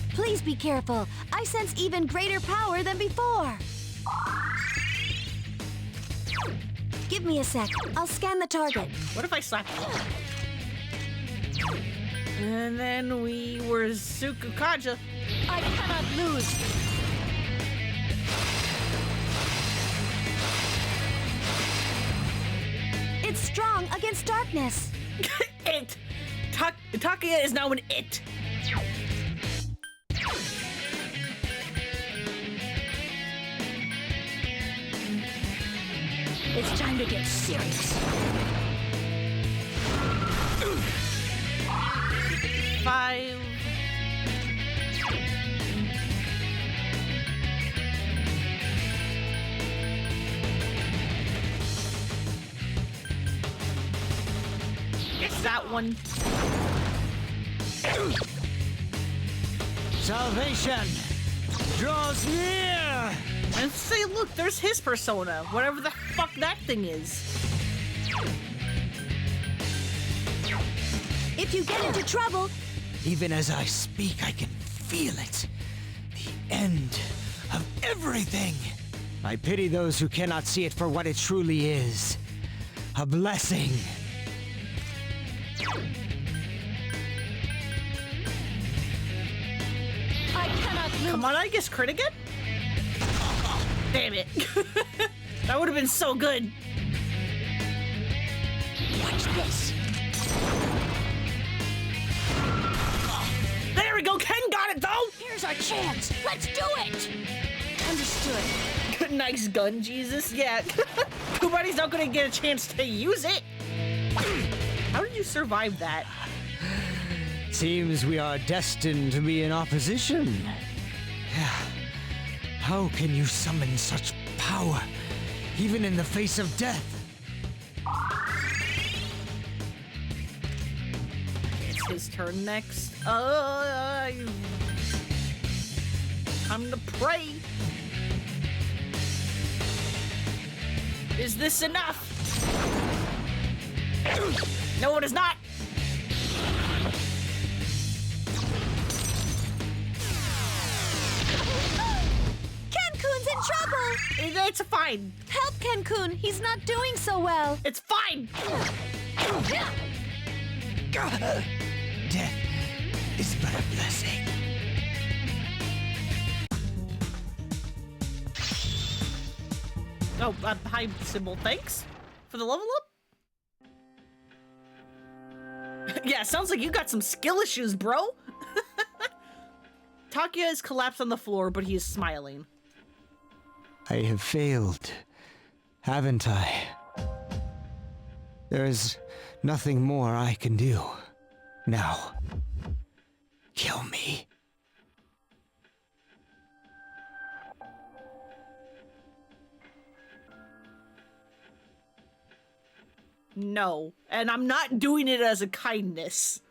Please be careful. I sense even greater power than before. Give me a sec. I'll scan the target. What if I slap you? And then we were Sukukaja. I cannot lose. It's strong against darkness. It. Takuya is now an it. It's time to get serious. 5. It's that one. Salvation draws near! And say, look, there's his persona, whatever the fuck that thing is. If you get into trouble, Even as I speak, I can feel it. The end of everything. I pity those who cannot see it for what it truly is. A blessing. I cannot lose. Come on, I guess crit again? Damn it. That would have been so good. Watch this. There we go, Ken got it though! Here's our chance. Let's do it. Understood. Nice gun, Jesus. Yeah. Too bad he's not gonna get a chance to use it. How did you survive that? Seems we are destined to be in opposition. How can you summon such power, even in the face of death? It's his turn next. Time to pray. Is this enough? No, it is not. Ken-kun's in trouble. It's fine. Help Ken-kun. He's not doing so well. It's fine. Death is but a blessing. Oh, hi, Sybil. Thanks for the level up. Yeah, sounds like you got some skill issues, bro. Takuya is collapsed on the floor, but he is smiling. I have failed, haven't I? There is nothing more I can do. Now, kill me. No, and I'm not doing it as a kindness.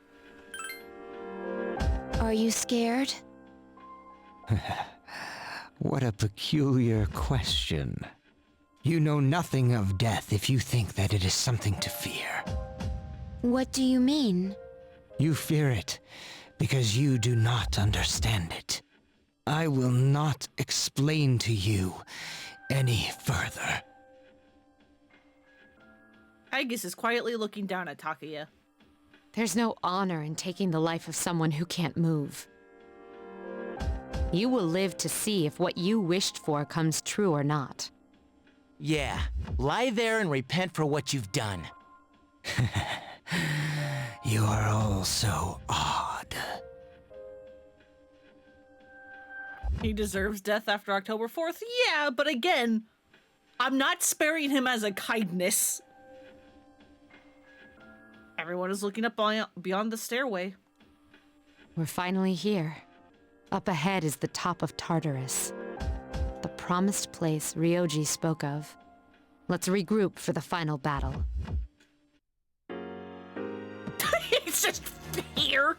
Are you scared? What a peculiar question. You know nothing of death if you think that it is something to fear. What do you mean? You fear it because you do not understand it. I will not explain to you any further. Aegis is quietly looking down at Takuya. There's no honor in taking the life of someone who can't move. You will live to see if what you wished for comes true or not. Yeah, lie there and repent for what you've done. You are all so odd. He deserves death after October 4th? Yeah, but again, I'm not sparing him as a kindness. Everyone is looking up beyond the stairway. We're finally here. Up ahead is the top of Tartarus. The promised place Ryoji spoke of. Let's regroup for the final battle. He's just here.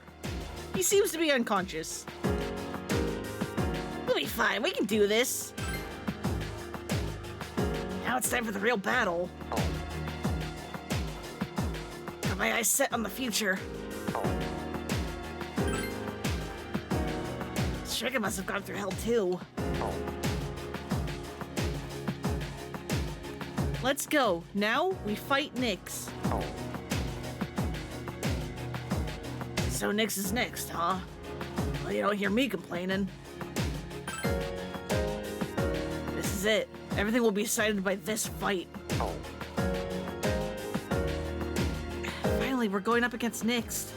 He seems to be unconscious. We'll be fine. We can do this. Now it's time for the real battle. Got my eyes set on the future. Striga must have gone through hell too. Let's go. Now we fight Nyx. So Nyx is next, huh? Well, you don't hear me complaining. This is it. Everything will be decided by this fight. Finally, we're going up against Nyx.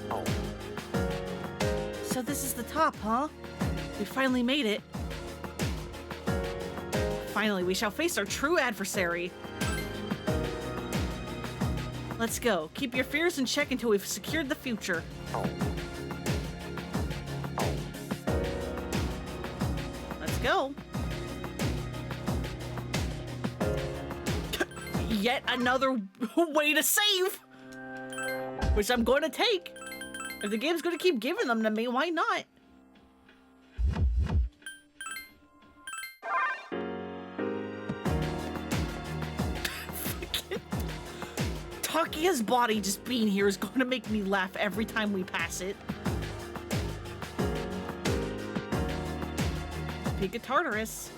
So this is the top, huh? We finally made it. Finally, we shall face our true adversary. Let's go. Keep your fears in check until we've secured the future. Let's go. Yet another way to save, which I'm going to take. If the game's going to keep giving them to me, why not? Takia's body just being here is going to make me laugh every time we pass it. Peak of Tartarus.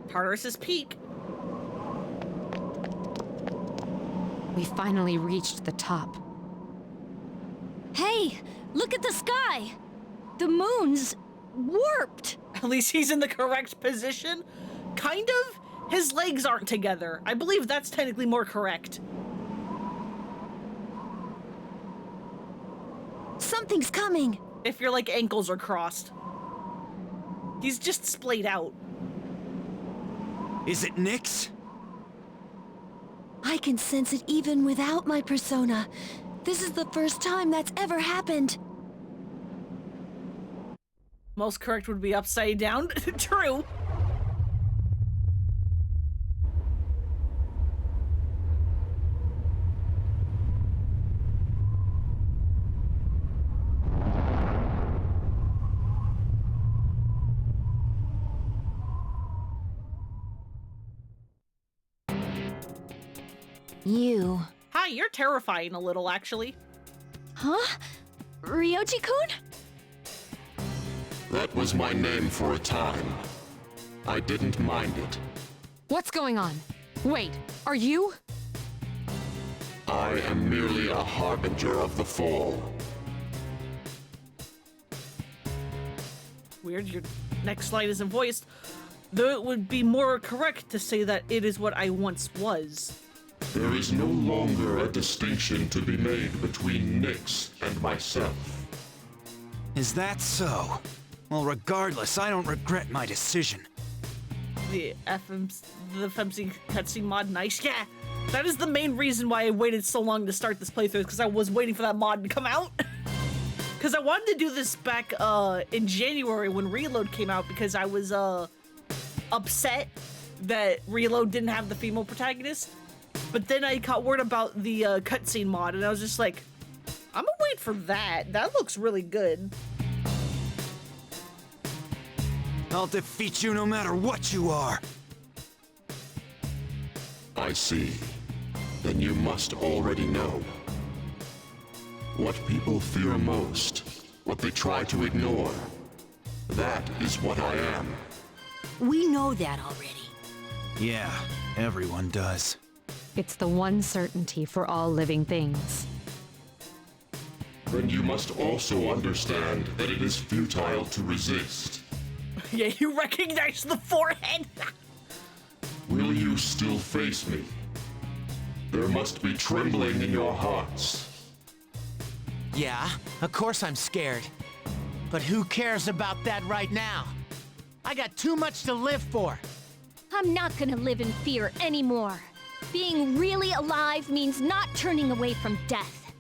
Tartarus's peak. We finally reached the top. Hey, look at the sky! The moon's warped! At least he's in the correct position. Kind of. His legs aren't together. I believe that's technically more correct. Something's coming! If your like ankles are crossed. He's just splayed out. Is it Nyx? I can sense it even without my persona. This is the first time that's ever happened. Most correct would be upside down. True. You. Hi, you're terrifying a little, actually. Huh? Ryoji-kun? That was my name for a time. I didn't mind it. What's going on? Wait, are you? I am merely a harbinger of the fall. Weird, your next slide isn't voiced. Though it would be more correct to say that it is what I once was. There is no longer a distinction to be made between Nyx and myself. Is that so? Well, regardless, I don't regret my decision. The FeMC cutscene mod, nice. Yeah, that is the main reason why I waited so long to start this playthrough, because I was waiting for that mod to come out. Because I wanted to do this back in January when Reload came out, because I was upset that Reload didn't have the female protagonist. But then I caught word about the cutscene mod, and I was just like, I'm gonna wait for that. That looks really good. I'll defeat you no matter what you are. I see. Then you must already know. What people fear most, what they try to ignore, that is what I am. We know that already. Yeah, everyone does. It's the one certainty for all living things. Then you must also understand that it is futile to resist. Yeah, you recognize the forehead. Will you still face me? There must be trembling in your hearts. Yeah, of course I'm scared. But who cares about that right now? I got too much to live for. I'm not gonna live in fear anymore. Being really alive means not turning away from death.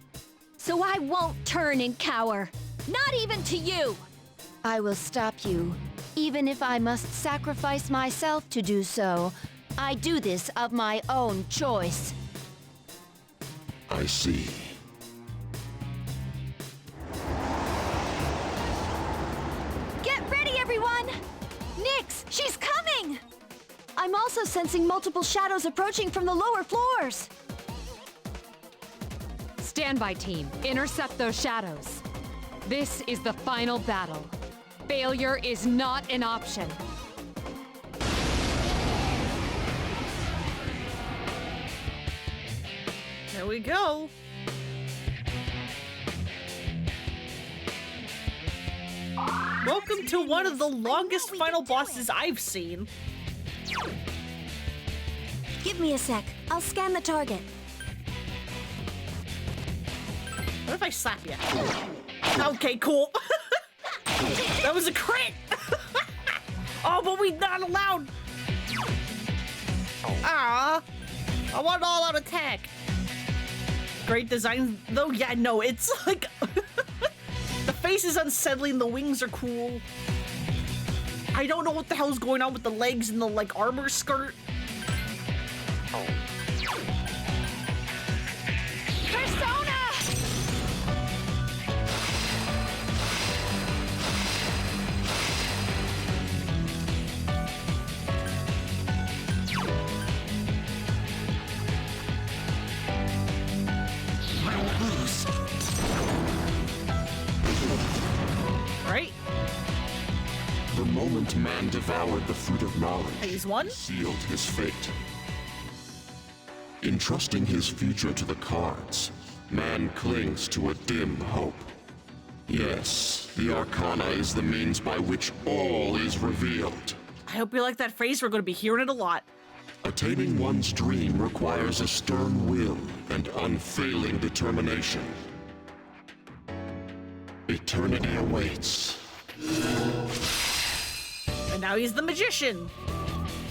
So I won't turn and cower. Not even to you! I will stop you, even if I must sacrifice myself to do so. I do this of my own choice. I see. Get ready, everyone! Nyx, she's coming! I'm also sensing multiple shadows approaching from the lower floors. Standby team, intercept those shadows. This is the final battle. Failure is not an option. There we go. Welcome to one of the longest final bosses I've seen. Give me a sec. I'll scan the target. What if I slap you? Okay, cool. That was a crit. Oh, but we're not allowed. Ah, I want all-out attack. Great design, though. Yeah, no, it's like the face is unsettling. The wings are cool. I don't know what the hell's going on with the legs and the like armor skirt. Persona! right. The moment man devoured the fruit of knowledge, Phase 1. sealed his fate. Entrusting his future to the cards, man clings to a dim hope. Yes, the Arcana is the means by which all is revealed. I hope you like that phrase. We're going to be hearing it a lot. Attaining one's dream requires a stern will and unfailing determination. Eternity awaits. And now he's the magician.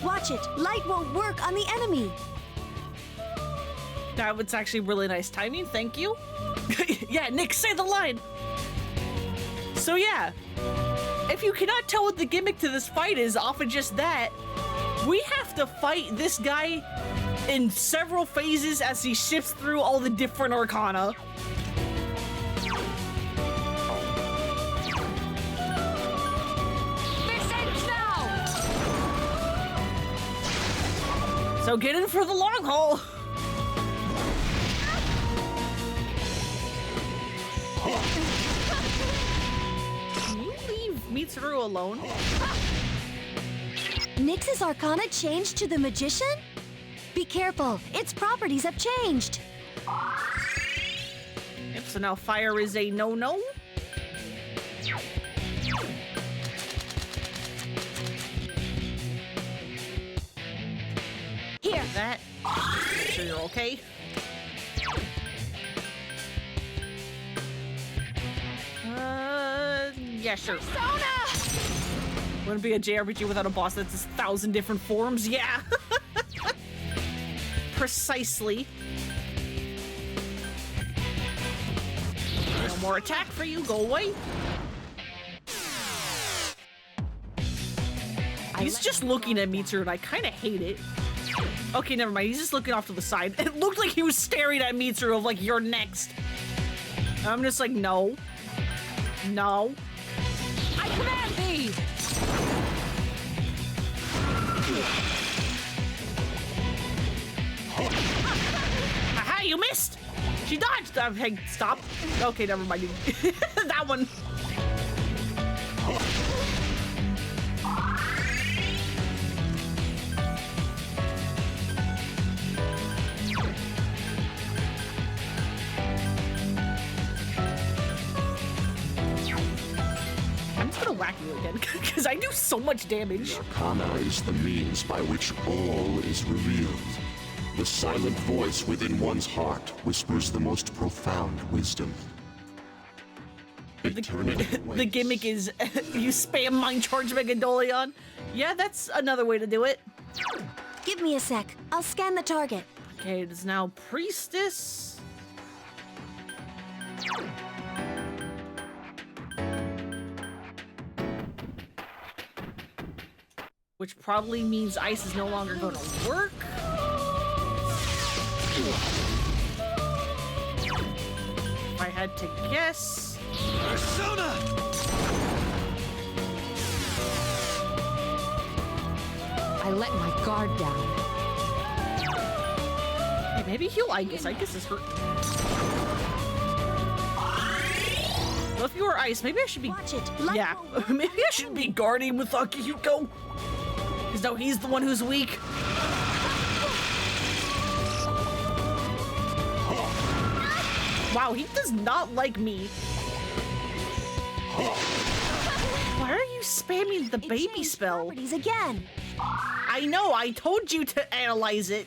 Watch it. Light won't work on the enemy. That was actually really nice timing. Thank you. Yeah, Nick, say the line. So yeah, if you cannot tell what the gimmick to this fight is off of just that, we have to fight this guy in several phases as he shifts through all the different Arcana. So get in for the long haul. Can you leave Mitsuru alone? Nyx's Arcana changed to the Magician? Be careful, its properties have changed. Yep, so now fire is a no-no. Here. That. Make sure you're okay. Yeah, sure. Wouldn't be a JRPG without a boss that's 1,000 different forms? Yeah. Precisely. No more attack for you. Go away. He's just looking at Mitsuru and I kind of hate it. Okay, never mind. He's just looking off to the side. It looked like he was staring at Mitsuru of like, you're next. And I'm just like, no. No. I command thee! Aha, you missed! She dodged! Hey, stop. Okay, never mind. That one. I'm just gonna whack you again, because I do so much damage. Arcana is the means by which all is revealed. The silent voice within one's heart whispers the most profound wisdom. Eternity The awaits. gimmick is you spam mind charge Megadolion. Yeah, that's another way to do it. Give me a sec. I'll scan the target. Okay, it is now Priestess. Which probably means ice is no longer going to work. If I had to guess. Persona! I let my guard down. Hey, maybe heal Igus. Igus is hurt. Well, if you were ice, maybe I should be. Watch it. Light Yeah, won't work. maybe I should be guarding with Akihiko. Because now he's the one who's weak. Wow, he does not like me. Why are you spamming the It baby changed spell? properties again. I know, I told you to analyze it.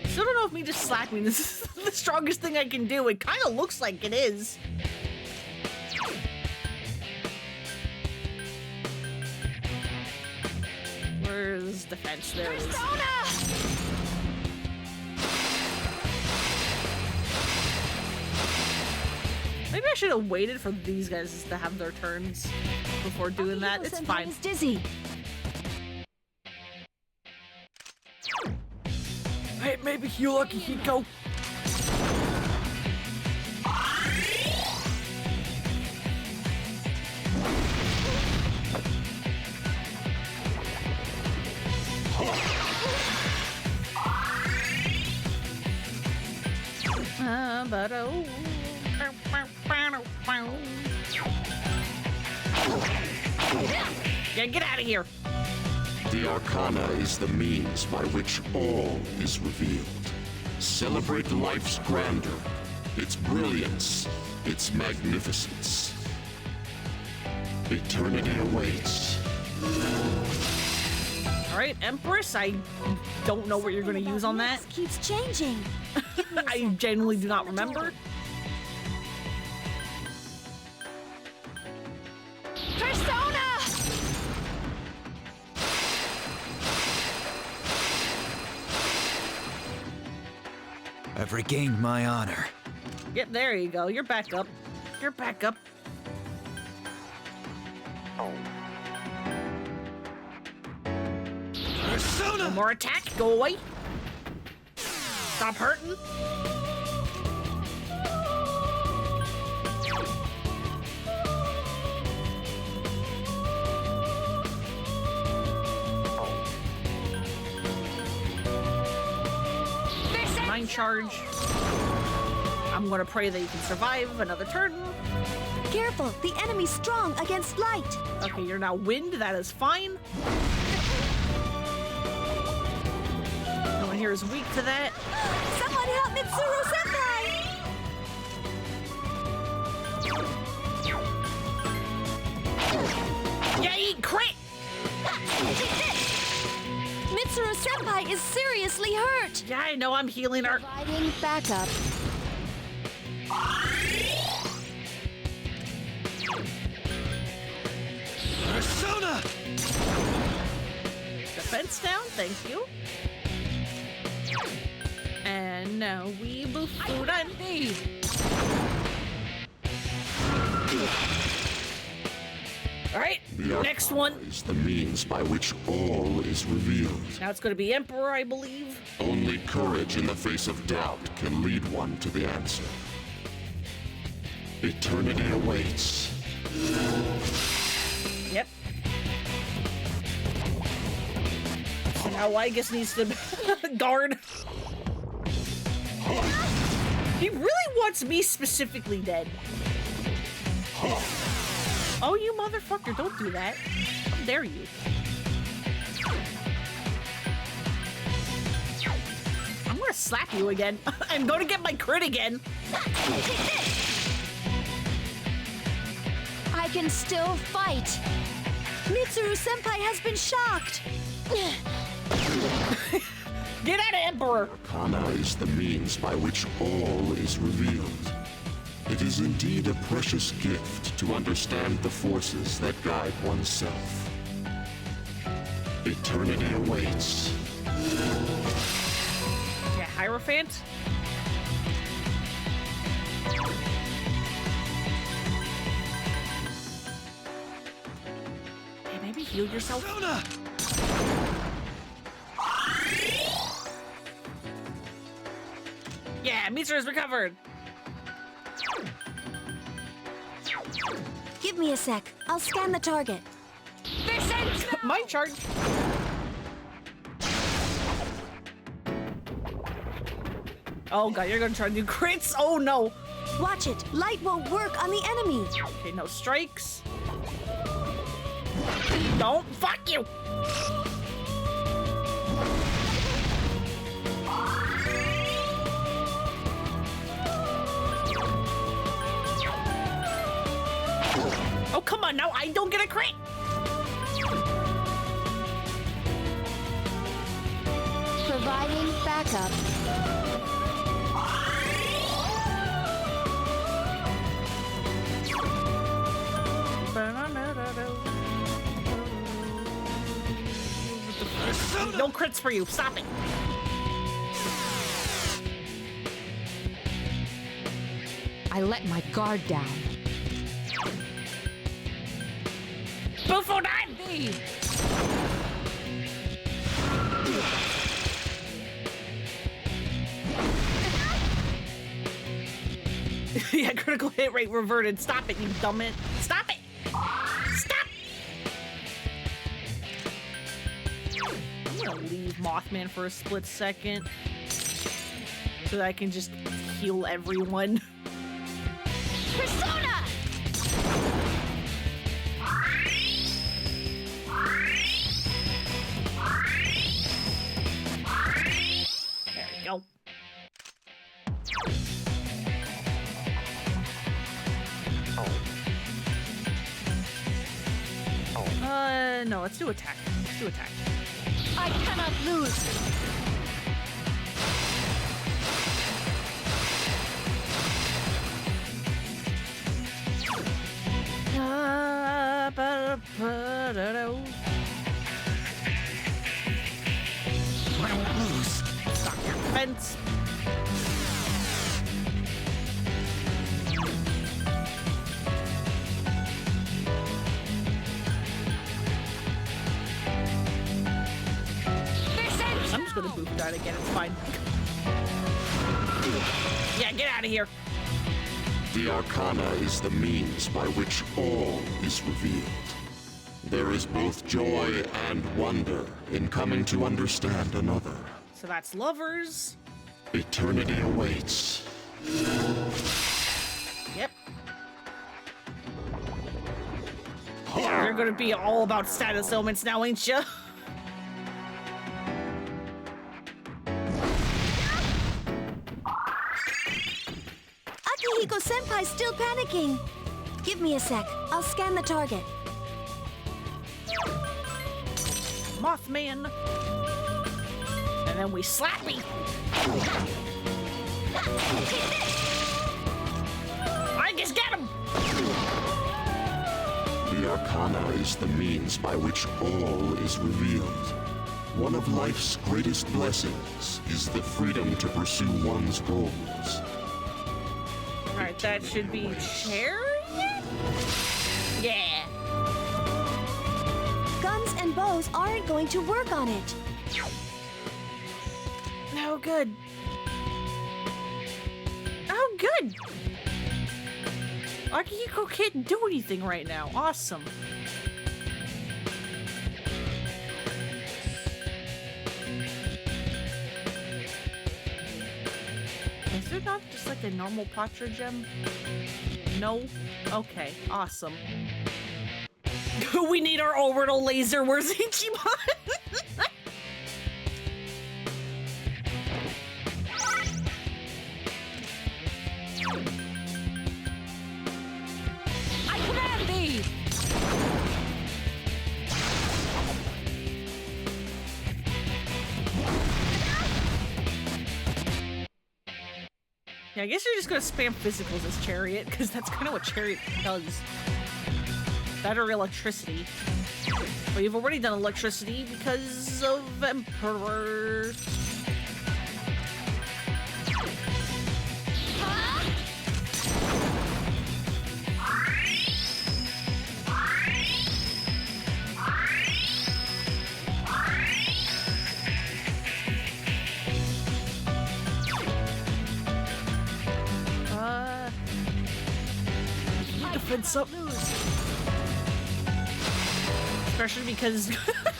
Still don't know if me just slapping this is the strongest thing I can do. It kind of looks like it is. Where's defense? There it is. Maybe I should have waited for these guys to have their turns before doing that. It's Akihiko-senpai fine. is dizzy. Hey, maybe heal Akihiko. Yeah, get out of here. The Arcana is the means by which all is revealed. Celebrate life's grandeur, its brilliance, its magnificence. Eternity awaits. All right, Empress, I don't know what you're going to use on that. Keeps changing. I genuinely do not remember. Persona! I've regained my honor. Yep, there you go. You're back up. You're back up. Persona! No more attack. Go away. Stop hurting. Mind charge. I'm gonna pray that you can survive another turn. Careful, the enemy's strong against light. Okay, you're now wind. That is fine. No one here is weak to that. Someone help Mitsuru Senpai! Yay, crit! Mitsuru Senpai is seriously hurt. Yeah, I know. I'm healing her. Providing backup. Persona! Defense down, thank you. And now we Bufudan. Alright, next one. Is the means by which all is revealed. Now it's gonna be Emperor, I believe. Only courage in the face of doubt can lead one to the answer. Eternity awaits. Yep. So now Lygus needs to guard. He really wants me specifically dead. Oh, you motherfucker, don't do that. How dare you? I'm gonna slap you again. I'm gonna get my crit again. I can still fight. Mitsuru Senpai has been shocked. Get out of Emperor! Arcana is the means by which all is revealed. It is indeed a precious gift to understand the forces that guide oneself. Eternity awaits. Yeah, Hierophant. Hey, maybe heal yourself. Persona! Yeah, Mitsuru's recovered. Give me a sec. I'll scan the target. Mind charge. Oh god, you're gonna try to do crits? Oh no. Watch it. Light won't work on the enemy. Okay, no strikes. Don't. Fuck you. Oh, come on now. I don't get a crit. Providing backup. No crits for you. Stop it. I let my guard down. Bufudan! Yeah, critical hit rate reverted. Stop it, you dumb it. Stop it! Stop! I'm gonna leave Mothman for a split second so that I can just heal everyone. Persona! There we go. No, let's do attack. Let's do attack. I cannot lose. I won't lose. Stop your defense. I'm just gonna boof that again, it's fine. Yeah, get out of here. The Arcana is the means by which all is revealed. There is both joy and wonder in coming to understand another. So that's lovers. Eternity awaits. Yep. You're gonna be all about status ailments now, ain't ya? Akihiko-senpai's still panicking. Give me a sec. I'll scan the target. Mothman. And then we slap me. I just get him. The Arcana is the means by which all is revealed. One of life's greatest blessings is the freedom to pursue one's goals. Alright, that should be Chariot? Yeah. Guns and bows aren't going to work on it. Oh, good. Oh, good. Akihiko can't do anything right now. Awesome. Is there not just like a normal Patra gem? No? Okay, awesome. We need our orbital laser. Where's Ichiban? I command thee! Yeah, I guess you're just gonna spam physicals as Chariot, because that's kind of what Chariot does. That or electricity. But you've already done electricity because of Emperor. Defense up. Especially because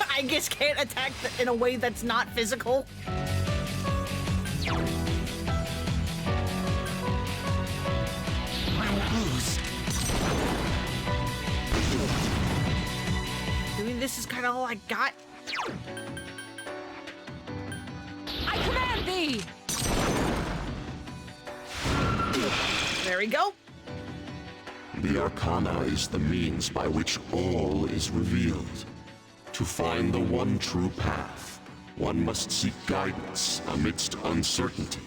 I guess can't attack in a way that's not physical. I won't lose. Doing this is kind of all I got. I command thee! There we go. The Arcana is the means by which all is revealed. To find the one true path, one must seek guidance amidst uncertainty.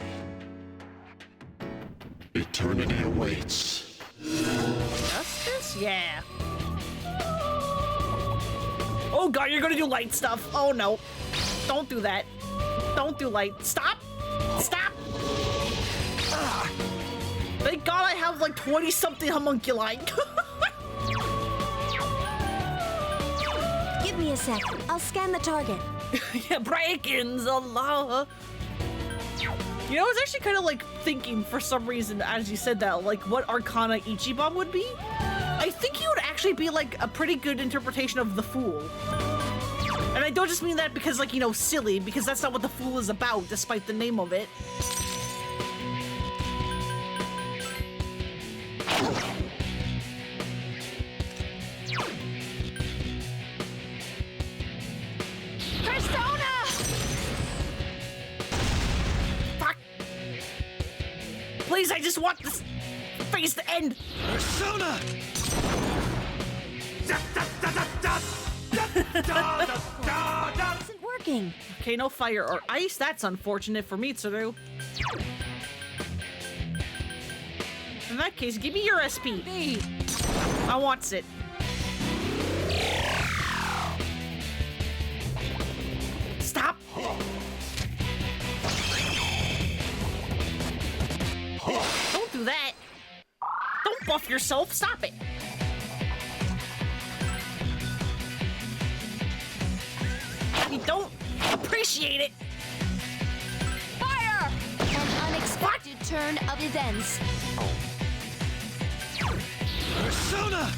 Eternity awaits. Justice? Yeah. Oh god, you're gonna do light stuff. Oh no. Don't do that. Don't do light. Stop! Stop! Ugh. Thank god I have like 20-something homunculi. Give me a sec. I'll scan the target. Yeah, break-ins, Allah. You know, I was actually kind of like thinking for some reason as you said that, like what Arcana Ichiban would be. I think he would actually be like a pretty good interpretation of the Fool. And I don't just mean that because like, you know, silly, because that's not what the Fool is about, despite the name of it. Persona! Fuck! Please, I just want this phase to end. Persona! Isn't working. Okay, no fire or ice. That's unfortunate for Mitsuru. In that case, give me your SP. I want it. Stop. Don't do that. Don't buff yourself. Stop it. You don't appreciate it. Fire! An unexpected turn of events. Persona!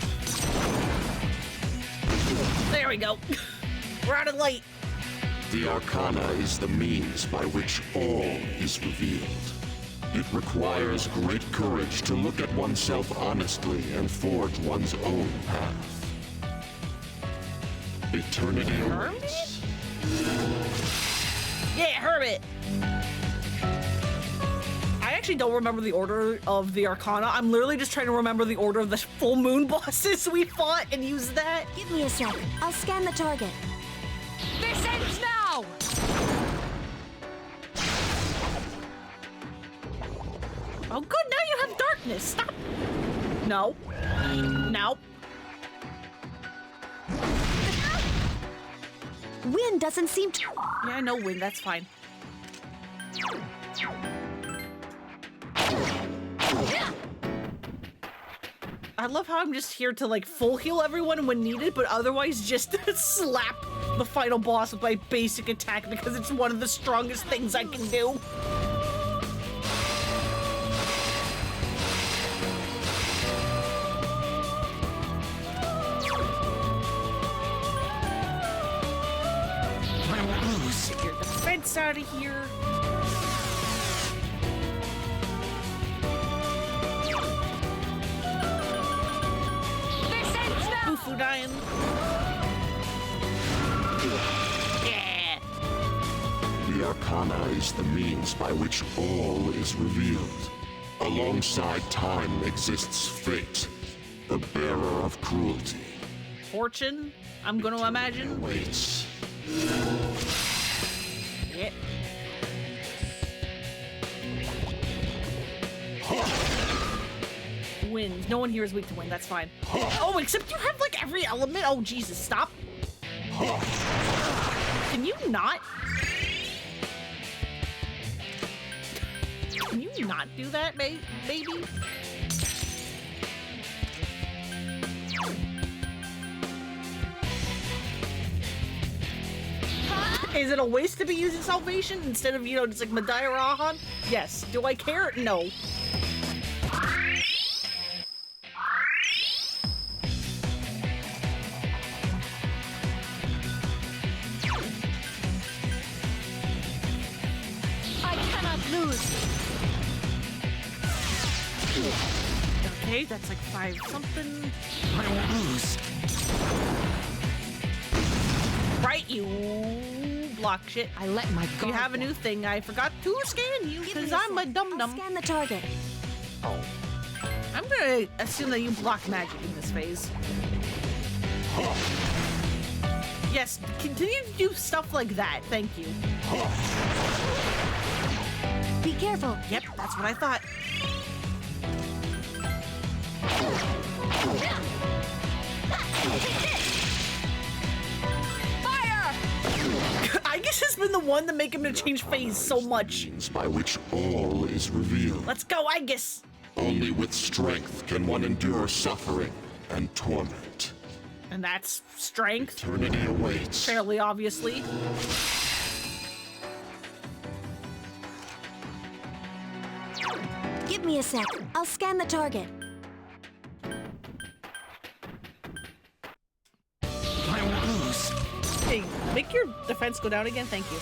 There we go. We're out of light. The Arcana is the means by which all is revealed. It requires great courage to look at oneself honestly and forge one's own path. Eternity awaits. Yeah, Hermit. I actually don't remember the order of the Arcana. I'm literally just trying to remember the order of the full moon bosses we fought and use that. Give me a sec. I'll scan the target. This ends now! Oh, good. Now you have darkness. Stop. No. No. Wind doesn't seem to... Yeah, I know wind. That's fine. I love how I'm just here to like full heal everyone when needed, but otherwise just slap the final boss with my basic attack because it's one of the strongest things I can do. Get your defense out of here. Bufu dying. Yeah. The Arcana is the means by which all is revealed. Alongside time exists fate, the bearer of cruelty. Fortune, I'm gonna imagine. Waits. Yeah. Wind. No one here is weak to wind. That's fine. Oh, except you have like every element. Oh, Jesus, stop. Can you not? Can you not do that, baby? Is it a waste to be using salvation instead of, you know, just like Madaya Rahan? Yes. Do I care? No. I cannot lose. Okay, that's like 5 something. I won't lose. Right, you block shit. I let my guard You have a down. new thing. I forgot to scan you because I'm a dum-dum. Scan the target. Oh. I'm gonna assume that you block magic in this phase. Yes, continue to do stuff like that. Thank you. Be careful. Yep, that's what I thought. Fire! I guess it's been the one to make him to change phase so much. Means by which all is revealed. Let's go, I guess. Only with strength can one endure suffering and torment. And that's strength, Eternity awaits. fairly obviously. Give me a sec. I'll scan the target. I won't lose. Hey, make your defense go down again. Thank you.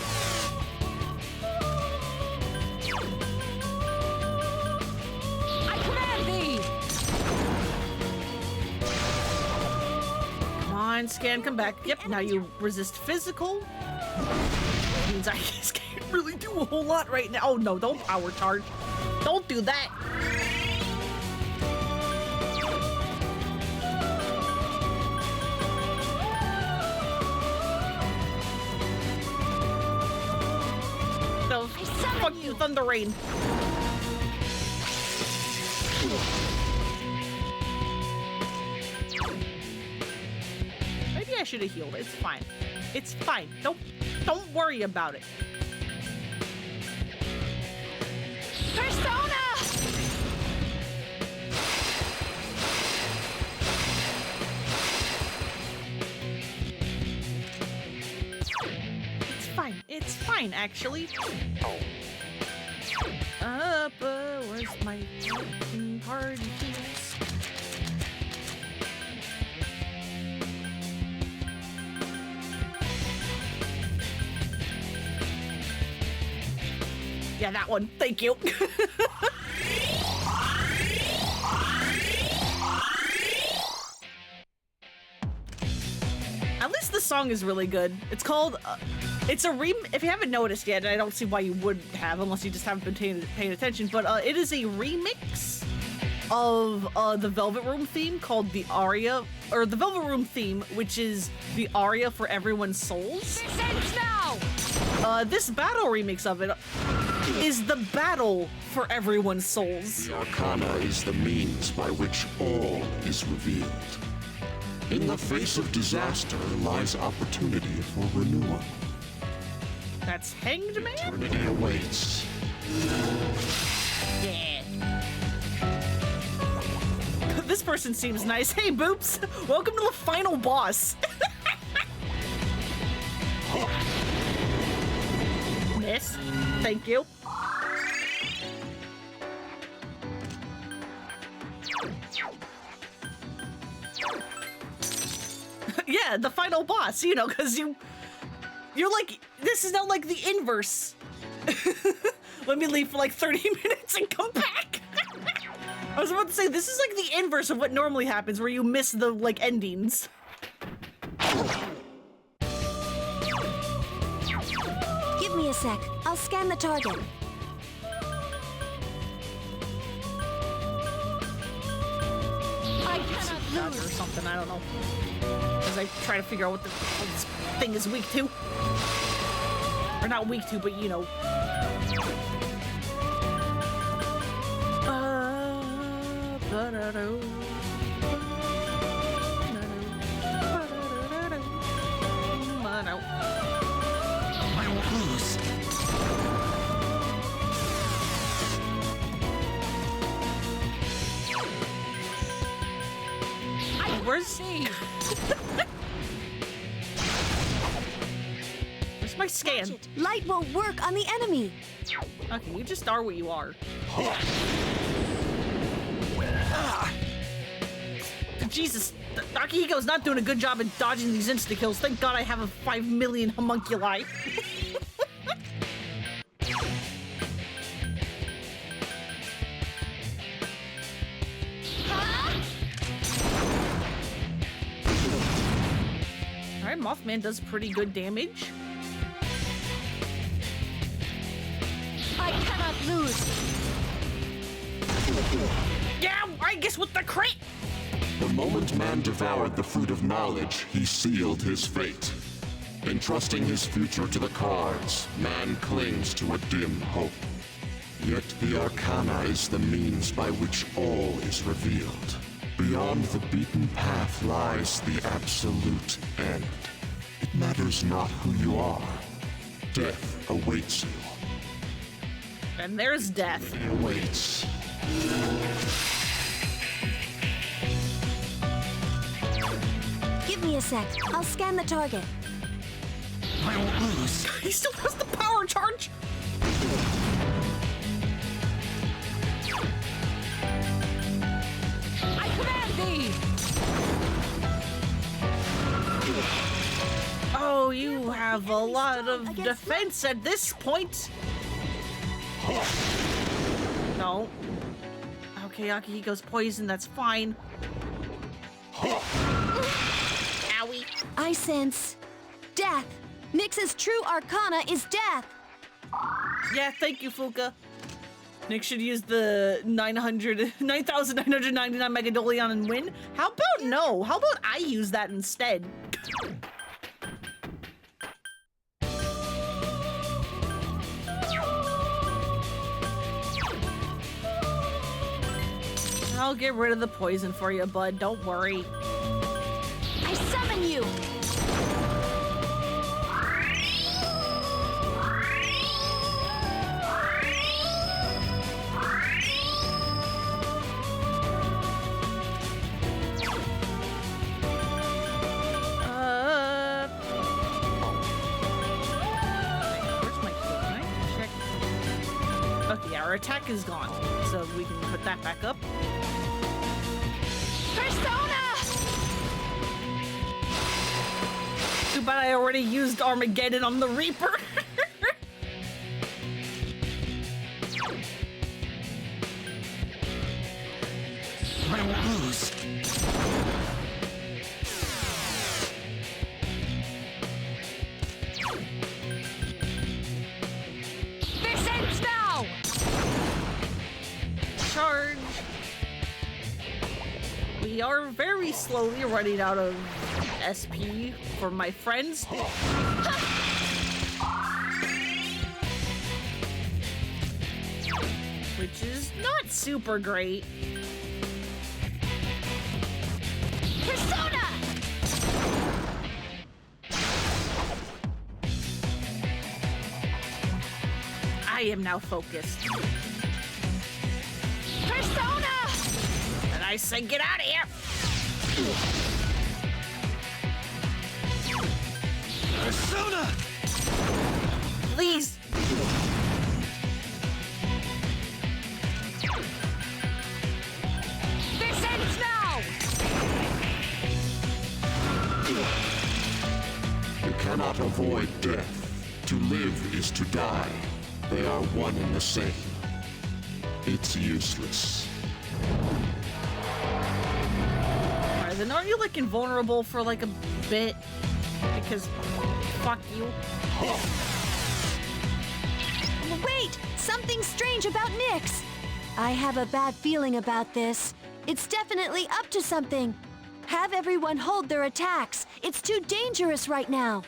I command thee! Fine, scan, come back. Yep, now you resist physical. Means I just can't really do a whole lot right now. Oh no, don't power charge. Don't do that. No, fuck you, Thunder Rain. Maybe I should have healed. It's fine. It's fine. Don't worry about it. Persona! It's fine. It's fine, actually. Where's my fucking party keys? Yeah, that one. Thank you. At least the song is really good. It's called, it's a if you haven't noticed yet, and I don't see why you would have unless you just haven't been paying attention, but it is a remix of the Velvet Room theme called the aria, or the Velvet Room theme, which is the aria for Everyone's Souls. Makes sense now! This battle remix of it is the battle for Everyone's Souls. The Arcana is the means by which all is revealed. In the face of disaster lies opportunity for renewal. That's Hanged Man? Eternity awaits. Yeah. This person seems nice. Hey, Boops! Welcome to the final boss. Miss. Thank you. Yeah, the final boss, you know, because you're like, this is now like the inverse. Let me leave for like 30 minutes and come back. I was about to say, this is like the inverse of what normally happens, where you miss the, like, endings. Give me a sec. I'll scan the target. I cannot Or something, I don't know. As I try to figure out what this thing is weak to. Or not weak to, but you know. I won't lose. Where's Where's my scan? Light won't work on the enemy. Okay, you just are what you are. Jesus, Akihiko's not doing a good job at dodging these insta-kills. Thank God I have a 5 million homunculi. Alright, Mothman does pretty good damage. I cannot lose. Yeah, I guess with the crit! The moment man devoured the fruit of knowledge, he sealed his fate. Entrusting his future to the cards, man clings to a dim hope. Yet the Arcana is the means by which all is revealed. Beyond the beaten path lies the absolute end. It matters not who you are. Death awaits you. And there's death. It awaits. Give me a sec. I'll scan the target. I won't lose. He still has the power charge! I command thee! Oh, you have a lot of defense at this point. No. Okay, Akihiko's poison, that's fine. Owie. I sense death. Nyx's true arcana is death. Yeah, thank you, Fuka. Nyx should use the 9,999 Megadolion and win. How about no? How about I use that instead? I'll get rid of the poison for you, bud. Don't worry. I summon you. Where's my heal? Can I check? Okay, yeah, our attack is gone, so we can put that back up. Persona! Too bad I already used Armageddon on the Reaper. I won't lose. This ends now! Charge. We are very slowly running out of SP for my friends. Which is not super great. Persona! I am now focused. Persona! And I say, get out of here! Persona! Please! This ends now! You cannot avoid death. To live is to die. They are one and the same. It's useless. Alright, then aren't you like invulnerable for like a bit? Because fuck you. Wait! Something strange about Nyx! I have a bad feeling about this. It's definitely up to something. Have everyone hold their attacks. It's too dangerous right now.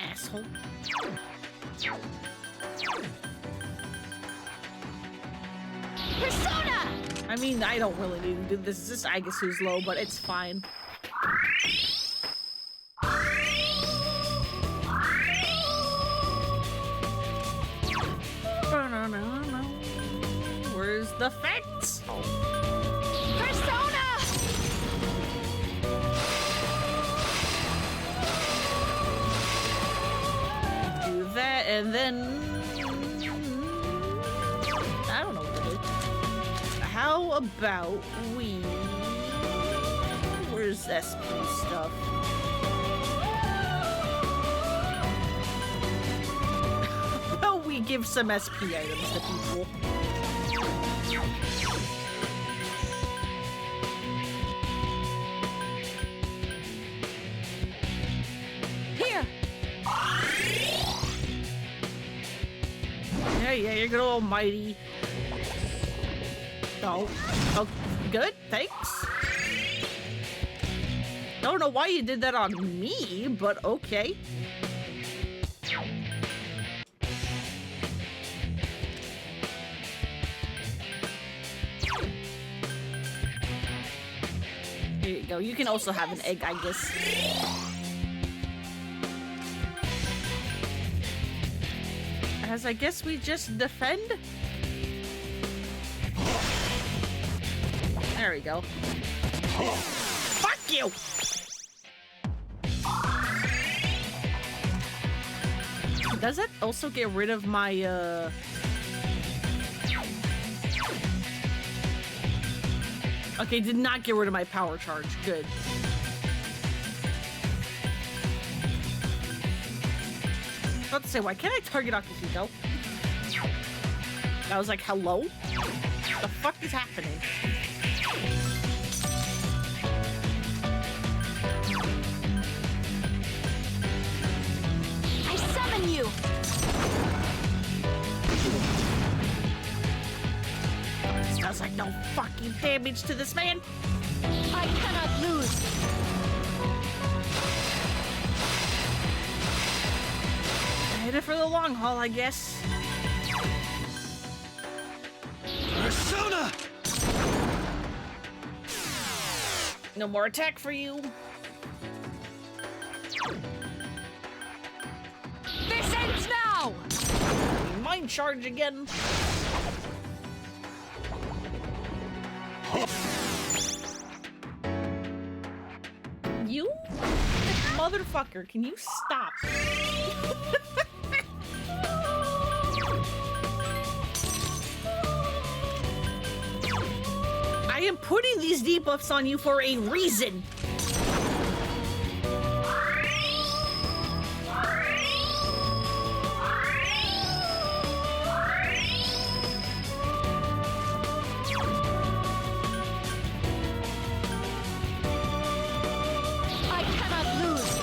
Asshole. Persona! I mean, I don't really need to do this. It's just Agus who's low, but it's fine. Where's the fence? Persona! Do that, and then... I don't know what to do. How about we... Where's SP stuff? How about we give some SP items to people? Here! Yeah, you're good almighty. Oh, good, thanks. Don't know why you did that on me, but okay. Here you go. You can also have an egg, I guess. As I guess we just defend? There we go. Fuck you! Does that also get rid of my, Okay, did not get rid of my power charge. Good. I was about to say, why can't I target Akihiko? I was like, hello? What the fuck is happening? taking damage to this man. I cannot lose. Headed for the long haul, I guess. Persona! No more attack for you. This ends now! Mind charge again. You motherfucker, can you stop? I am putting these debuffs on you for a reason. I cannot lose.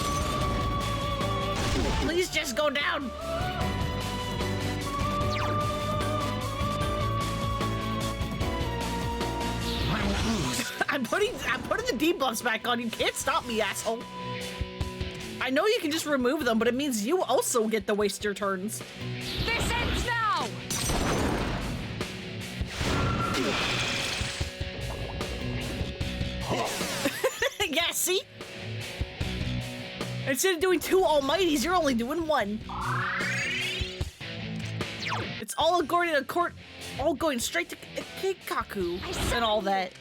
Please just go down. I won't lose. I'm putting the debuffs back on. You can't stop me, asshole. I know you can just remove them, but it means you also get to waste your turns. This ends now! Yeah, see? Instead of doing 2 almighties, you're only doing 1. It's all going to court, all going straight to Kikaku and all that.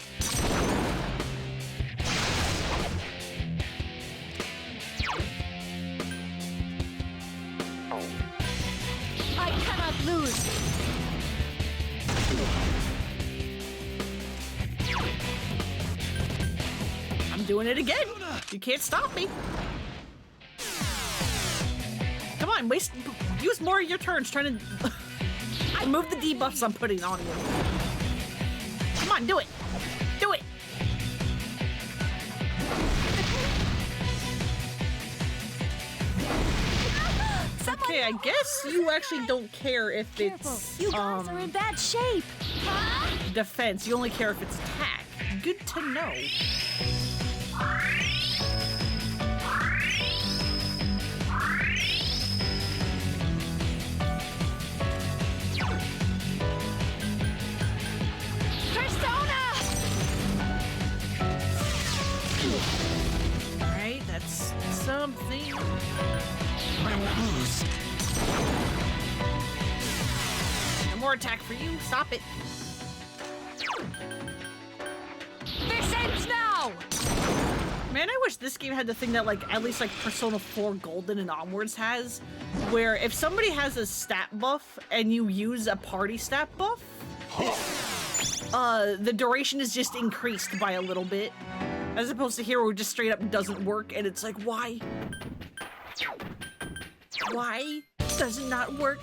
I cannot lose. I'm doing it again. You can't stop me. Come on, use more of your turns trying to remove the debuffs I'm putting on you. Come on, do it. Do it. Okay, I guess you actually don't care if it's You guys are in bad shape. defense. You only care if it's attack. Good to know. Persona! Alright, that's something. I won't lose. No more attack for you. Stop it. This ends now! Man, I wish this game had the thing that, like, at least, like, Persona 4 Golden and onwards has, where if somebody has a stat buff and you use a party stat buff, the duration is just increased by a little bit, as opposed to here where it just straight up doesn't work, and it's like, why? Why does it not work?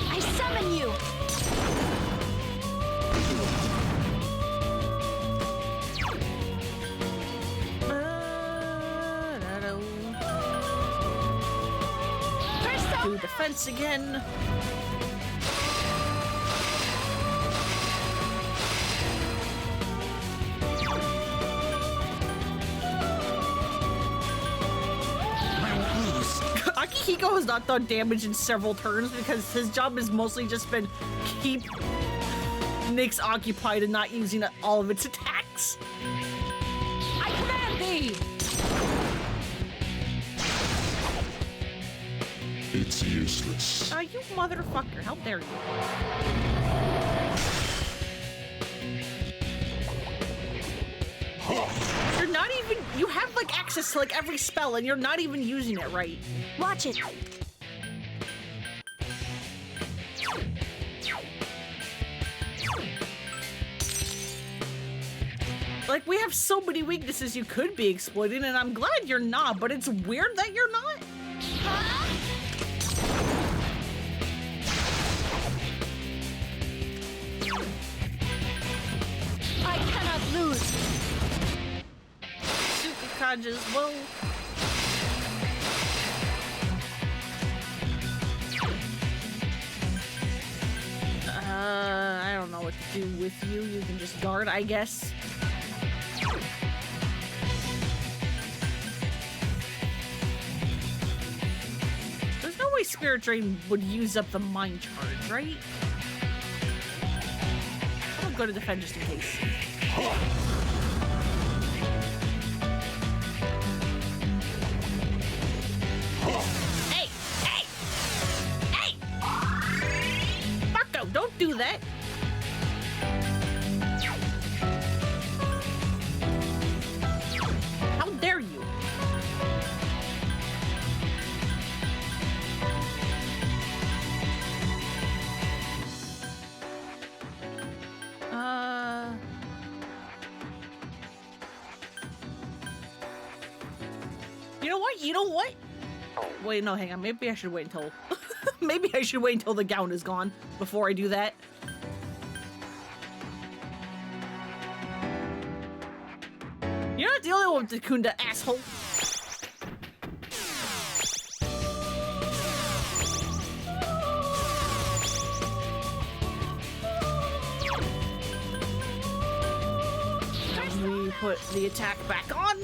I summon you! Do defense again. Akihiko has not done damage in several turns because his job has mostly just been keep Nyx occupied and not using all of its attacks. I command thee! It's useless. You motherfucker, how dare you? You're not even, you have like access to like every spell and you're not even using it right. Watch it! Like, we have so many weaknesses you could be exploiting, and I'm glad you're not, but it's weird that you're not. I cannot lose! Tsukukages, well... what to do with you. You can just guard, I guess. There's no way Spirit Drain would use up the Mind Charge, right? I'll go to defend just in case. Hey! Hey! Hey! Marco, don't do that! How dare you? You know what? You know what? Wait, no, hang on. Maybe I should wait until... Maybe I should wait until the gown is gone before I do that. You're not the only one with the Kunda, asshole. And we put the attack back on.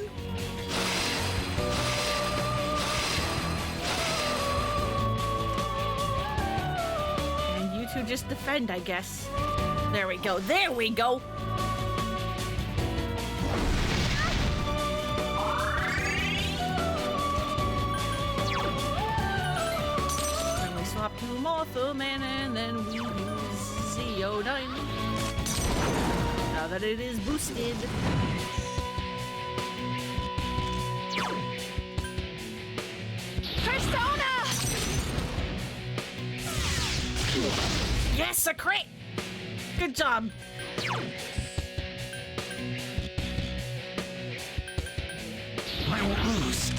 And you two just defend, I guess. There we go. There we go. Swap to Martha Man and then we use Zeodine. Now that it is boosted. Persona! Yes, a crit! Good job. I won't lose.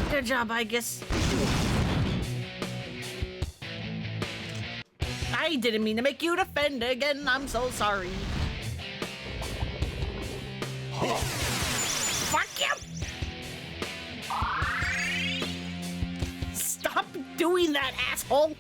Good job, I guess. I didn't mean to make you defend again. I'm so sorry. Fuck you! Stop doing that, asshole!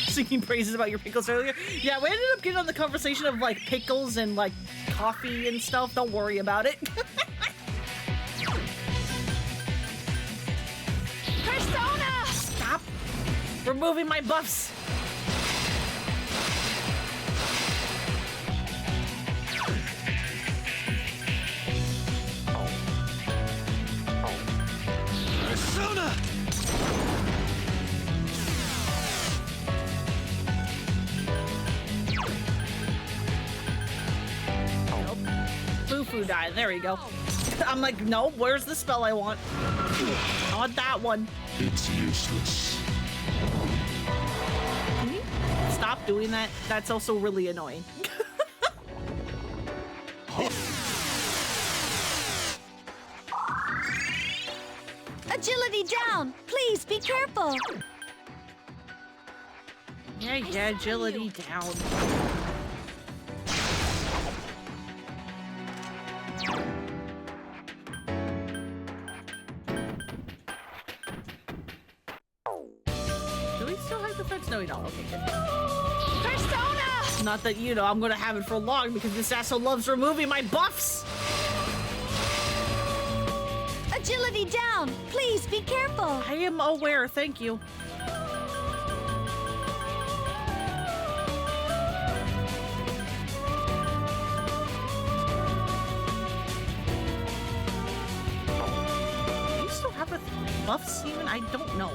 Singing praises about your pickles earlier. Yeah, we ended up getting on the conversation of like pickles and like coffee and stuff. Don't worry about it. Persona! Stop removing my buffs. Persona! Fufu died. There we go. I'm like, no, where's the spell I want? I want that one. It's useless. Can you stop doing that? That's also really annoying. Agility down! Please be careful! Yeah, agility down. Do we still have defense? No, we don't. Okay, good. Persona! Not that, you know, I'm gonna have it for long because this asshole loves removing my buffs! Agility down! Please be careful! I am aware, thank you. Do you still have a buffs even? I don't know.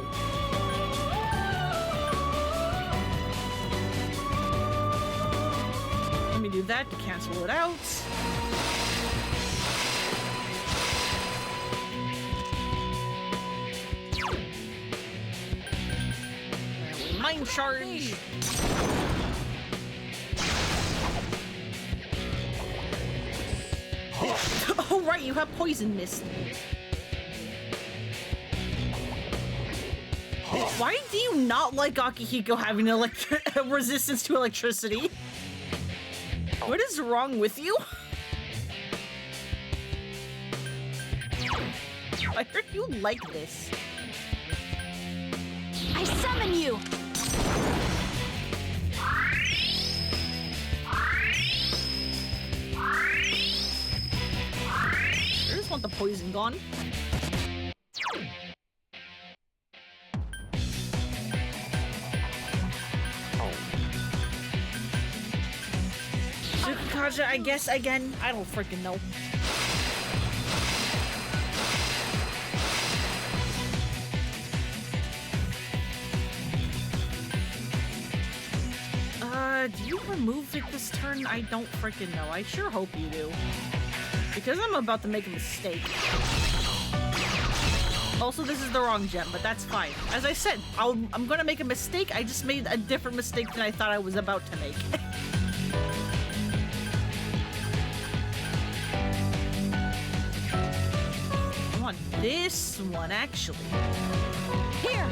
Let me do that to cancel it out. Mind charge. Oh right, you have poison mist. Why do you not like Akihiko having resistance to electricity? What is wrong with you? I heard you like this. I summon you! I just want the poison gone. Tsukikaja, I guess again. I don't freaking know. Do you remove it this turn? I don't freaking know. I sure hope you do. Because I'm about to make a mistake. Also, this is the wrong gem, but that's fine. As I said, I'm gonna make a mistake. I just made a different mistake than I thought I was about to make. I want this one, actually. Here!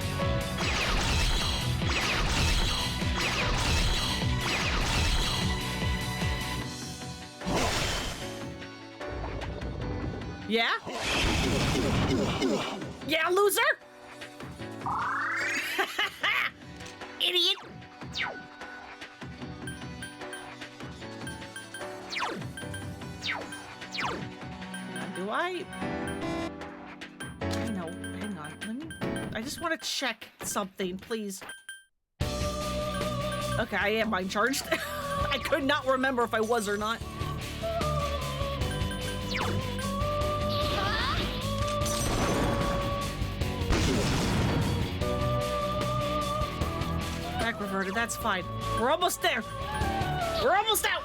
Yeah? Yeah, loser? Idiot! Do I? I know, hang on. Let me. I just want to check something, please. Okay, I am mind charged. I could not remember if I was or not. Back reverted, that's fine. We're almost there. We're almost out.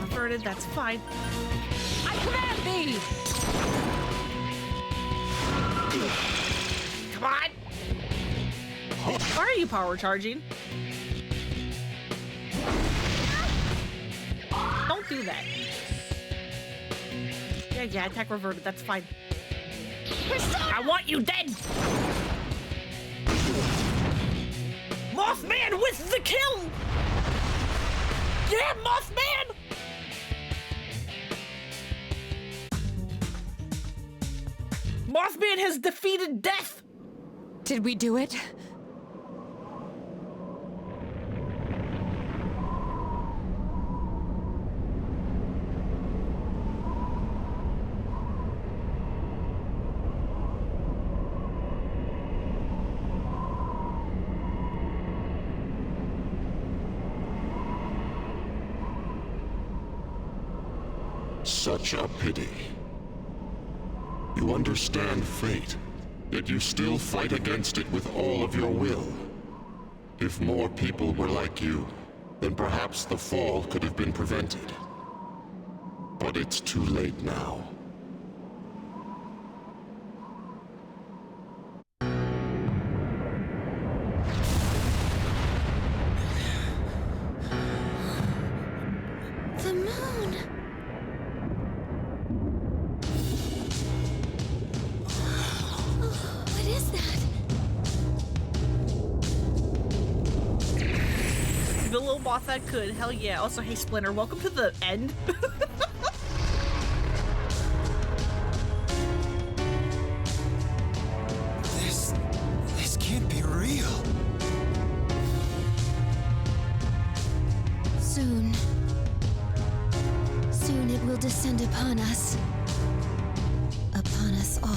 Reverted, that's fine. I command thee! Come on! Why are you power charging? Don't do that. Yeah, attack reverted, that's fine. I want you dead! Mothman with the kill! Yeah, Mothman! Mothman has defeated death! Did we do it? Such a pity. You understand fate, yet you still fight against it with all of your will. If more people were like you, then perhaps the fall could have been prevented. But it's too late now. The moon! What is that? The little moth that could, hell yeah. Also, hey Splinter, welcome to the end. This can't be real. Soon. Soon it will descend upon us. Upon us all.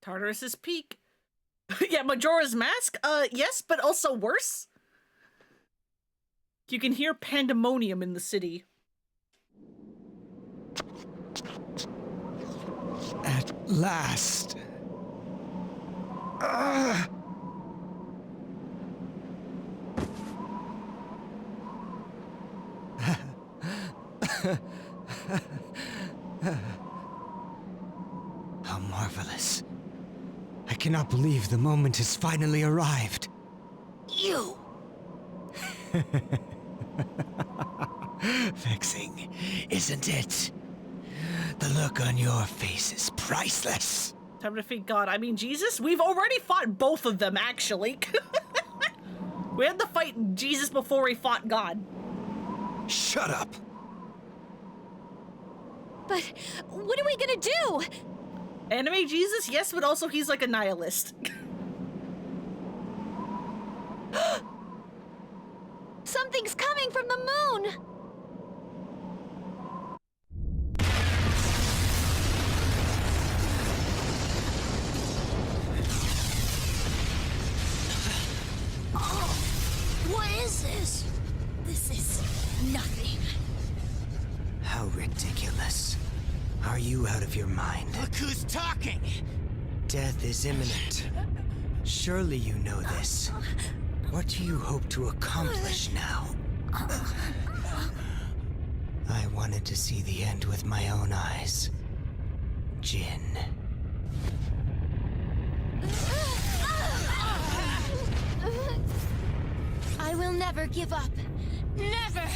Tartarus's Peak. Yeah, Majora's Mask? Yes, but also worse. You can hear pandemonium in the city. At last. How marvelous. I cannot believe the moment has finally arrived. You! Vexing, isn't it? The look on your face is priceless. Time to defeat God. I mean, Jesus? We've already fought both of them, actually. We had to fight Jesus before we fought God. Shut up! But what are we gonna do? Anime Jesus? Yes, but also he's like a nihilist. Something's coming from the moon! What is this? This is nothing. How ridiculous. Are you out of your mind? Look who's talking! Death is imminent. Surely you know this. What do you hope to accomplish now? I wanted to see the end with my own eyes. Jin. I will never give up. Never!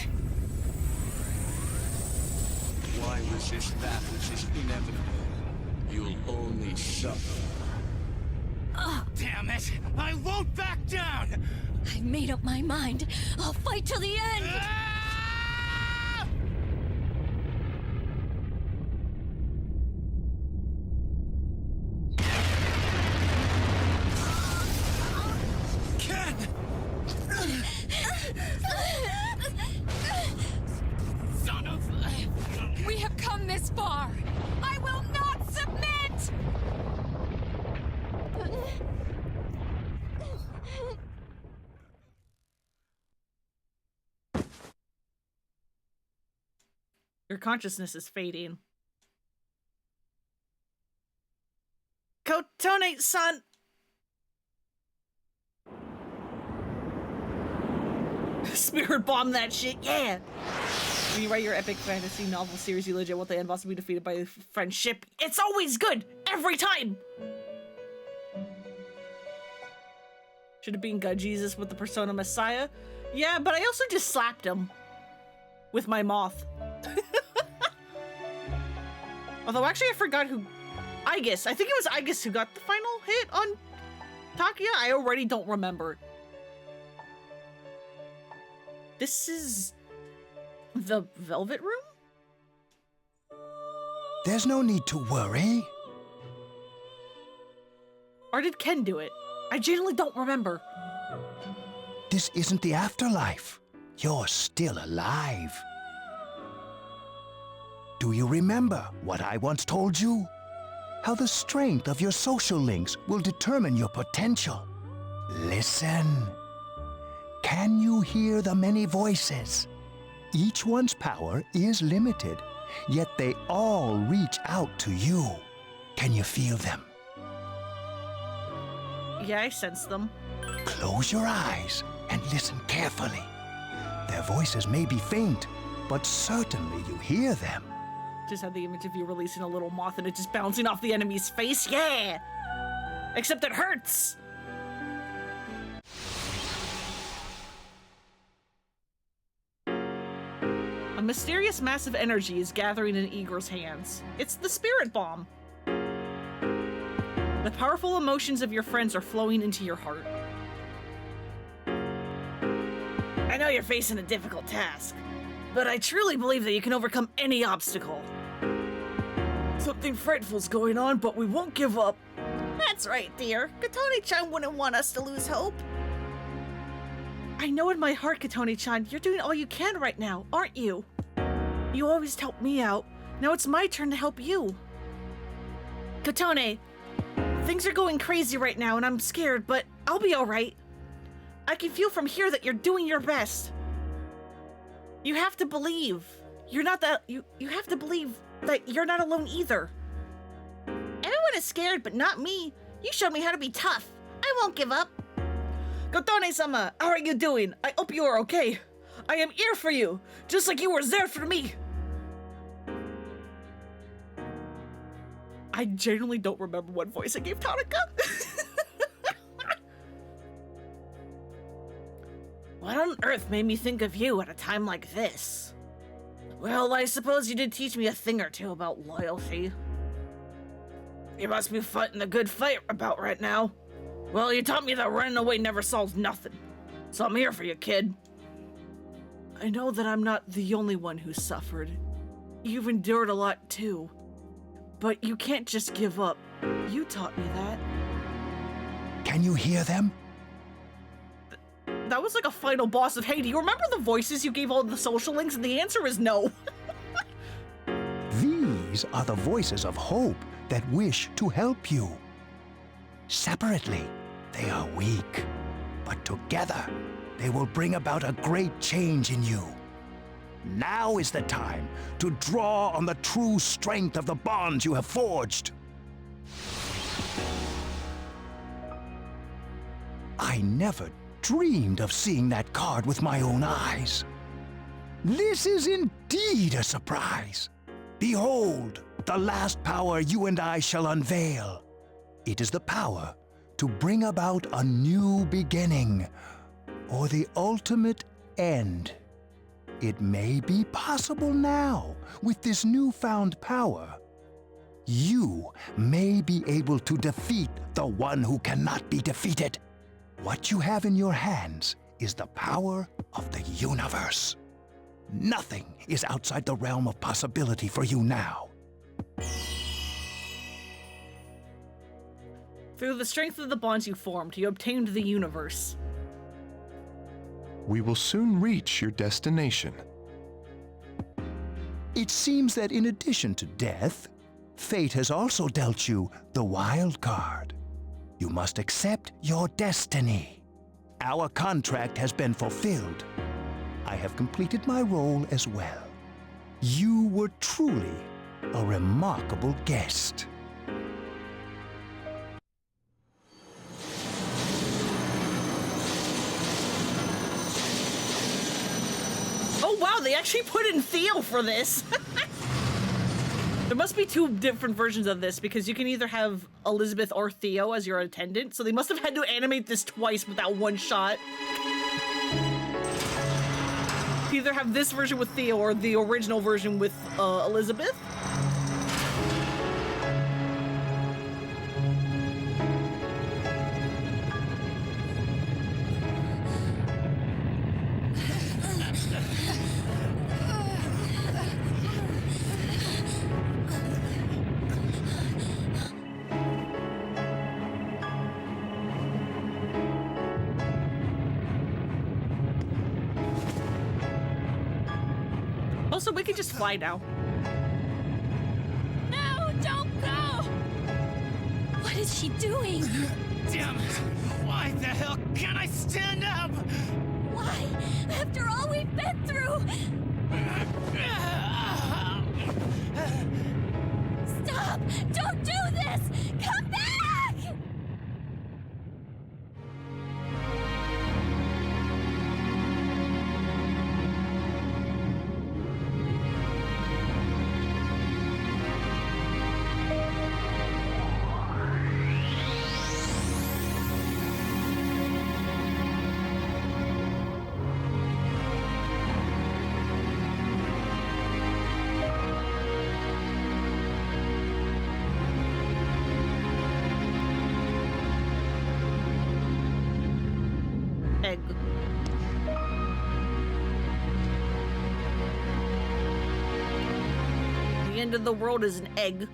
Why resist that which is inevitable? You'll only suffer. Damn it! I won't back down! I made up my mind. I'll fight till the end! Ken! Son of... We have come this far! I will not submit! Your consciousness is fading. Kotone-san! Spirit bomb that shit, yeah! When you write your epic fantasy novel series, you legit want the end boss to be defeated by friendship. It's always good! Every time! Should have been God Jesus with the Persona Messiah. Yeah, but I also just slapped him. With my moth. Although, actually, I forgot who... Aigis. I think it was Aigis who got the final hit on Takia. I already don't remember. This is... the Velvet Room? There's no need to worry. Or did Ken do it? I genuinely don't remember. This isn't the afterlife. You're still alive. Do you remember what I once told you? How the strength of your social links will determine your potential. Listen. Can you hear the many voices? Each one's power is limited, yet they all reach out to you. Can you feel them? Yeah, I sense them. Close your eyes and listen carefully. Their voices may be faint, but certainly you hear them. Just had the image of you releasing a little moth and it just bouncing off the enemy's face. Yeah! Except it hurts! A mysterious mass of energy is gathering in Igor's hands. It's the spirit bomb. The powerful emotions of your friends are flowing into your heart. I know you're facing a difficult task, but I truly believe that you can overcome any obstacle. Something frightful's going on, but we won't give up. That's right, dear. Katone-chan wouldn't want us to lose hope. I know in my heart, Katone-chan, you're doing all you can right now, aren't you? You always help me out. Now it's my turn to help you. Katone, Things are going crazy right now and I'm scared, but I'll be alright. I can feel from here that you're doing your best. You have to believe. You have to believe that you're not alone either. Everyone is scared, but not me. You showed me how to be tough. I won't give up. Gotone-sama, how are you doing? I hope you are okay. I am here for you, just like you were there for me. I genuinely don't remember what voice I gave Tanaka. What on earth made me think of you at a time like this? Well, I suppose you did teach me a thing or two about loyalty. You must be fighting a good fight about right now. Well, you taught me that running away never solves nothing. So I'm here for you, kid. I know that I'm not the only one who suffered. You've endured a lot too. But you can't just give up. You taught me that. Can you hear them? That was like a final boss of, hey, do you remember the voices you gave all the social links? And the answer is no. These are the voices of hope that wish to help you. Separately, they are weak, but together, they will bring about a great change in you. Now is the time to draw on the true strength of the bonds you have forged. I never dreamed of seeing that card with my own eyes. This is indeed a surprise. Behold, the last power you and I shall unveil. It is the power to bring about a new beginning, or the ultimate end. It may be possible now, with this newfound power. You may be able to defeat the one who cannot be defeated. What you have in your hands is the power of the universe. Nothing is outside the realm of possibility for you now. Through the strength of the bonds you formed, you obtained the universe. We will soon reach your destination. It seems that in addition to death, fate has also dealt you the wild card. You must accept your destiny. Our contract has been fulfilled. I have completed my role as well. You were truly a remarkable guest. Oh wow, they actually put in Theo for this. There must be two different versions of this because you can either have Elizabeth or Theo as your attendant, so they must have had to animate this twice with that one shot. You either have this version with Theo or the original version with Elizabeth. Also, we can just fly now. No, don't go! What is she doing? Damn it! Why the hell can't I stand up? Why? After all we've been through! Stop! Don't do this! Come back! Egg. The end of the world is an egg.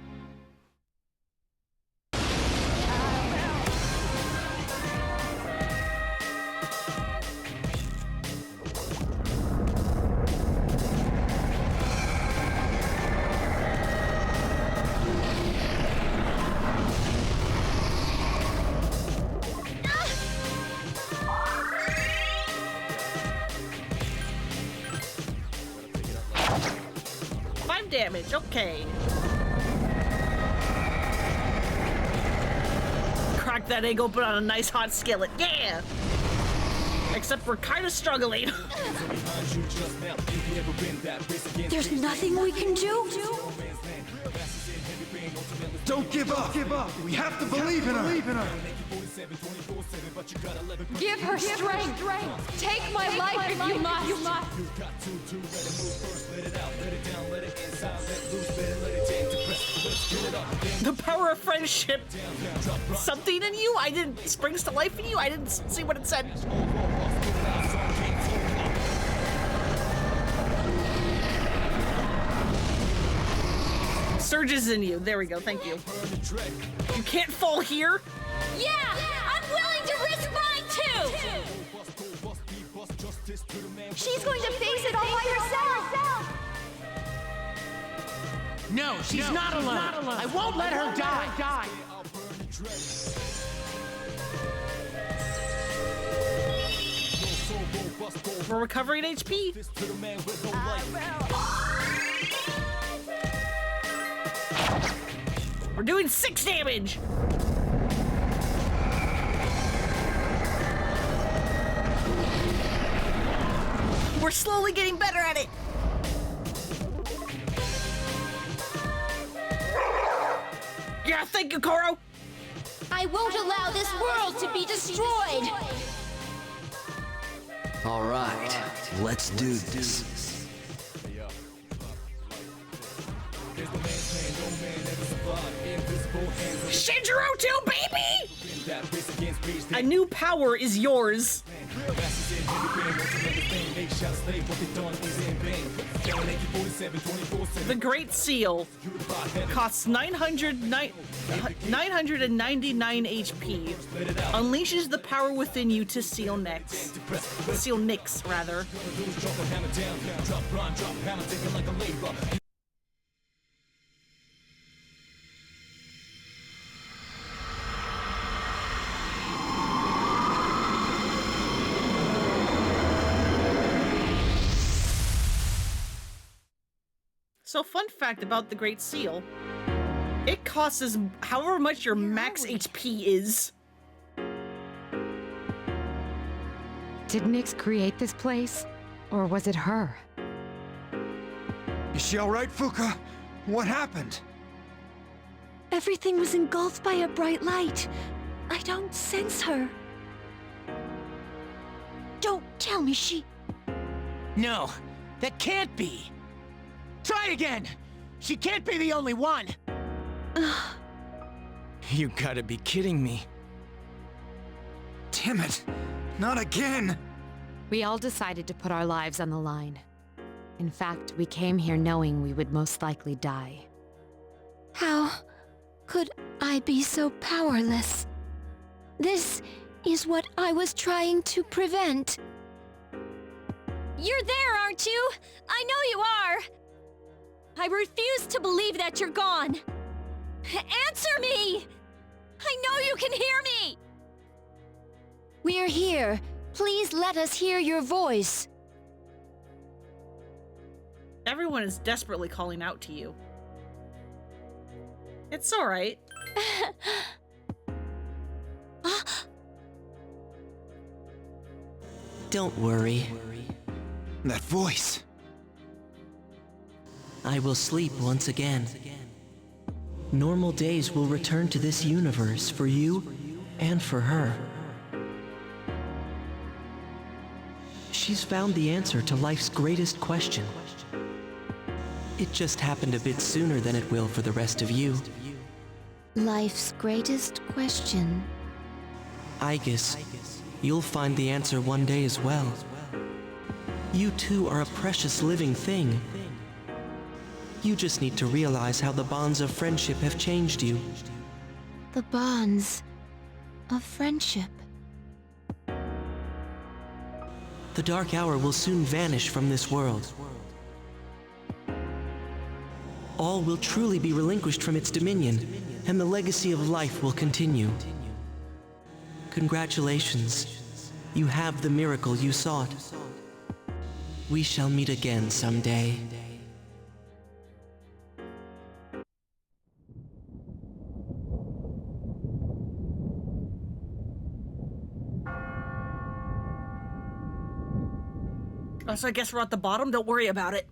5 damage, okay. Crack that egg open on a nice hot skillet, yeah! Except we're kind of struggling. There's nothing we can do? Don't give up! We have to believe in her! Give her strength! Take my life if you must! The power of friendship. Something in you? I didn't. Springs to life in you? I didn't see what it said. Surges in you. There we go. Thank you. You can't fall here. Yeah! I'm willing to risk mine too! She's going to face it all by herself! No, she's not alone. I won't let her die. We're recovering HP. We're doing 6 damage. We're slowly getting better at it. Yeah, thank you, Koro. I won't allow this world to be destroyed! All right, let's do this. Shinjiro too, baby! A new power is yours. The Great Seal costs 999 HP. Unleashes the power within you to seal Nyx. Seal Nyx, rather. So, fun fact about the Great Seal. It costs as however much your max HP is. Did Nyx create this place? Or was it her? Is she all right, Fuka? What happened? Everything was engulfed by a bright light. I don't sense her. Don't tell me she... No, that can't be. Try again! She can't be the only one! You gotta be kidding me. Damn it! Not again! We all decided to put our lives on the line. In fact, we came here knowing we would most likely die. How could I be so powerless? This is what I was trying to prevent. You're there, aren't you? I know you are! I refuse to believe that you're gone! Answer me! I know you can hear me! We're here. Please let us hear your voice. Everyone is desperately calling out to you. It's alright. Don't worry. That voice. I will sleep once again. Normal days will return to this universe for you and for her. She's found the answer to life's greatest question. It just happened a bit sooner than it will for the rest of you. Life's greatest question. I guess you'll find the answer one day as well. You too are a precious living thing. You just need to realize how the bonds of friendship have changed you. The bonds of friendship. The Dark Hour will soon vanish from this world. All will truly be relinquished from its dominion, and the legacy of life will continue. Congratulations. You have the miracle you sought. We shall meet again someday. So I guess we're at the bottom. Don't worry about it.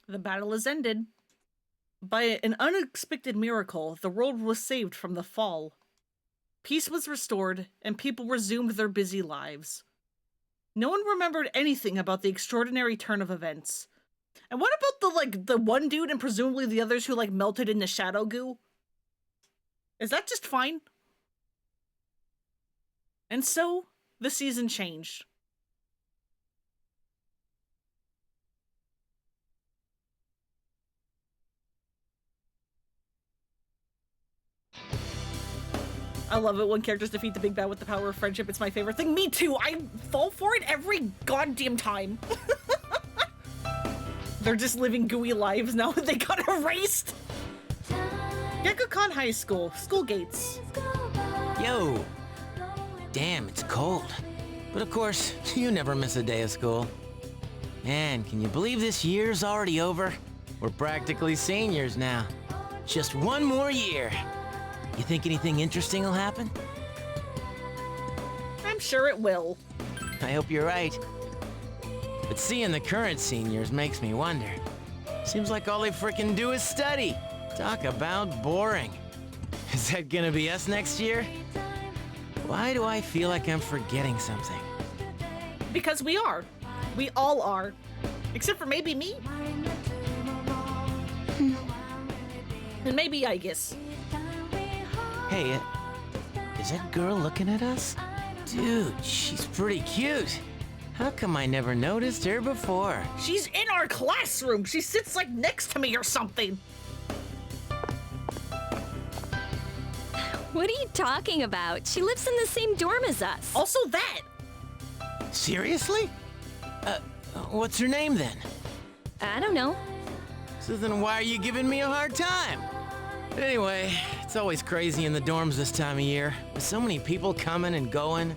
The battle is ended. By an unexpected miracle, the world was saved from the fall. Peace was restored, and people resumed their busy lives. No one remembered anything about the extraordinary turn of events. And what about the one dude and presumably the others who, melted into shadow goo? Is that just fine? And so, the season changed. I love it when characters defeat the big bad with the power of friendship. It's my favorite thing. Me too. I fall for it every goddamn time. They're just living gooey lives now that they got erased. Gekukan High School. School gates. Yo. Damn, it's cold. But of course, you never miss a day of school. Man, can you believe this year's already over? We're practically seniors now. Just one more year. You think anything interesting will happen? I'm sure it will. I hope you're right. But seeing the current seniors makes me wonder. Seems like all they frickin' do is study. Talk about boring. Is that gonna be us next year? Why do I feel like I'm forgetting something? Because we are. We all are. Except for maybe me. And maybe Aegis. Hey, is that girl looking at us? Dude, she's pretty cute. How come I never noticed her before? She's in our classroom. She sits next to me or something. What are you talking about? She lives in the same dorm as us. Also that. Seriously? What's her name then? I don't know. So then why are you giving me a hard time? Anyway, it's always crazy in the dorms this time of year, with so many people coming and going.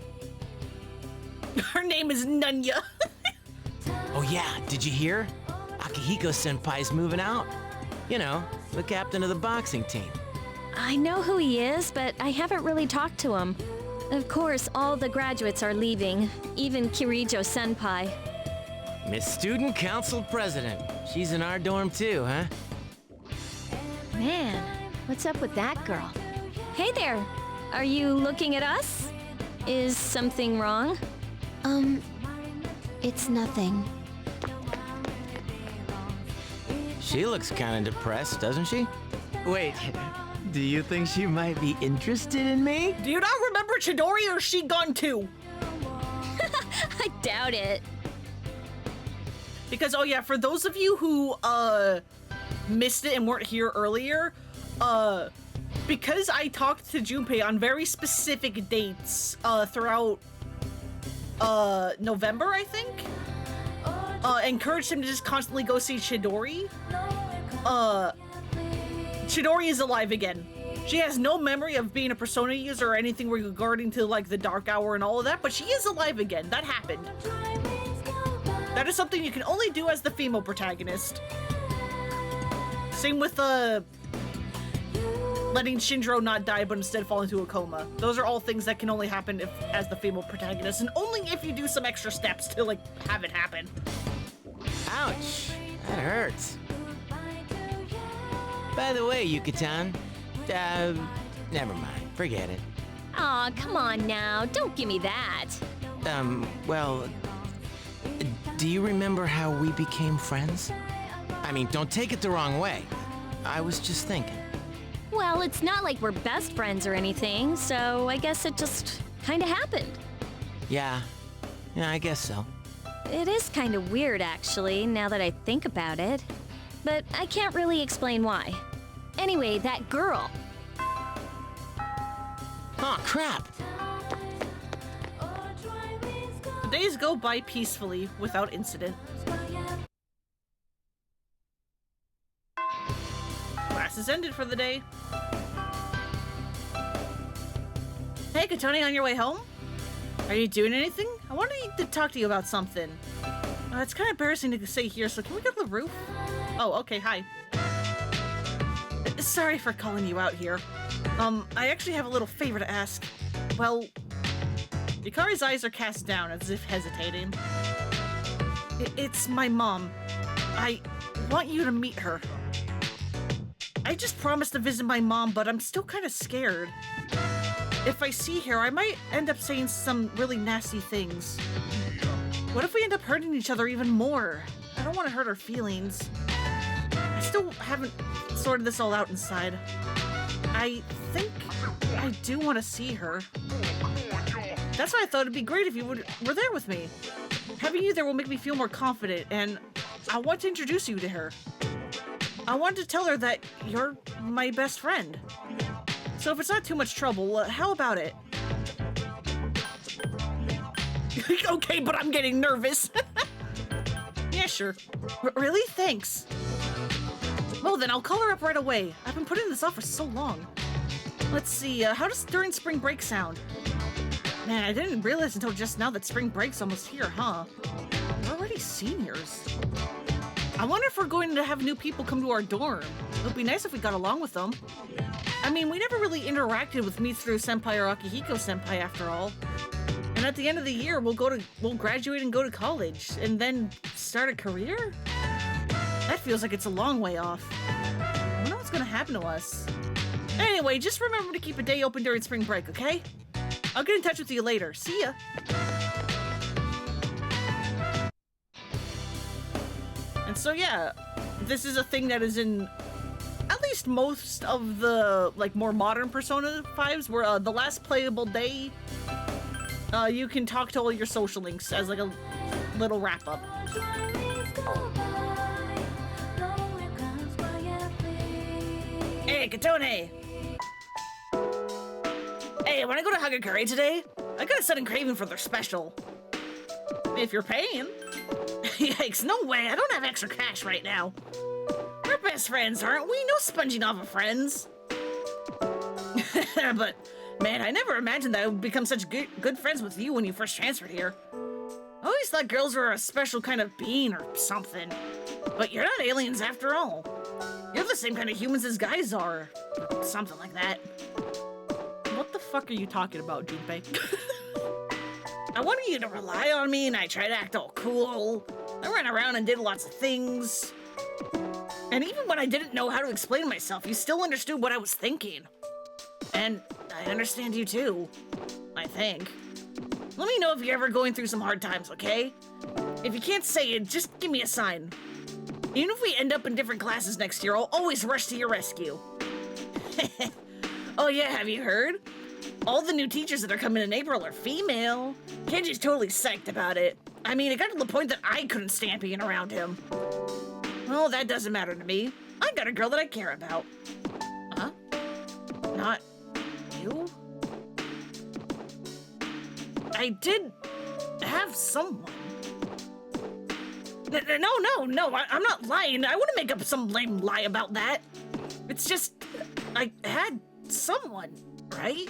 Her name is Nunya. Oh yeah, did you hear? Akihiko-senpai's moving out. You know, the captain of the boxing team. I know who he is, but I haven't really talked to him. Of course, all the graduates are leaving, even Kirijo-senpai. Miss Student Council President. She's in our dorm too, huh? Man, what's up with that girl? Hey there, are you looking at us? Is something wrong? It's nothing. She looks kind of depressed, doesn't she? Wait, do you think she might be interested in me? Do you not remember Chidori or is she gone too? I doubt it. Because, oh yeah, for those of you who, missed it and weren't here earlier, because I talked to Junpei on very specific dates, throughout, November, I think? Encouraged him to just constantly go see Chidori. Chidori is alive again. She has no memory of being a Persona user or anything regarding to, the Dark Hour and all of that, but she is alive again. That happened. That is something you can only do as the female protagonist. Same with, letting Shinjiro not die but instead fall into a coma. Those are all things that can only happen as the female protagonist, and only if you do some extra steps to, have it happen. Ouch, that hurts. By the way, Yucatan, never mind. Forget it. Aw, come on now. Don't give me that. Well, do you remember how we became friends? I mean, don't take it the wrong way. I was just thinking. Well, it's not like we're best friends or anything, so I guess it just kinda happened. Yeah, I guess so. It is kind of weird, actually, now that I think about it. But I can't really explain why. Anyway, that girl. Oh, crap! The days go by peacefully, without incident. Class is ended for the day. Hey, Katoni, on your way home? Are you doing anything? I wanted to talk to you about something. It's kind of embarrassing to say here, so can we go to the roof? Oh, okay, hi. Sorry for calling you out here. I actually have a little favor to ask. Well, Yukari's eyes are cast down as if hesitating. It's my mom. I want you to meet her. I just promised to visit my mom, but I'm still kind of scared. If I see her, I might end up saying some really nasty things. What if we end up hurting each other even more? I don't want to hurt her feelings. I still haven't sorted this all out inside. I think I do want to see her. That's why I thought it'd be great if you were there with me. Having you there will make me feel more confident, and I want to introduce you to her. I want to tell her that you're my best friend. So if it's not too much trouble, how about it? Okay, but I'm getting nervous. Yeah, sure. Really? Thanks. Well then, I'll call her up right away. I've been putting this off for so long. Let's see, how does during spring break sound? Man, I didn't realize until just now that spring break's almost here, huh? We're already seniors. I wonder if we're going to have new people come to our dorm. It would be nice if we got along with them. I mean, we never really interacted with Mitsuru-senpai or Akihiko-senpai after all. And at the end of the year, we'll graduate and go to college, and then start a career? That feels like it's a long way off. I wonder what's gonna happen to us. Anyway, just remember to keep a day open during spring break, okay? I'll get in touch with you later. See ya! And so yeah, this is a thing that is in at least most of the more modern Persona 5s, where the last playable day, you can talk to all your social links as a little wrap up. Hey, Katone! Hey, wanna go to Hagakure today? I got a sudden craving for their special. If you're paying. Yikes, no way, I don't have extra cash right now. We're best friends, aren't we? No sponging off of friends. But, man, I never imagined that I would become such good friends with you when you first transferred here. I always thought girls were a special kind of being or something. But you're not aliens after all. You're the same kind of humans as guys are. Or something like that. What the fuck are you talking about, Junpei? I wanted you to rely on me, and I tried to act all cool. I ran around and did lots of things. And even when I didn't know how to explain myself, you still understood what I was thinking. And I understand you too, I think. Let me know if you're ever going through some hard times, okay? If you can't say it, just give me a sign. Even if we end up in different classes next year, I'll always rush to your rescue. Oh yeah, have you heard? All the new teachers that are coming in April are female. Kenji's totally psyched about it. I mean, it got to the point that I couldn't stand being around him. Well, that doesn't matter to me. I got a girl that I care about. Huh? Not you? I did have someone. No, I'm not lying. I wouldn't make up some lame lie about that. It's just, I had someone, right?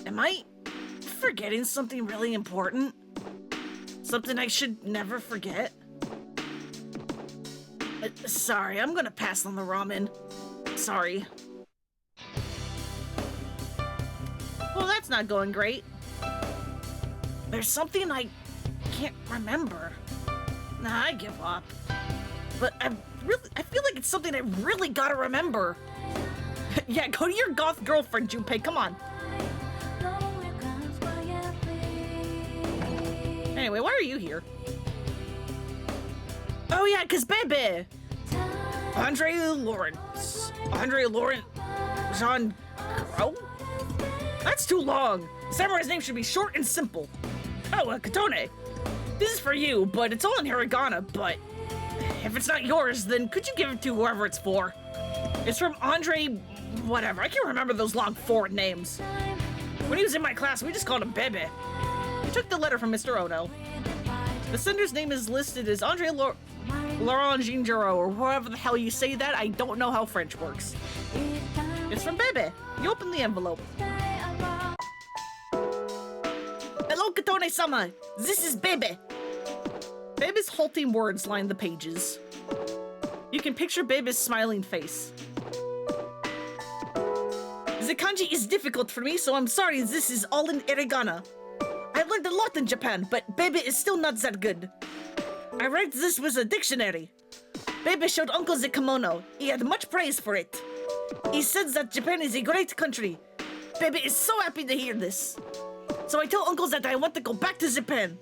Am I forgetting something really important? Something I should never forget? Sorry, I'm gonna pass on the ramen. Sorry. Well, that's not going great. There's something I can't remember. Nah, I give up. But I've I feel like it's something I really gotta remember. Yeah, go to your goth girlfriend, Junpei, come on. Anyway, why are you here? Oh yeah, cause baby! Andre Lawrence. Jean Crow? That's too long. Samurai's name should be short and simple. Oh, Katone. This is for you, but it's all in hiragana, but if it's not yours, then could you give it to whoever it's for? It's from Andre... whatever, I can't remember those long foreign names. When he was in my class, we just called him Bebe. He took the letter from Mr. Ono. The sender's name is listed as Andre Laurent Ginjiro, or whatever the hell you say that. I don't know how French works. It's from Bebe. You open the envelope. Hello, Katone-sama. This is Bebe. Bebe's halting words line the pages. You can picture Bebe's smiling face. The kanji is difficult for me, so I'm sorry this is all in hiragana. I learned a lot in Japan, but Bebe is still not that good. I write this with a dictionary. Bebe showed Uncle the kimono. He had much praise for it. He said that Japan is a great country. Bebe is so happy to hear this. So I tell Uncle that I want to go back to Japan.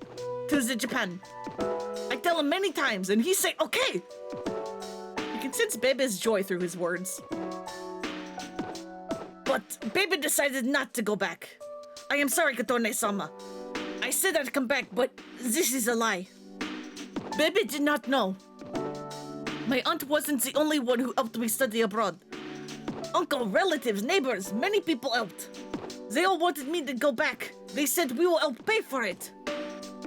I tell him many times, and he say, okay. You can sense Bebe's joy through his words. But Bebe decided not to go back. I am sorry, Katone-sama. I said I'd come back, but this is a lie. Bebe did not know. My aunt wasn't the only one who helped me study abroad. Uncle, relatives, neighbors, many people helped. They all wanted me to go back. They said we will help pay for it.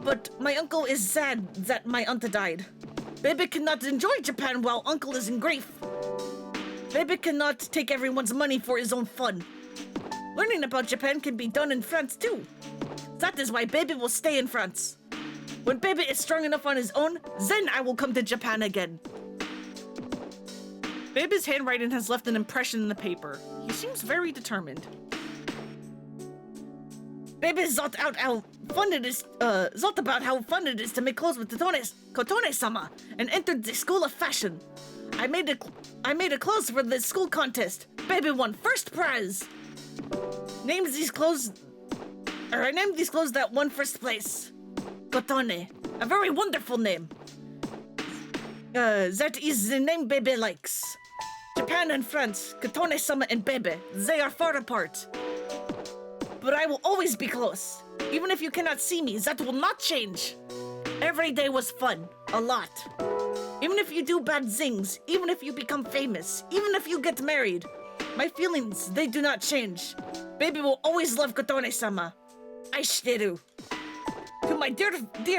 But my uncle is sad that my aunt died. Bebe cannot enjoy Japan while uncle is in grief. Bebe cannot take everyone's money for his own fun. Learning about Japan can be done in France too. That is why Bebe will stay in France. When Bebe is strong enough on his own, then I will come to Japan again. Bebe's handwriting has left an impression in the paper. He seems very determined. Bebe thought about how fun it is to make clothes with Kotone-sama and entered the school of fashion. I made a clothes for the school contest. Bebe won first prize. I named these clothes that won first place. Kotone, a very wonderful name. That is the name Bebe likes. Japan and France, Kotone-sama and Bebe, they are far apart. But I will always be close. Even if you cannot see me, that will not change. Every day was fun, a lot. Even if you do bad things, even if you become famous, even if you get married, my feelings, they do not change. Baby will always love Kotone-sama. Aishiteru. To my dear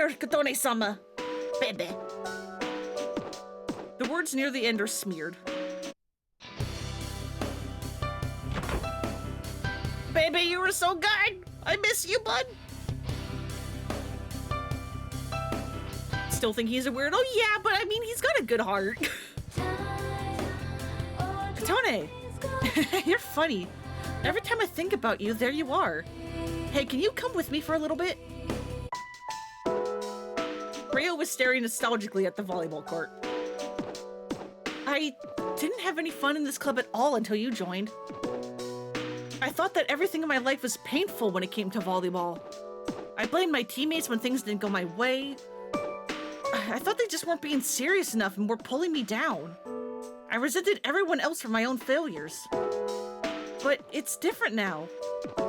Kotone-sama, Bebe. The words near the end are smeared. Baby, you were so good. I miss you, bud. Still think he's a weirdo? Yeah, but I mean, he's got a good heart. Katone, you're funny. Every time I think about you, there you are. Hey, can you come with me for a little bit? Ryo was staring nostalgically at the volleyball court. I didn't have any fun in this club at all until you joined. I thought that everything in my life was painful when it came to volleyball. I blamed my teammates when things didn't go my way. I thought they just weren't being serious enough and were pulling me down. I resented everyone else for my own failures. But it's different now.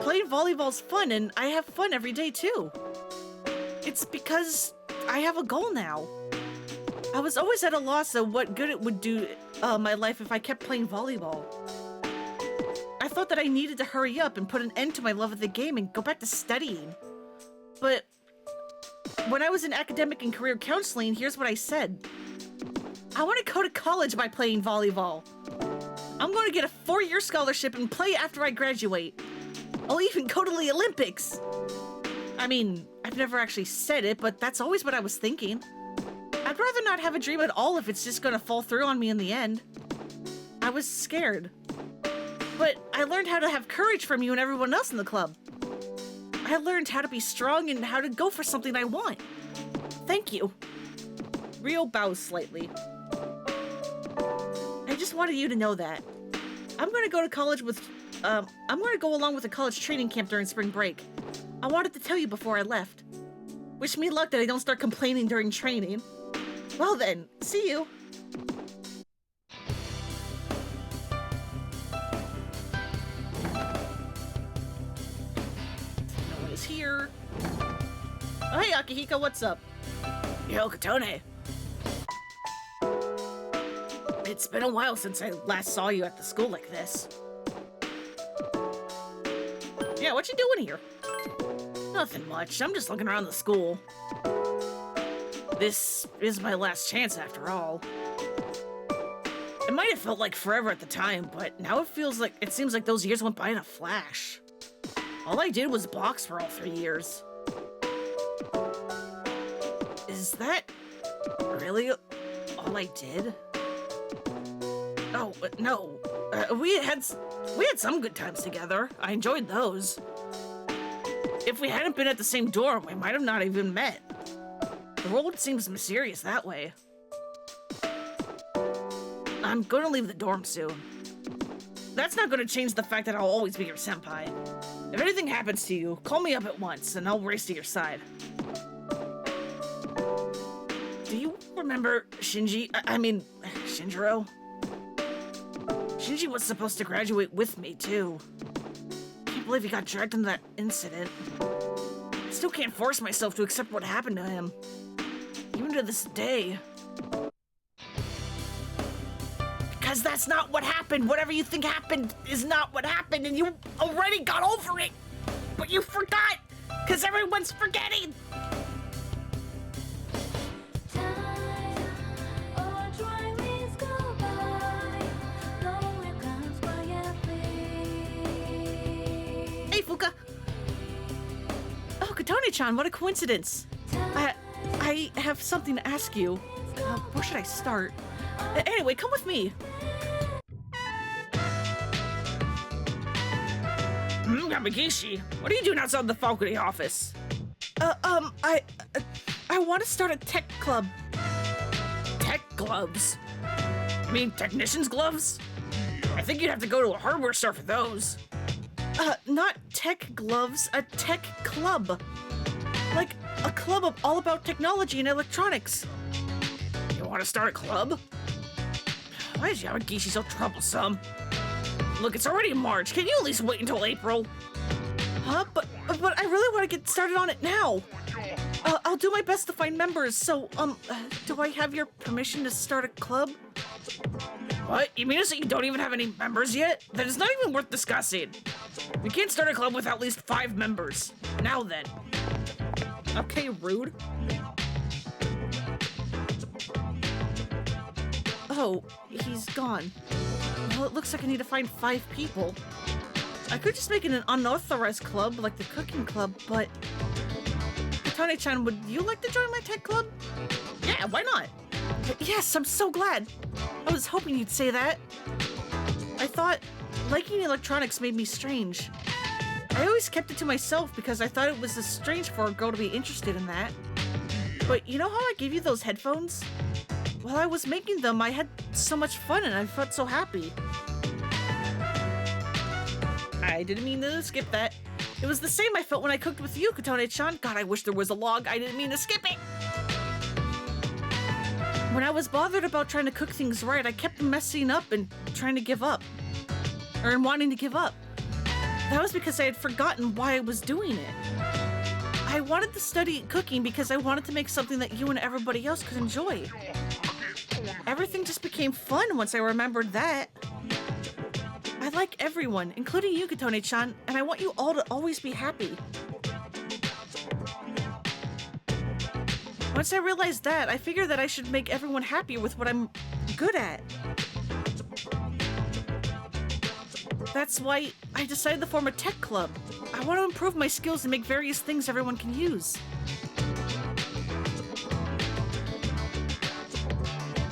Playing volleyball's fun, and I have fun every day too. It's because I have a goal now. I was always at a loss of what good it would do my life if I kept playing volleyball. I thought that I needed to hurry up and put an end to my love of the game and go back to studying. But when I was in academic and career counseling, here's what I said. I want to go to college by playing volleyball. I'm going to get a 4-year scholarship and play after I graduate. I'll even go to the Olympics. I mean, I've never actually said it, but that's always what I was thinking. I'd rather not have a dream at all if it's just going to fall through on me in the end. I was scared. But I learned how to have courage from you and everyone else in the club. I learned how to be strong and how to go for something I want. Thank you. Ryo bows slightly. just wanted you to know that. I'm gonna go to college with, I'm gonna go along with a college training camp during spring break. I wanted to tell you before I left. Wish me luck that I don't start complaining during training. Well then, see you. No one is here. Oh, hey, Akihiko, what's up? Yo, Katone. It's been a while since I last saw you at the school like this. Yeah, what you doing here? Nothing much. I'm just looking around the school. This is my last chance after all. It might have felt like forever at the time, but now it seems like those years went by in a flash. All I did was box for all 3 years. Is that really all I did? Oh, no. We had some good times together. I enjoyed those. If we hadn't been at the same dorm, we might have not even met. The world seems mysterious that way. I'm gonna leave the dorm soon. That's not gonna change the fact that I'll always be your senpai. If anything happens to you, call me up at once and I'll race to your side. Do you remember Shinjiro? Shinji was supposed to graduate with me, too. Can't believe he got dragged into that incident. I still can't force myself to accept what happened to him. Even to this day. Because that's not what happened. Whatever you think happened is not what happened, and you already got over it. But you forgot, because everyone's forgetting. Hey, Fuka. Oh, Katone-chan, what a coincidence. I have something to ask you. Where should I start? Anyway, come with me. Yamagishi, what are you doing outside the faculty office? I want to start a tech club. Tech gloves? You mean technician's gloves? I think you'd have to go to a hardware store for those. Not tech gloves, a tech club. Like a club all about technology and electronics. You want to start a club? Why is Yamagishi so troublesome? Look, it's already March. Can you at least wait until April? But I really want to get started on it now. I'll do my best to find members, so, do I have your permission to start a club? What? You mean to say you don't even have any members yet? Then it's not even worth discussing. We can't start a club with at least 5 members. Now then. Okay, rude. Oh, he's gone. Well, it looks like I need to find 5 people. I could just make it an unauthorized club, like the cooking club, but... Katane-chan, would you like to join my tech club? Yeah, why not? Yes, I'm so glad. I was hoping you'd say that. I thought liking electronics made me strange. I always kept it to myself because I thought it was strange for a girl to be interested in that. But you know how I gave you those headphones? While I was making them, I had so much fun and I felt so happy. I didn't mean to skip that. It was the same I felt when I cooked with you, Katone-chan. God, I wish there was a log. I didn't mean to skip it. When I was bothered about trying to cook things right, I kept messing up and trying to give up. Or wanting to give up. That was because I had forgotten why I was doing it. I wanted to study cooking because I wanted to make something that you and everybody else could enjoy. Everything just became fun once I remembered that. I like everyone, including you, Katone-chan, and I want you all to always be happy. Once I realized that, I figured that I should make everyone happy with what I'm good at. That's why I decided to form a tech club. I want to improve my skills and make various things everyone can use.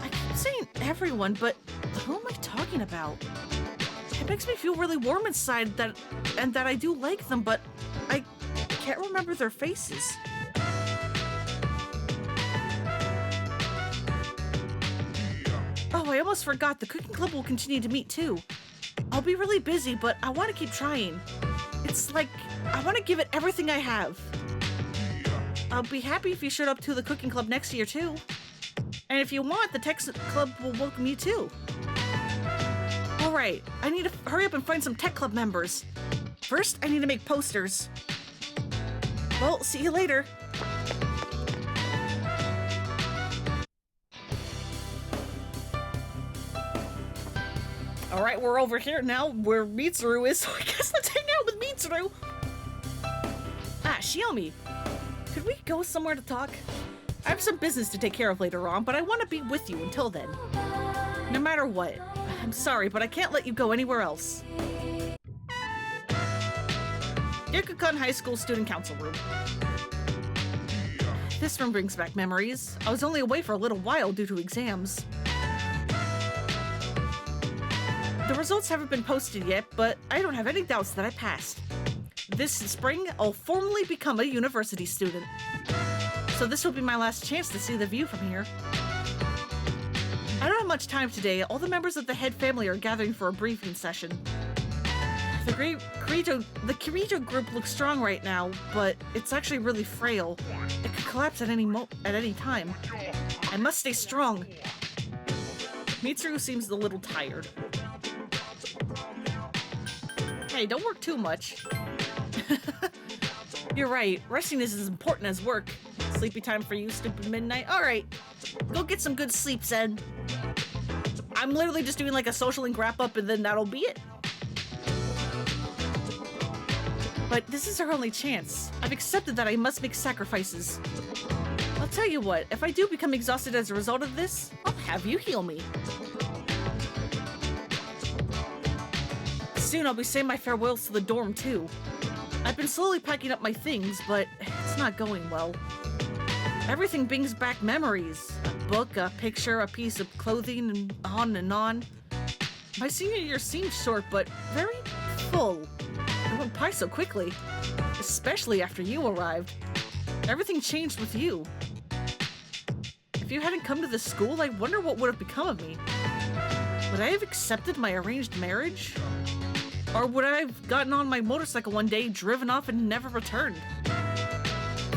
I keep saying everyone, but who am I talking about? It makes me feel really warm inside that I do like them, but I can't remember their faces. Oh, I almost forgot. The cooking club will continue to meet too. I'll be really busy, but I want to keep trying. It's like, I want to give it everything I have. I'll be happy if you showed up to the cooking club next year too. And if you want, the tech club will welcome you too. Alright, I need to hurry up and find some tech club members. First, I need to make posters. Well, see you later. Alright, we're over here now where Mitsuru is, so I guess let's hang out with Mitsuru. Ah, Shiomi. Could we go somewhere to talk? I have some business to take care of later on, but I want to be with you until then. No matter what. I'm sorry, but I can't let you go anywhere else. Gyakukan High School Student Council Room. This room brings back memories. I was only away for a little while due to exams. The results haven't been posted yet, but I don't have any doubts that I passed. This spring, I'll formally become a university student. So this will be my last chance to see the view from here. I don't have much time today. All the members of the head family are gathering for a briefing session. The Kirito group looks strong right now, but it's actually really frail. It could collapse at any time. I must stay strong. Mitsuru seems a little tired. Hey, don't work too much. You're right. Resting is as important as work. Sleepy time for you, stupid midnight. All right, go get some good sleep, Zen. I'm literally just doing like a social link wrap up, and then that'll be it. But this is our only chance. I've accepted that I must make sacrifices. I'll tell you what, if I do become exhausted as a result of this, I'll have you heal me. Soon I'll be saying my farewells to the dorm too. I've been slowly packing up my things, but it's not going well. Everything brings back memories. A book, a picture, a piece of clothing, and on and on. My senior year seemed short, but very full. It went by so quickly, especially after you arrived. Everything changed with you. If you hadn't come to this school, I wonder what would have become of me. Would I have accepted my arranged marriage? Or would I have gotten on my motorcycle one day, driven off, and never returned?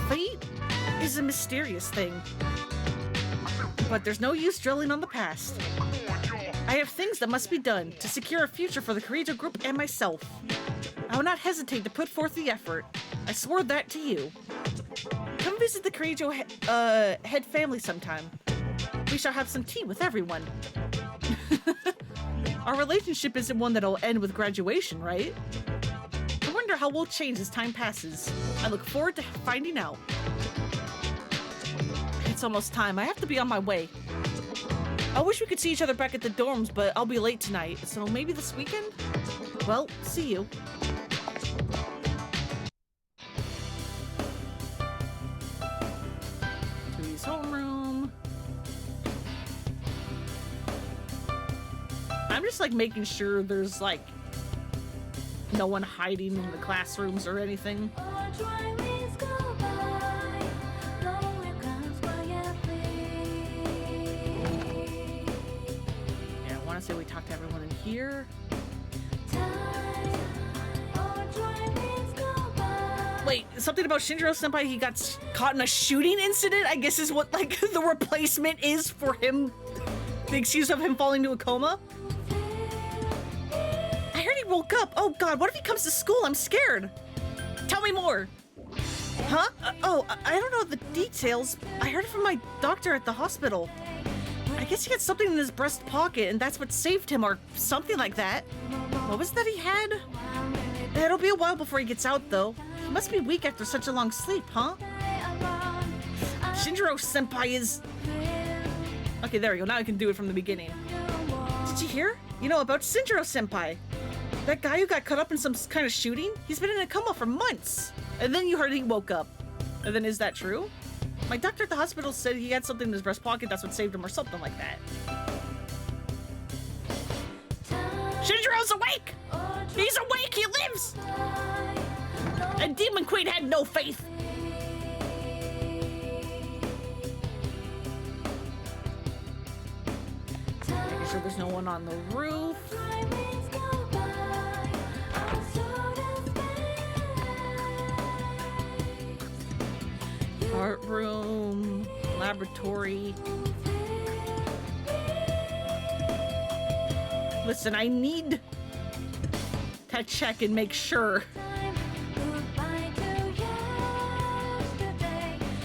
Fate is a mysterious thing. But there's no use dwelling on the past. I have things that must be done to secure a future for the Kirito group and myself. I will not hesitate to put forth the effort. I swore that to you. Come visit the Kirito head family sometime. We shall have some tea with everyone. Our relationship isn't one that'll end with graduation, right? I wonder how we'll change as time passes. I look forward to finding out. It's almost time. I have to be on my way. I wish we could see each other back at the dorms, but I'll be late tonight, so maybe this weekend? Well, see you. To his homeroom. I'm just like making sure there's like no one hiding in the classrooms or anything. Yeah, I want to say we talked to everyone in here. Wait, something about Shinjiro Senpai, he got caught in a shooting incident, I guess is what like the replacement is for him. The excuse of him falling into a coma. I heard he woke up. Oh god, what if he comes to school? I'm scared. Tell me more. Huh? I don't know the details. I heard it from my doctor at the hospital. I guess he had something in his breast pocket and that's what saved him or something like that. What was that he had? It'll be a while before he gets out though. He must be weak after such a long sleep, huh? Shinjiro Senpai is... Okay, there we go. Now I can do it from the beginning. Did you hear? You know about Shinjiro Senpai? That guy who got caught up in some kind of shooting? He's been in a coma for months. And then you heard he woke up. And then is that true? My doctor at the hospital said he had something in his breast pocket, that's what saved him or something like that. Shinjiro's awake! He's awake! He lives! And Demon Queen had no faith. sure there's no one on the roof. Art room, laboratory. Listen, I need to check and make sure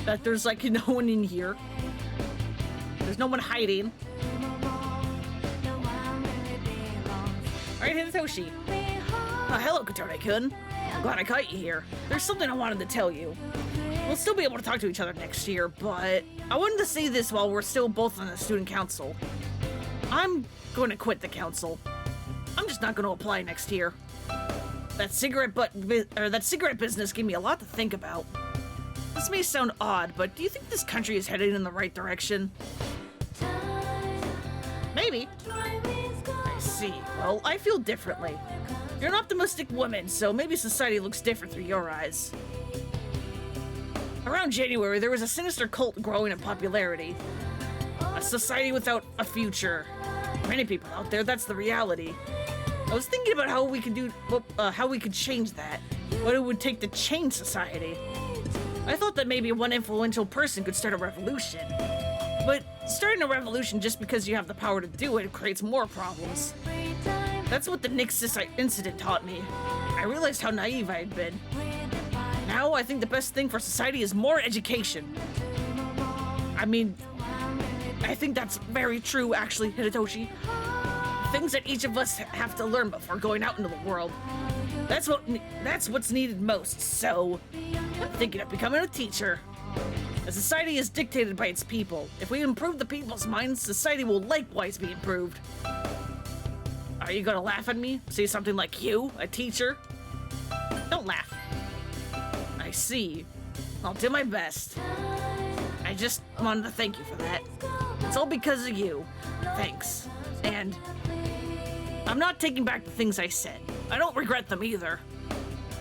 that there's like no one in here. There's no one hiding. Alright, Hitoshi. Hello, Katone-kun. I'm glad I caught you here. There's something I wanted to tell you. We'll still be able to talk to each other next year, but I wanted to say this while we're still both on the student council. I'm going to quit the council. I'm just not going to apply next year. That cigarette business gave me a lot to think about. This may sound odd, but do you think this country is headed in the right direction? Maybe. I see. Well, I feel differently. You're an optimistic woman, so maybe society looks different through your eyes. Around January, there was a sinister cult growing in popularity. A society without a future. Many people out there, that's the reality. I was thinking about how we could change that. What it would take to change society. I thought that maybe one influential person could start a revolution. But starting a revolution just because you have the power to do it creates more problems. That's what the Nixus incident taught me. I realized how naive I had been. Now I think the best thing for society is more education. I mean, I think that's very true, actually, Hitoshi. Things that each of us have to learn before going out into the world. That's what's needed most, so I'm thinking of becoming a teacher. A society is dictated by its people. If we improve the people's minds, society will likewise be improved. Are you gonna laugh at me? Say something like you, a teacher? Don't laugh. I see. I'll do my best. I just wanted to thank you for that. It's all because of you. Thanks. And I'm not taking back the things I said. I don't regret them either.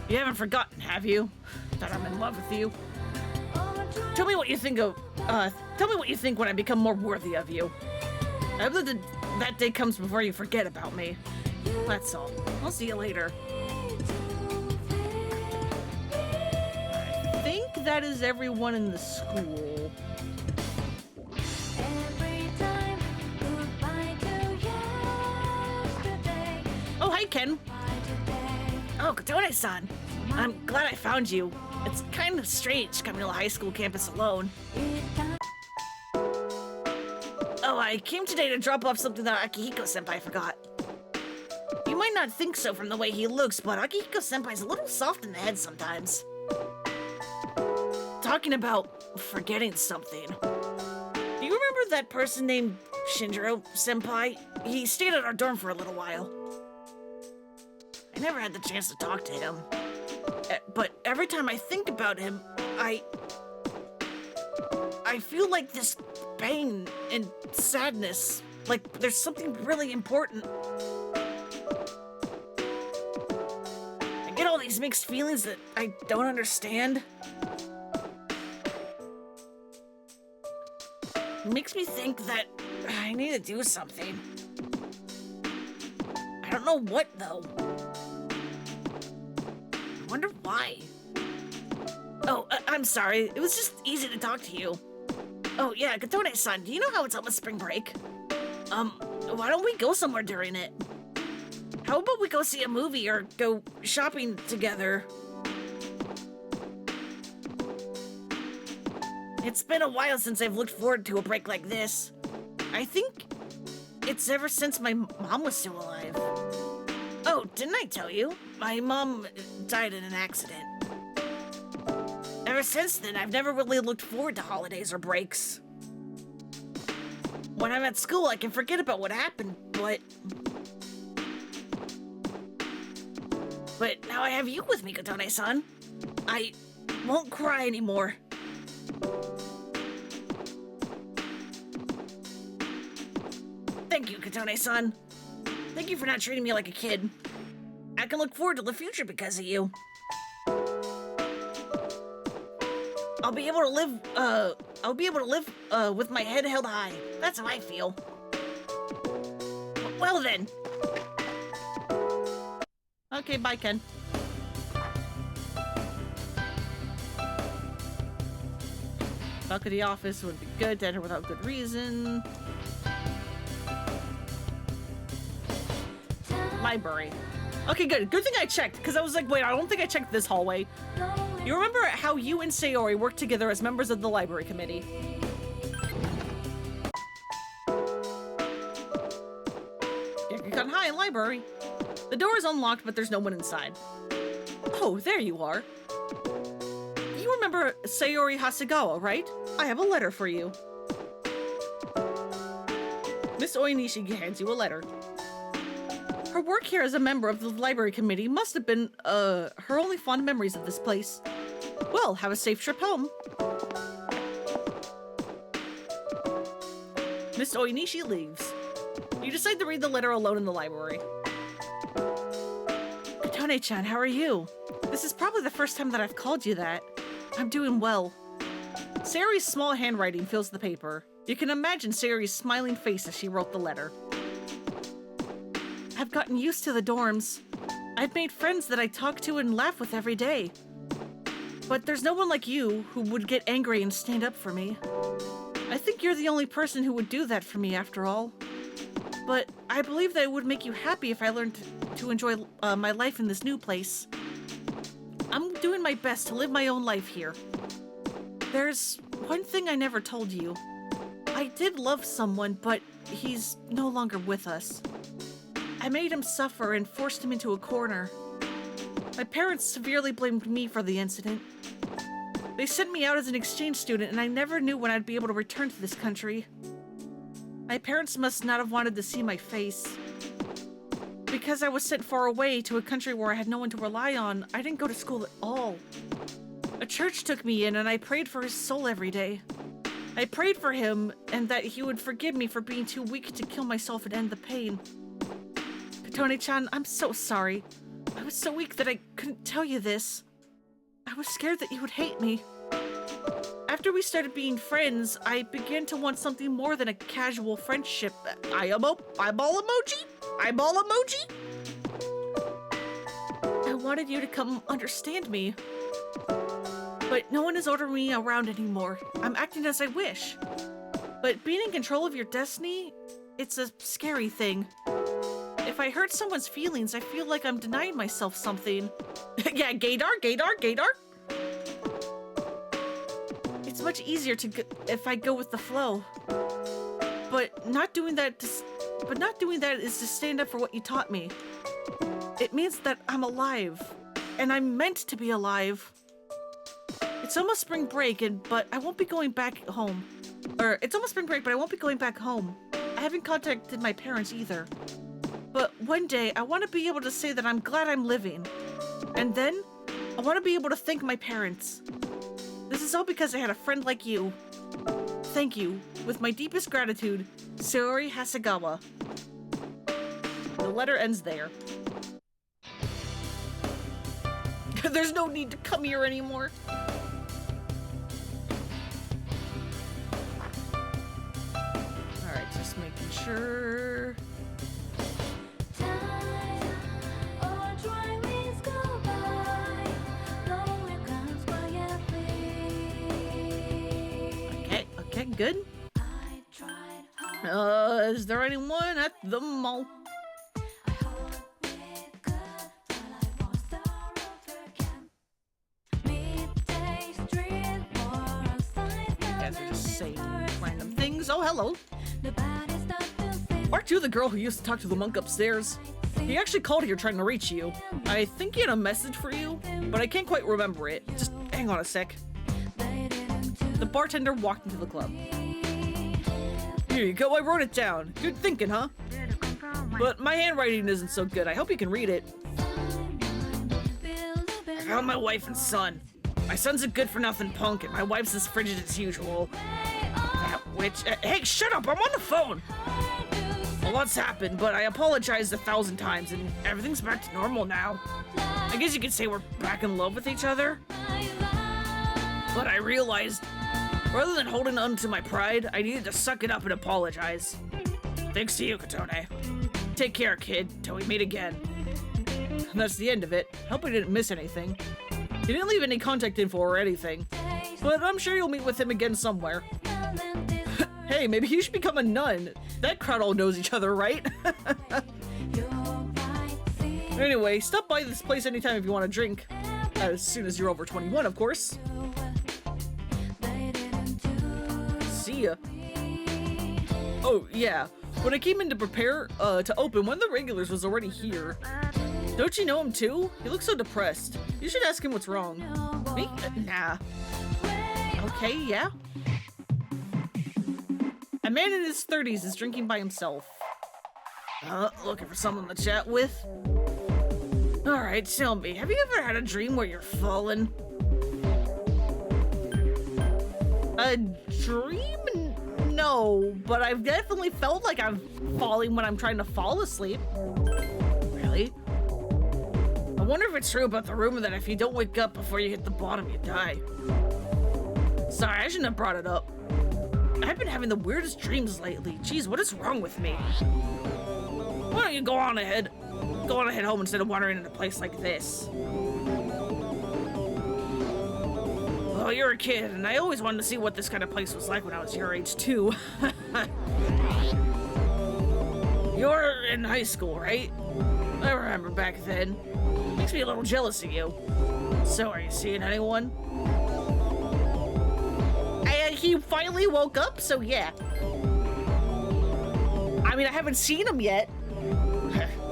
You haven't forgotten, have you? That I'm in love with you. Tell me what you think when I become more worthy of you. I hope that day comes before you forget about me. That's all. I'll see you later. I think that is everyone in the school. Oh, hi, Ken. Oh, Katone-san. I'm glad I found you. It's kind of strange coming to a high school campus alone. Oh, I came today to drop off something that Akihiko-senpai forgot. You might not think so from the way he looks, but Akihiko-senpai's a little soft in the head sometimes. Talking about forgetting something. Do you remember that person named Shinjiro-senpai? He stayed at our dorm for a little while. I never had the chance to talk to him. But every time I think about him, I feel like this pain and sadness, like there's something really important. I get all these mixed feelings that I don't understand. It makes me think that I need to do something. I don't know what, though. I wonder why. Oh, I'm sorry. It was just easy to talk to you. Oh, yeah, Katone-san, do you know how it's almost spring break? Why don't we go somewhere during it? How about we go see a movie or go shopping together? It's been a while since I've looked forward to a break like this. I think it's ever since my mom was still alive. Oh, didn't I tell you? My mom died in an accident. Ever since then, I've never really looked forward to holidays or breaks. When I'm at school, I can forget about what happened, but now I have you with me, Katone-san. I won't cry anymore. Thank you, Katone-san. Thank you for not treating me like a kid. I can look forward to the future because of you. I'll be able to live with my head held high. That's how I feel. Well then. Okay, bye, Ken. Back at the office would be good to enter without good reason. Library. Okay, good. Good thing I checked, because I was like, wait, I don't think I checked this hallway. You remember how you and Sayori worked together as members of the library committee? Yakukan High Library. The door is unlocked, but there's no one inside. Oh, there you are. You remember Sayori Hasegawa, right? I have a letter for you. Miss Oinishi hands you a letter. Her work here as a member of the library committee must have been, her only fond memories of this place. Well, have a safe trip home. Miss Oinishi leaves. You decide to read the letter alone in the library. Katone-chan, how are you? This is probably the first time that I've called you that. I'm doing well. Sayori's small handwriting fills the paper. You can imagine Sayori's smiling face as she wrote the letter. I've gotten used to the dorms. I've made friends that I talk to and laugh with every day. But there's no one like you who would get angry and stand up for me. I think you're the only person who would do that for me after all. But I believe that it would make you happy if I learned to enjoy my life in this new place. I'm doing my best to live my own life here. There's one thing I never told you. I did love someone, but he's no longer with us. I made him suffer and forced him into a corner. My parents severely blamed me for the incident. They sent me out as an exchange student, and I never knew when I'd be able to return to this country. My parents must not have wanted to see my face. Because I was sent far away to a country where I had no one to rely on, I didn't go to school at all. A church took me in, and I prayed for his soul every day. I prayed for him, and that he would forgive me for being too weak to kill myself and end the pain. Katone-chan, I'm so sorry. I was so weak that I couldn't tell you this. I was scared that you would hate me. After we started being friends, I began to want something more than a casual friendship. Eyeball emoji? Eyeball emoji? I wanted you to come understand me. But no one is ordering me around anymore. I'm acting as I wish. But being in control of your destiny, it's a scary thing. If I hurt someone's feelings, I feel like I'm denying myself something. Yeah, gaydar. It's much easier if I go with the flow. But not doing that is to stand up for what you taught me. It means that I'm alive, and I'm meant to be alive. It's almost spring break, but I won't be going back home. It's almost spring break, but I won't be going back home. I haven't contacted my parents either. But one day, I want to be able to say that I'm glad I'm living. And then, I want to be able to thank my parents. This is all because I had a friend like you. Thank you. With my deepest gratitude, Sayori Hasegawa. The letter ends there. There's no need to come here anymore. Alright, just making sure. Okay, good. Is there anyone at the mall? Saying random things. Oh, hello. Aren't you the girl who used to talk to the monk upstairs? He actually called here trying to reach you. I think he had a message for you, but I can't quite remember it. Just hang on a sec. The bartender walked into the club. Here you go, I wrote it down. Good thinking, huh? But my handwriting isn't so good. I hope you can read it. I found my wife and son. My son's a good-for-nothing punk, and my wife's as frigid as usual. Hey, shut up! I'm on the phone! A lot's happened, but I apologized 1,000 times, and everything's back to normal now. I guess you could say we're back in love with each other. But I realized, rather than holding on to my pride, I needed to suck it up and apologize. Thanks to you, Katone. Take care, kid, till we meet again. And that's the end of it. Hope we didn't miss anything. He didn't leave any contact info or anything, but I'm sure you'll meet with him again somewhere. Hey, maybe you should become a nun. That crowd all knows each other, right? Anyway, stop by this place anytime if you want a drink. As soon as you're over 21, of course. See ya. Oh, yeah. When I came in to prepare to open, one of the regulars was already here. Don't you know him too? He looks so depressed. You should ask him what's wrong. Me? Nah. Okay, yeah. A man in his 30s is drinking by himself. Looking for someone to chat with? Alright, tell me, have you ever had a dream where you're falling? A dream? No, but I've definitely felt like I'm falling when I'm trying to fall asleep. Really? I wonder if it's true about the rumor that if you don't wake up before you hit the bottom, you die. Sorry, I shouldn't have brought it up. I've been having the weirdest dreams lately. Jeez, what is wrong with me? Why don't you go on ahead? Go on ahead home instead of wandering in a place like this. Well, you're a kid, and I always wanted to see what this kind of place was like when I was your age, too. You're in high school, right? I remember back then. Makes me a little jealous of you. So, are you seeing anyone? He finally woke up, so yeah. I mean, I haven't seen him yet.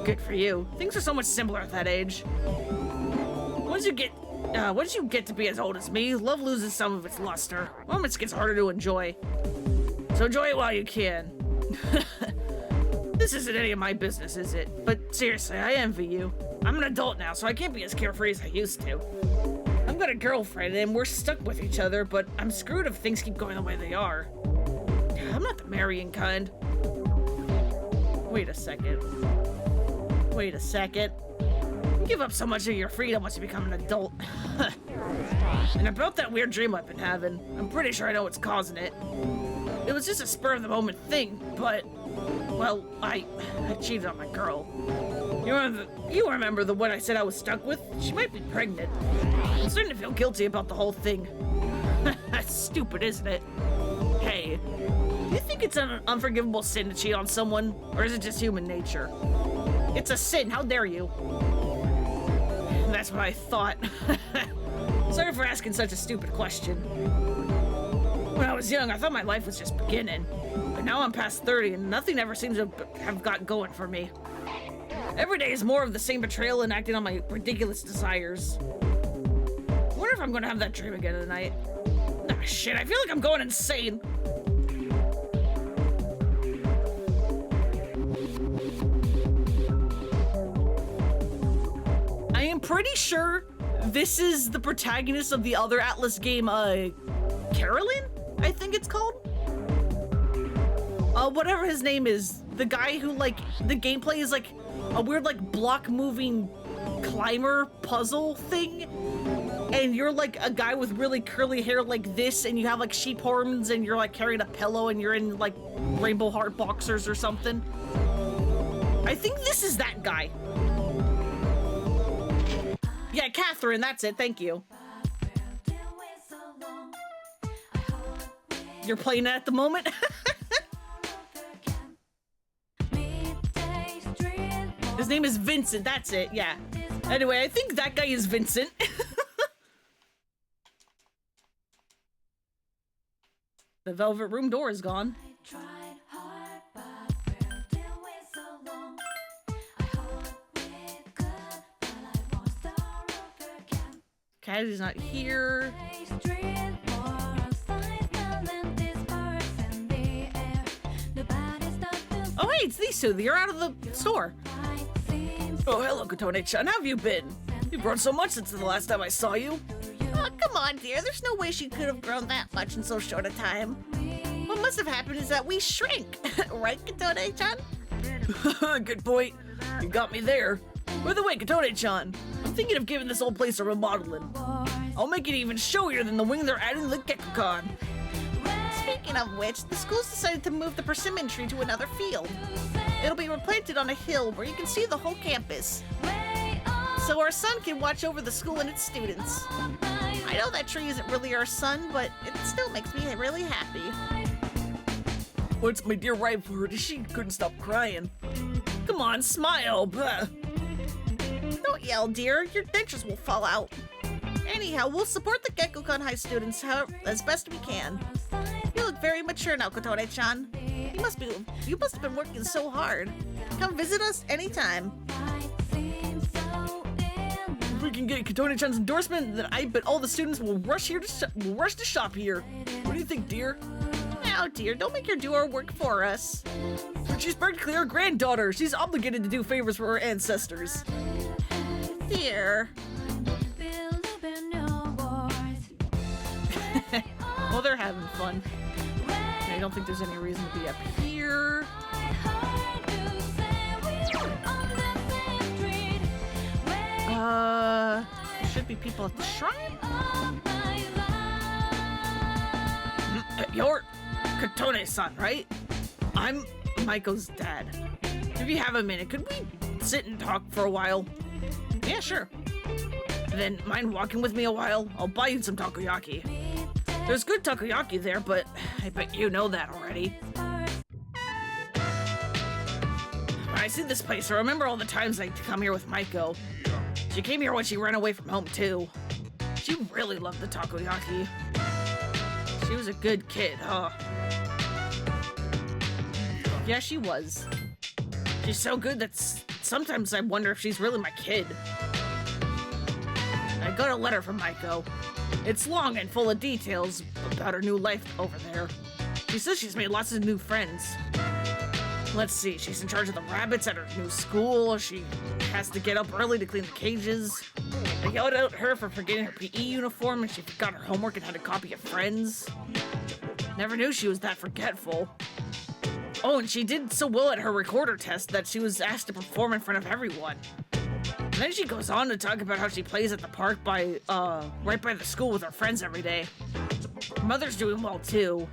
Good for you. Things are so much simpler at that age. Once you get to be as old as me, love loses some of its luster. Moments gets harder to enjoy. So enjoy it while you can. This isn't any of my business, is it? But seriously, I envy you. I'm an adult now, so I can't be as carefree as I used to. I've got a girlfriend, and we're stuck with each other, but I'm screwed if things keep going the way they are. I'm not the marrying kind. Wait a second. Wait a second. You give up so much of your freedom once you become an adult. And about that weird dream I've been having, I'm pretty sure I know what's causing it. It was just a spur-of-the-moment thing, but... well, I cheated on my girl. You remember the one I said I was stuck with? She might be pregnant. I'm starting to feel guilty about the whole thing. That's stupid, isn't it? Hey, do you think it's an unforgivable sin to cheat on someone? Or is it just human nature? It's a sin, how dare you? That's what I thought. Sorry for asking such a stupid question. When I was young, I thought my life was just beginning. But now I'm past 30 and nothing ever seems to have got going for me. Every day is more of the same betrayal and acting on my ridiculous desires. I wonder if I'm gonna have that dream again tonight. Ah, shit, I feel like I'm going insane. I am pretty sure this is the protagonist of the other Atlas game, Carolyn? I think it's called? Whatever his name is. The guy who, like, the gameplay is like a weird, like, block-moving climber puzzle thing. And you're, like, a guy with really curly hair like this, and you have, like, sheep horns, and you're, like, carrying a pillow, and you're in, like, rainbow heart boxers or something. I think this is that guy. Yeah, Catherine, that's it, thank you. You're playing it at the moment? His name is Vincent, that's it, yeah. Anyway, I think that guy is Vincent. The velvet room door is gone. Caddy's not here. Oh hey, it's these two. You're out of the store. Oh, hello, Katone-chan. How have you been? You've grown so much since the last time I saw you. Oh, come on, dear. There's no way she could have grown that much in so short a time. What must have happened is that we shrank. Right, Katone-chan? Good point. You got me there. By the way, Katone-chan, I'm thinking of giving this old place a remodeling. I'll make it even showier than the wing they're adding to the Gekko-Con. Speak Speaking of which, the school's decided to move the persimmon tree to another field. It'll be replanted on a hill where you can see the whole campus. So our son can watch over the school and its students. I know that tree isn't really our son, but it still makes me really happy. What's my dear wife for her? She couldn't stop crying. Come on, smile. Blah. Don't yell, dear. Your dentures will fall out. Anyhow, we'll support the Gekkoukan High students as best we can. You look very mature now, Kotone-chan. You must have been working so hard. Come visit us anytime. If we can get Kotone-chan's endorsement, then I bet all the students will rush to shop here. What do you think, dear? Now, dear, don't make her do our work for us. But she's practically our granddaughter. She's obligated to do favors for her ancestors. Dear. Well, they're having fun. I don't think there's any reason to be up here. There should be people at the shrine. You're Kotone-san, right? I'm Maiko's dad. If you have a minute, could we sit and talk for a while? Yeah, sure. Then mind walking with me a while? I'll buy you some takoyaki. There's good takoyaki there, but I bet you know that already. When I see this place, I remember all the times I come here with Maiko. She came here when she ran away from home, too. She really loved the takoyaki. She was a good kid, huh? Yeah, she was. She's so good that sometimes I wonder if she's really my kid. I got a letter from Maiko. It's long and full of details about her new life over there. She says she's made lots of new friends. Let's see, she's in charge of the rabbits at her new school. She has to get up early to clean the cages. They yelled at her for forgetting her PE uniform, and she forgot her homework and had to copy of friends. Never knew she was that forgetful. Oh, and she did so well at her recorder test that she was asked to perform in front of everyone. And then she goes on to talk about how she plays at the park right by the school with her friends every day. Her mother's doing well, too.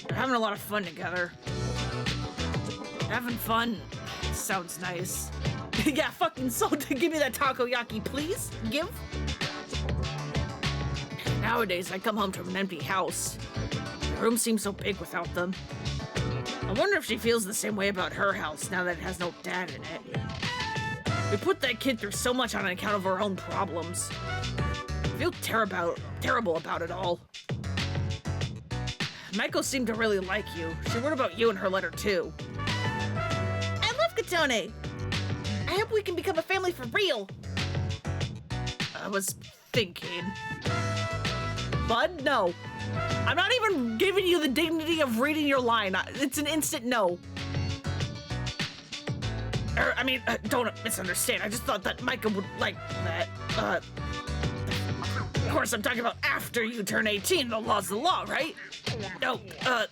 They're having a lot of fun together. Having fun sounds nice. Yeah, fucking sold to give me that takoyaki, please. Give. Nowadays, I come home to an empty house. The room seems so big without them. I wonder if she feels the same way about her house now that it has no dad in it. We put that kid through so much on account of her own problems. I feel terrible about it all. Maiko seemed to really like you. She wrote about you in her letter, too. I love Kotone. I hope we can become a family for real. I was thinking. Bud, no. I'm not even giving you the dignity of reading your line. It's an instant no. Don't misunderstand. I just thought that Maiko would like that. Of course, I'm talking about after you turn 18. The law's the law, right? No, that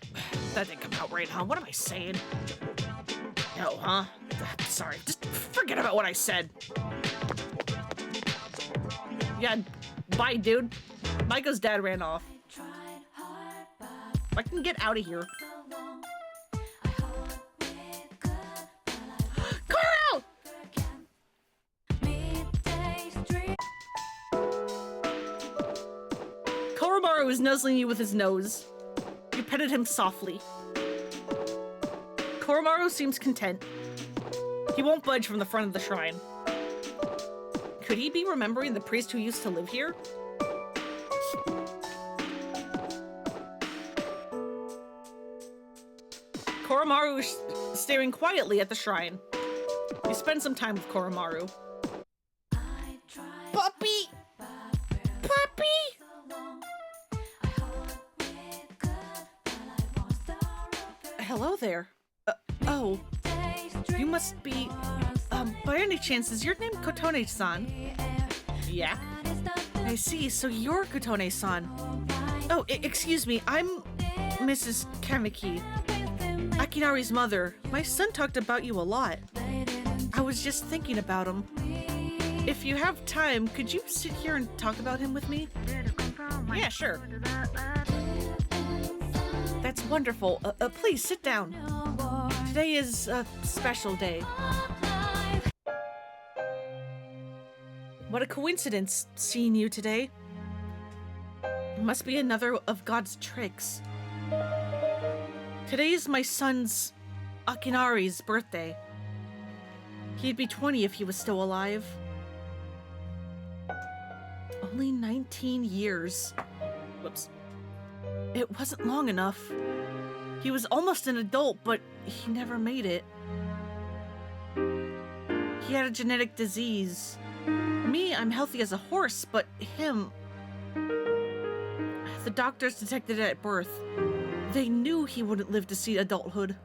didn't come out right, huh? What am I saying? No, huh? Sorry, just forget about what I said. Yeah, bye, dude. Maiko's dad ran off. I can get out of here. Coral! Koromaru is nuzzling you with his nose. You petted him softly. Koromaru seems content. He won't budge from the front of the shrine. Could he be remembering the priest who used to live here? Koromaru is staring quietly at the shrine. You spend some time with Koromaru. Puppy! Puppy! Hello there. Oh. You must be... by any chance, is your name Kotone-san? Yeah. I see, so you're Kotone-san. Oh, excuse me, I'm Mrs. Kamiki. Akinari's mother. My son talked about you a lot. I was just thinking about him. If you have time, could you sit here and talk about him with me? Yeah, sure. That's wonderful. Please sit down. Today is a special day. What a coincidence seeing you today. It must be another of God's tricks. Today is my son's, Akinari's, birthday. He'd be 20 if he was still alive. Only 19 years. Whoops. It wasn't long enough. He was almost an adult, but he never made it. He had a genetic disease. Me, I'm healthy as a horse, but him... The doctors detected it at birth. They knew he wouldn't live to see adulthood.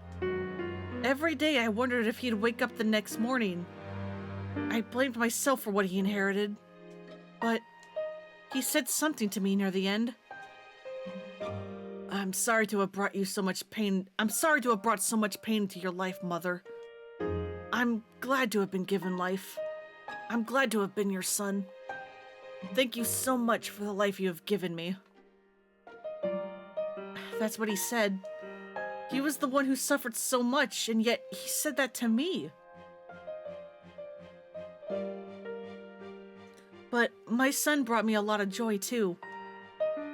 Every day I wondered if he'd wake up the next morning. I blamed myself for what he inherited. But he said something to me near the end. I'm sorry to have brought you so much pain. I'm sorry to have brought so much pain into your life, Mother. I'm glad to have been given life. I'm glad to have been your son. Thank you so much for the life you have given me. That's what he said. He was the one who suffered so much, and yet he said that to me. But my son brought me a lot of joy, too.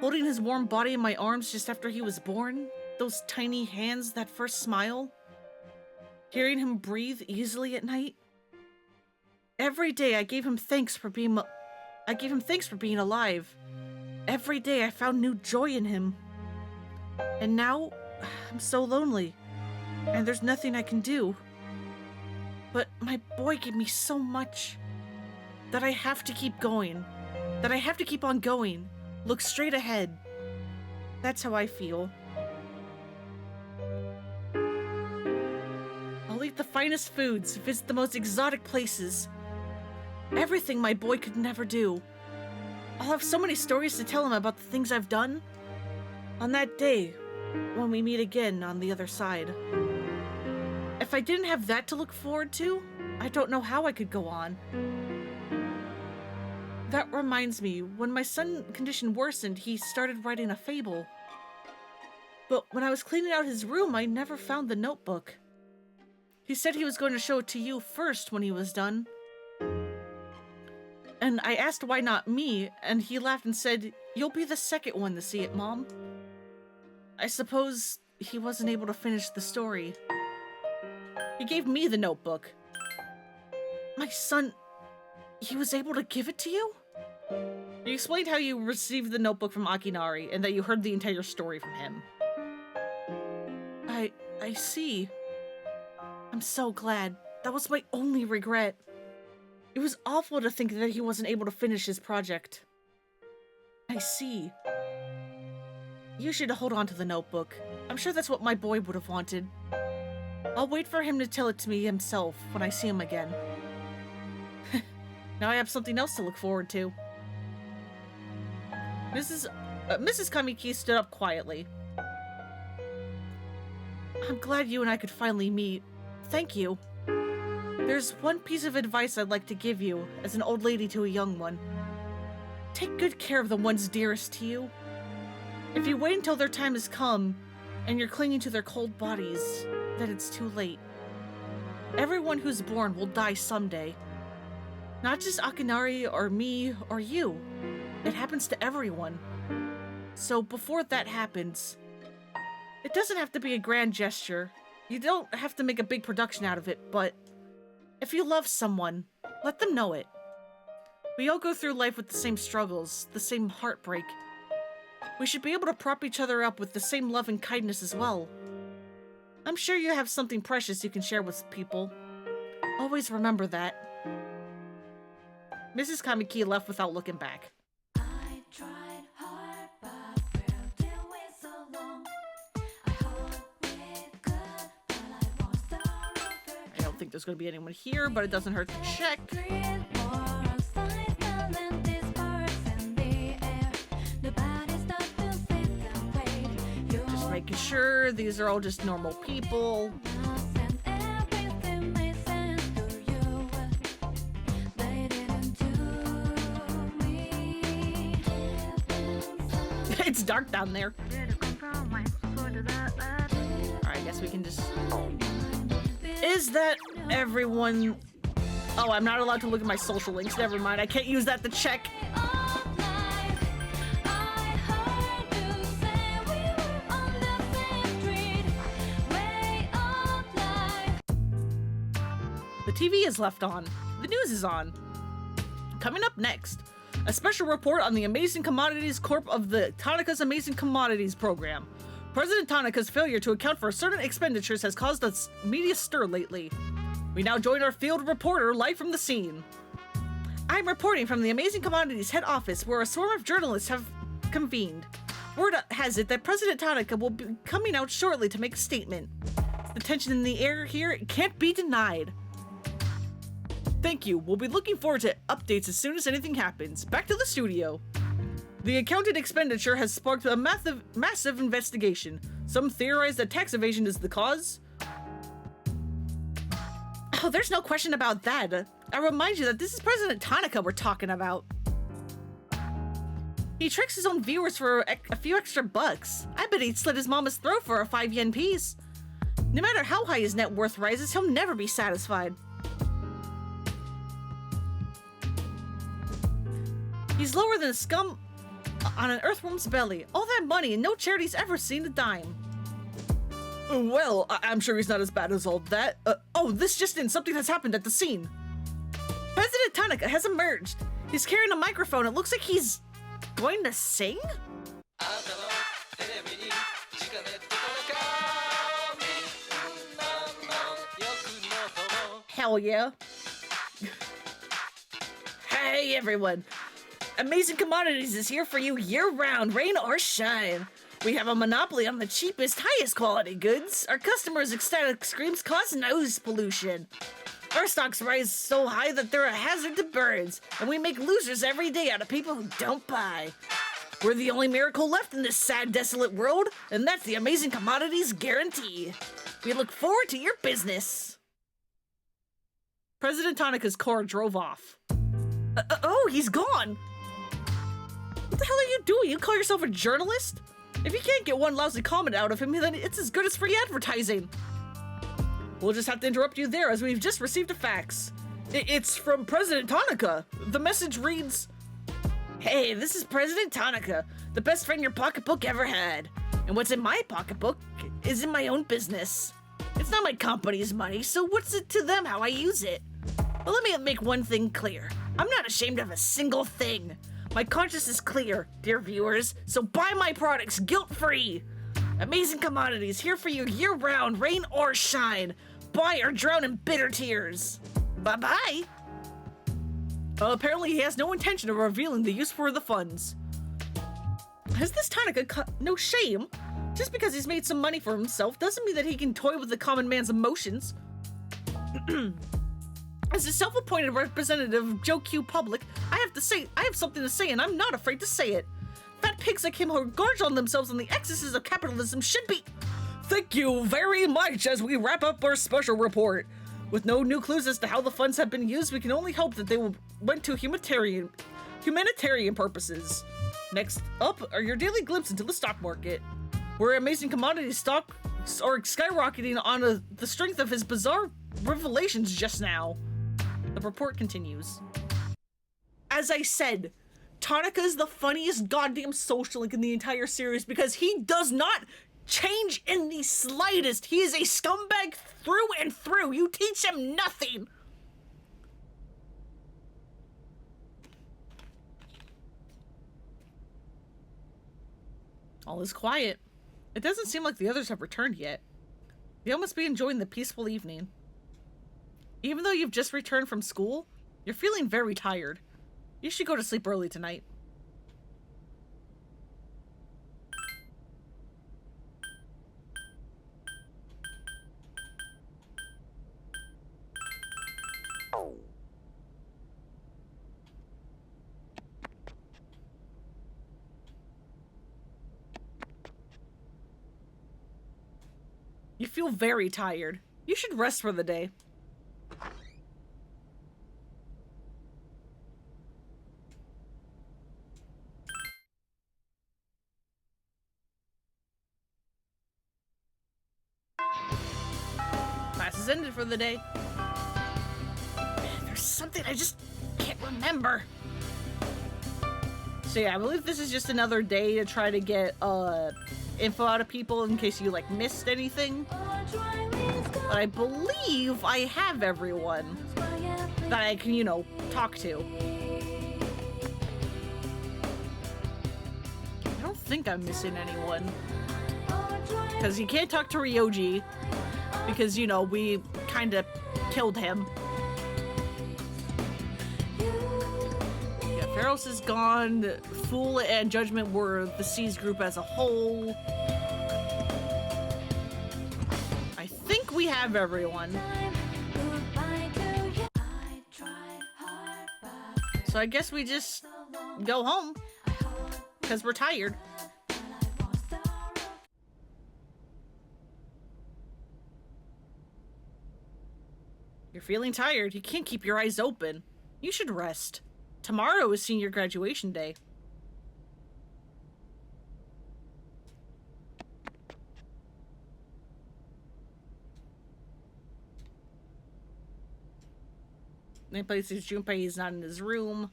Holding his warm body in my arms just after he was born, those tiny hands, that first smile. Hearing him breathe easily at night. Every day I gave him thanks for being alive. Every day I found new joy in him. And now, I'm so lonely, and there's nothing I can do. But my boy gave me so much that I have to keep going, that I have to keep on going, look straight ahead. That's how I feel. I'll eat the finest foods, visit the most exotic places. Everything my boy could never do. I'll have so many stories to tell him about the things I've done. On that day, when we meet again on the other side. If I didn't have that to look forward to, I don't know how I could go on. That reminds me, when my son's condition worsened, he started writing a fable. But when I was cleaning out his room, I never found the notebook. He said he was going to show it to you first when he was done. And I asked why not me, and he laughed and said, "You'll be the second one to see it, Mom." I suppose he wasn't able to finish the story. He gave me the notebook. My son, he was able to give it to you? You explained how you received the notebook from Akinari and that you heard the entire story from him. I see. I'm so glad. That was my only regret. It was awful to think that he wasn't able to finish his project. I see. You should hold on to the notebook. I'm sure that's what my boy would have wanted. I'll wait for him to tell it to me himself when I see him again. Now I have something else to look forward to. Mrs. Kamiki stood up quietly. I'm glad you and I could finally meet. Thank you. There's one piece of advice I'd like to give you, as an old lady to a young one. Take good care of the ones dearest to you. If you wait until their time has come, and you're clinging to their cold bodies, then it's too late. Everyone who's born will die someday. Not just Akinari or me or you. It happens to everyone. So before that happens, it doesn't have to be a grand gesture. You don't have to make a big production out of it, but if you love someone, let them know it. We all go through life with the same struggles, the same heartbreak. We should be able to prop each other up with the same love and kindness as well. I'm sure you have something precious you can share with people. Always remember that. Mrs. Kamiki left without looking back. I don't think there's going to be anyone here, but it doesn't hurt to check. Just making sure these are all just normal people. It's dark down there. Alright, I guess we can just... Is that everyone... Oh, I'm not allowed to look at my social links. Never mind. I can't use that to check. The TV is left on. The news is on. Coming up next, a special report on the Amazing Commodities Corp of the Tanaka's Amazing Commodities Program. President Tanaka's failure to account for certain expenditures has caused a media stir lately. We now join our field reporter live from the scene. I'm reporting from the Amazing Commodities head office where a swarm of journalists have convened. Word has it that President Tanaka will be coming out shortly to make a statement. The tension in the air here can't be denied. Thank you. We'll be looking forward to updates as soon as anything happens. Back to the studio. The accounted expenditure has sparked a massive investigation. Some theorize that tax evasion is the cause. Oh, there's no question about that. I remind you that this is President Tanaka we're talking about. He tricks his own viewers for a few extra bucks. I bet he'd slit his mama's throat for a 5 yen piece. No matter how high his net worth rises, he'll never be satisfied. He's lower than a scum on an earthworm's belly. All that money and no charity's ever seen a dime. Well, I'm sure he's not as bad as all that. Oh, this just in, something has happened at the scene. President Tanaka has emerged. He's carrying a microphone. It looks like he's going to sing? Hell yeah. Hey everyone. Amazing Commodities is here for you year-round, rain or shine. We have a monopoly on the cheapest, highest quality goods. Our customers' ecstatic screams cause noise pollution. Our stocks rise so high that they're a hazard to birds, and we make losers every day out of people who don't buy. We're the only miracle left in this sad, desolate world, and that's the Amazing Commodities guarantee. We look forward to your business. President Tanaka's car drove off. Oh, he's gone. What the hell are you doing? You call yourself a journalist? If you can't get one lousy comment out of him, then it's as good as free advertising. We'll just have to interrupt you there as we've just received a fax. It's from President Tanaka. The message reads, "Hey, this is President Tanaka, the best friend your pocketbook ever had. And what's in my pocketbook is in my own business. It's not my company's money, so what's it to them how I use it? But let me make one thing clear. I'm not ashamed of a single thing. My conscience is clear, dear viewers, so buy my products guilt-free. Amazing Commodities, here for you year-round, rain or shine. Buy or drown in bitter tears. Bye-bye." Apparently he has no intention of revealing the use for the funds. Has this Tanaka no shame? Just because he's made some money for himself doesn't mean that he can toy with the common man's emotions. As a self-appointed representative of Joe Q Public, I have something to say, and I'm not afraid to say it. Fat pigs like him who gorge on themselves on the excesses of capitalism should be... Thank you very much as we wrap up our special report. With no new clues as to how the funds have been used, we can only hope that they went to humanitarian purposes. Next up are your daily glimpse into the stock market, where Amazing Commodities stocks are skyrocketing on the strength of his bizarre revelations just now. The report continues. As I said, Tanaka is the funniest goddamn social link in the entire series because he does not change in the slightest. He is a scumbag through and through. You teach him nothing. All is quiet. It doesn't seem like the others have returned yet. They all must be enjoying the peaceful evening. Even though you've just returned from school, you're feeling very tired. You should go to sleep early tonight. You feel very tired. You should rest for the day. has ended for the day. There's something I just can't remember. So yeah, I believe this is just another day to try to get info out of people in case you like missed anything. But I believe I have everyone that I can, you know, talk to. I don't think I'm missing anyone. Because you can't talk to Ryoji because, you know, we kind of killed him. Yeah, Pharos is gone. Fool and Judgment were the C's group as a whole. I think we have everyone. So I guess we just go home because we're tired. You're feeling tired. You can't keep your eyes open. You should rest. Tomorrow is senior graduation day. Any place is Junpei, he's not in his room.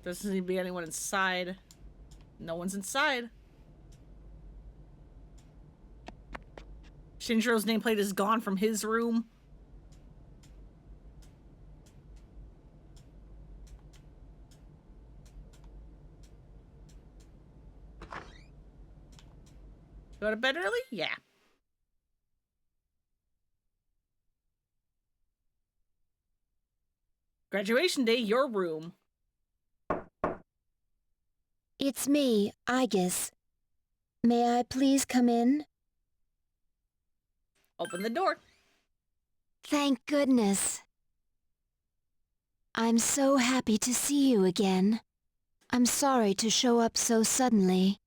Doesn't seem to be anyone inside. No one's inside. Shinjiro's nameplate is gone from his room. Go to bed early? Yeah. Graduation day, your room. It's me, Aegis. May I please come in? Open the door. Thank goodness. I'm so happy to see you again. I'm sorry to show up so suddenly,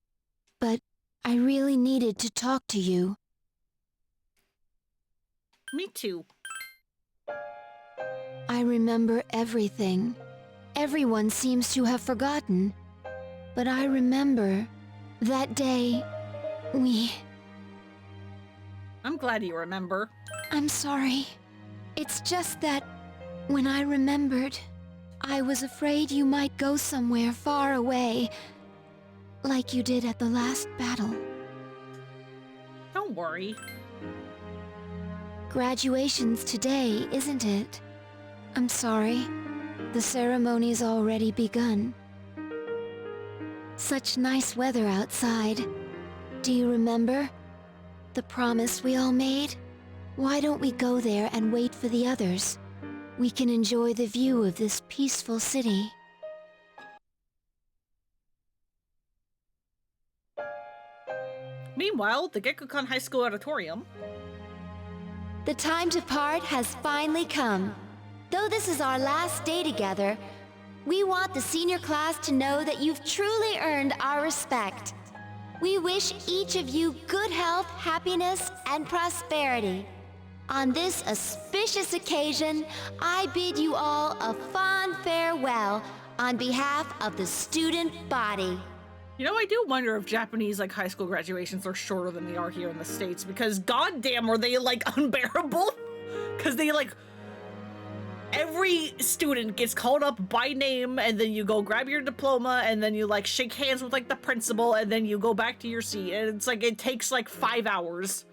but I really needed to talk to you. Me too. I remember everything. Everyone seems to have forgotten. But I remember that day I'm glad you remember. I'm sorry. It's just that when I remembered, I was afraid you might go somewhere far away, like you did at the last battle. Don't worry. Graduation's today, isn't it? I'm sorry. The ceremony's already begun. Such nice weather outside. Do you remember? The promise we all made? Why don't we go there and wait for the others? We can enjoy the view of this peaceful city. Meanwhile, the Gekkoukan High School Auditorium. The time to part has finally come. Though this is our last day together, we want the senior class to know that you've truly earned our respect. We wish each of you good health, happiness, and prosperity. On this auspicious occasion, I bid you all a fond farewell on behalf of the student body. You know, I do wonder if Japanese like high school graduations are shorter than they are here in the States, because goddamn are they like unbearable? Because they like every student gets called up by name, and then you go grab your diploma, and then you like shake hands with like the principal, and then you go back to your seat, and it's like it takes like 5 hours.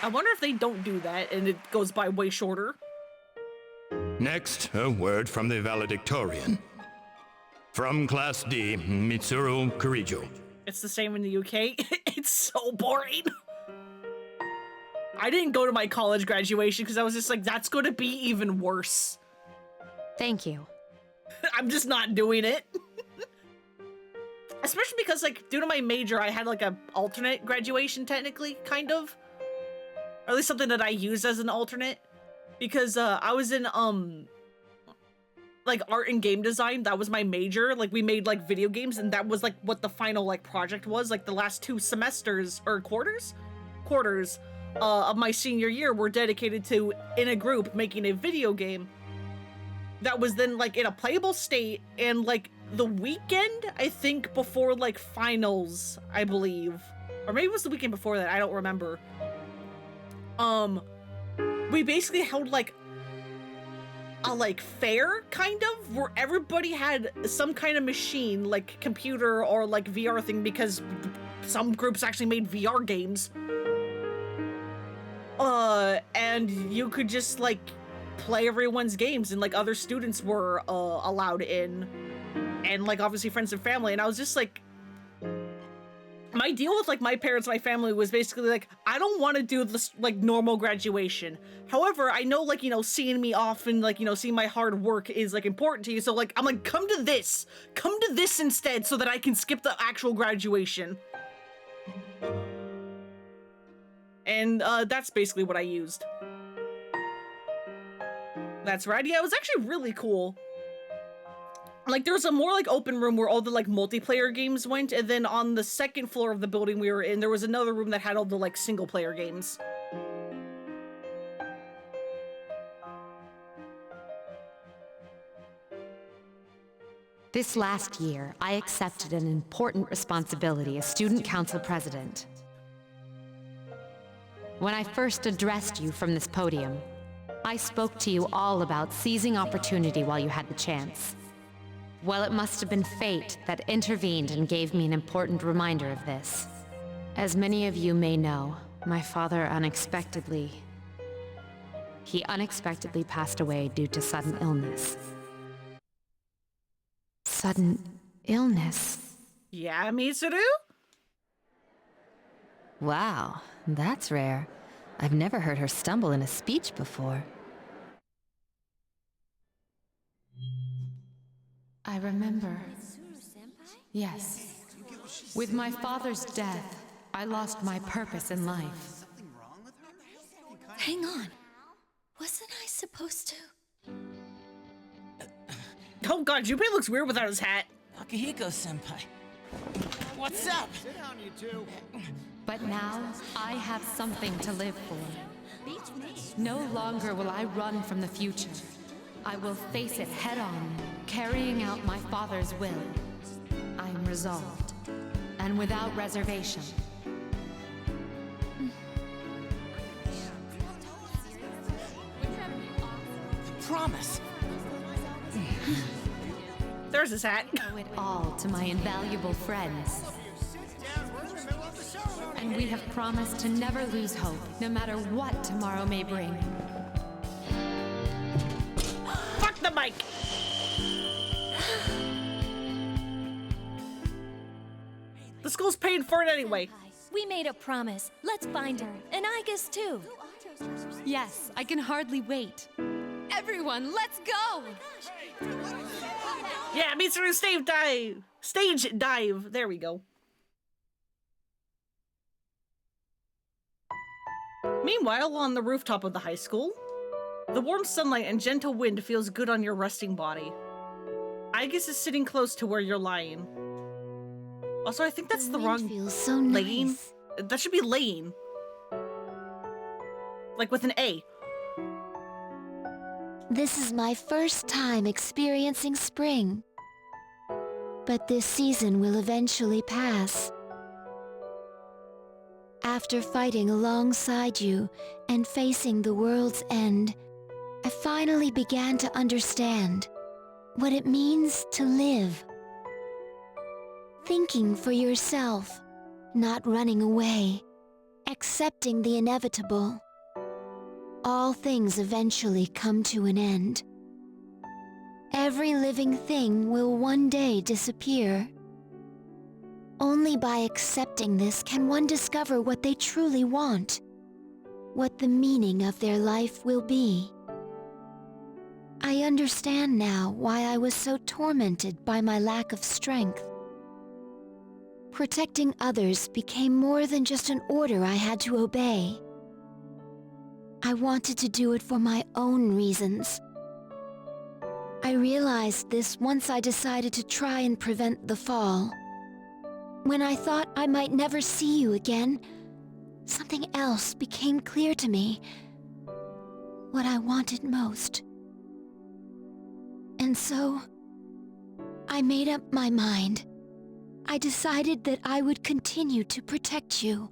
I wonder if they don't do that and it goes by way shorter. Next, a word from the valedictorian. From Class D, Mitsuru Kurijo. It's the same in the UK. It's so boring. I didn't go to my college graduation because I was just like, that's going to be even worse. Thank you. I'm just not doing it. Especially because, like, due to my major, I had like a alternate graduation technically, kind of. Or at least something that I used as an alternate. Because I was in like art and game design. That was my major. Like we made like video games, and that was like what the final like project was. Like the last 2 semesters or quarters of my senior year were dedicated to, in a group, making a video game that was then like in a playable state, and like the weekend, I think, before like finals, I believe. Or maybe it was the weekend before that, I don't remember. We basically held like a like fair kind of, where everybody had some kind of machine, like computer or like VR thing, because some groups actually made VR games. And you could just like play everyone's games, and like other students were allowed in, and like obviously friends and family. And I was just like, my deal with like my parents, my family was basically like, I don't want to do this like normal graduation. However, I know like, you know, seeing me off and like, you know, seeing my hard work is like important to you. So like, I'm like, come to this instead so that I can skip the actual graduation. And that's basically what I used. That's right. Yeah, it was actually really cool. Like, there was a more like open room where all the like multiplayer games went, and then on the second floor of the building we were in, there was another room that had all the like single player games. This last year, I accepted an important responsibility as student council president. When I first addressed you from this podium, I spoke to you all about seizing opportunity while you had the chance. Well, it must have been fate that intervened and gave me an important reminder of this. As many of you may know, my father unexpectedly passed away due to sudden illness. Sudden illness? Yeah, Mitsuru? Wow, that's rare. I've never heard her stumble in a speech before. I remember. Yes. With my father's death, I lost my purpose in life. Hang on. Wasn't I supposed to? Oh god, Junpei looks weird without his hat. Akihiko-senpai. What's up? Sit down, you two. But now, I have something to live for. No longer will I run from the future. I will face it head-on, carrying out my father's will. I am resolved, and without reservation. Promise. There's his hat. I owe it all to my invaluable friends. And we have promised to never lose hope, no matter what tomorrow may bring. Fuck the mic! The school's paying for it anyway. We made a promise. Let's find her. And I guess too. Yes, I can hardly wait. Everyone, let's go! Yeah, Mitsuru stage dive! Stage dive! There we go. Meanwhile, on the rooftop of the high school, the warm sunlight and gentle wind feels good on your resting body. Aigis is sitting close to where you're lying. Also, I think that's the wrong feels so laying. nice. That should be laying. Like with an A. This is my first time experiencing spring. But this season will eventually pass. After fighting alongside you and facing the world's end, I finally began to understand what it means to live. Thinking for yourself, not running away, accepting the inevitable. All things eventually come to an end. Every living thing will one day disappear. Only by accepting this can one discover what they truly want, what the meaning of their life will be. I understand now why I was so tormented by my lack of strength. Protecting others became more than just an order I had to obey. I wanted to do it for my own reasons. I realized this once I decided to try and prevent the fall. When I thought I might never see you again, something else became clear to me. What I wanted most. And so, I made up my mind. I decided that I would continue to protect you.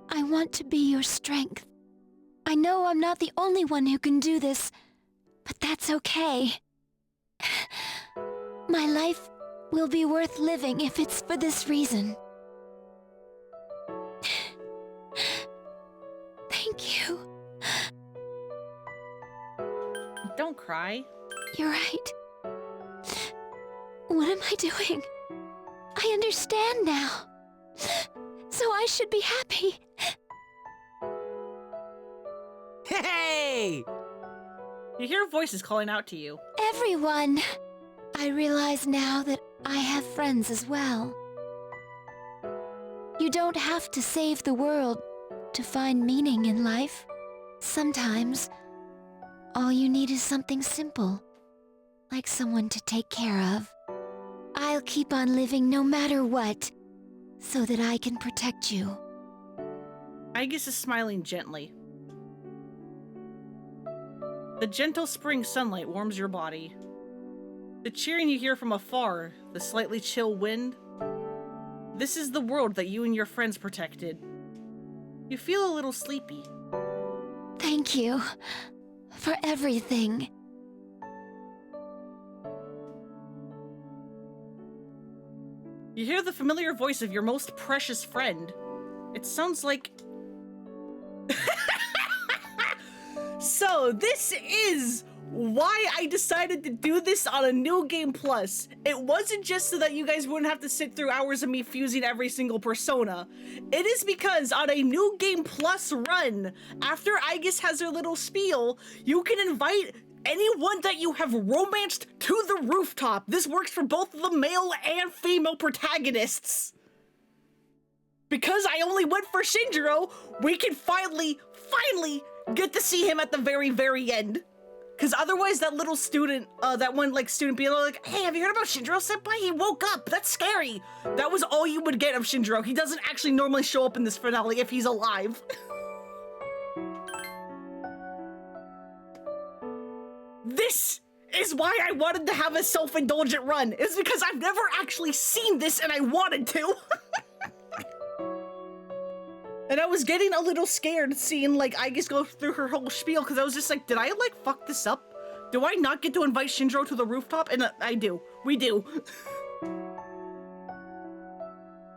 I want to be your strength. I know I'm not the only one who can do this, but that's okay. My life will be worth living if it's for this reason. Thank you. Don't cry. You're right. What am I doing? I understand now. So I should be happy. Hey! You hear voices calling out to you. Everyone! I realize now that I have friends as well. You don't have to save the world to find meaning in life. Sometimes, all you need is something simple, like someone to take care of. I'll keep on living no matter what, so that I can protect you. Aegis is smiling gently. The gentle spring sunlight warms your body. The cheering you hear from afar, the slightly chill wind. This is the world that you and your friends protected. You feel a little sleepy. Thank you for everything. You hear the familiar voice of your most precious friend. It sounds like... So, this is why I decided to do this on a New Game Plus. It wasn't just so that you guys wouldn't have to sit through hours of me fusing every single persona. It is because on a New Game Plus run, after Aegis has her little spiel, you can invite anyone that you have romanced to the rooftop. This works for both the male and female protagonists. Because I only went for Shinjiro, we can finally get to see him at the very, very end. Because otherwise that little student, that one student being like, hey, have you heard about Shinjiro Senpai? He woke up. That's scary. That was all you would get of Shinjiro. He doesn't actually normally show up in this finale if he's alive. This is why I wanted to have a self-indulgent run. It's because I've never actually seen this and I wanted to. And I was getting a little scared seeing Aegis go through her whole spiel because I was just like, did I fuck this up? Do I not get to invite Shinjiro to the rooftop? And I do. We do.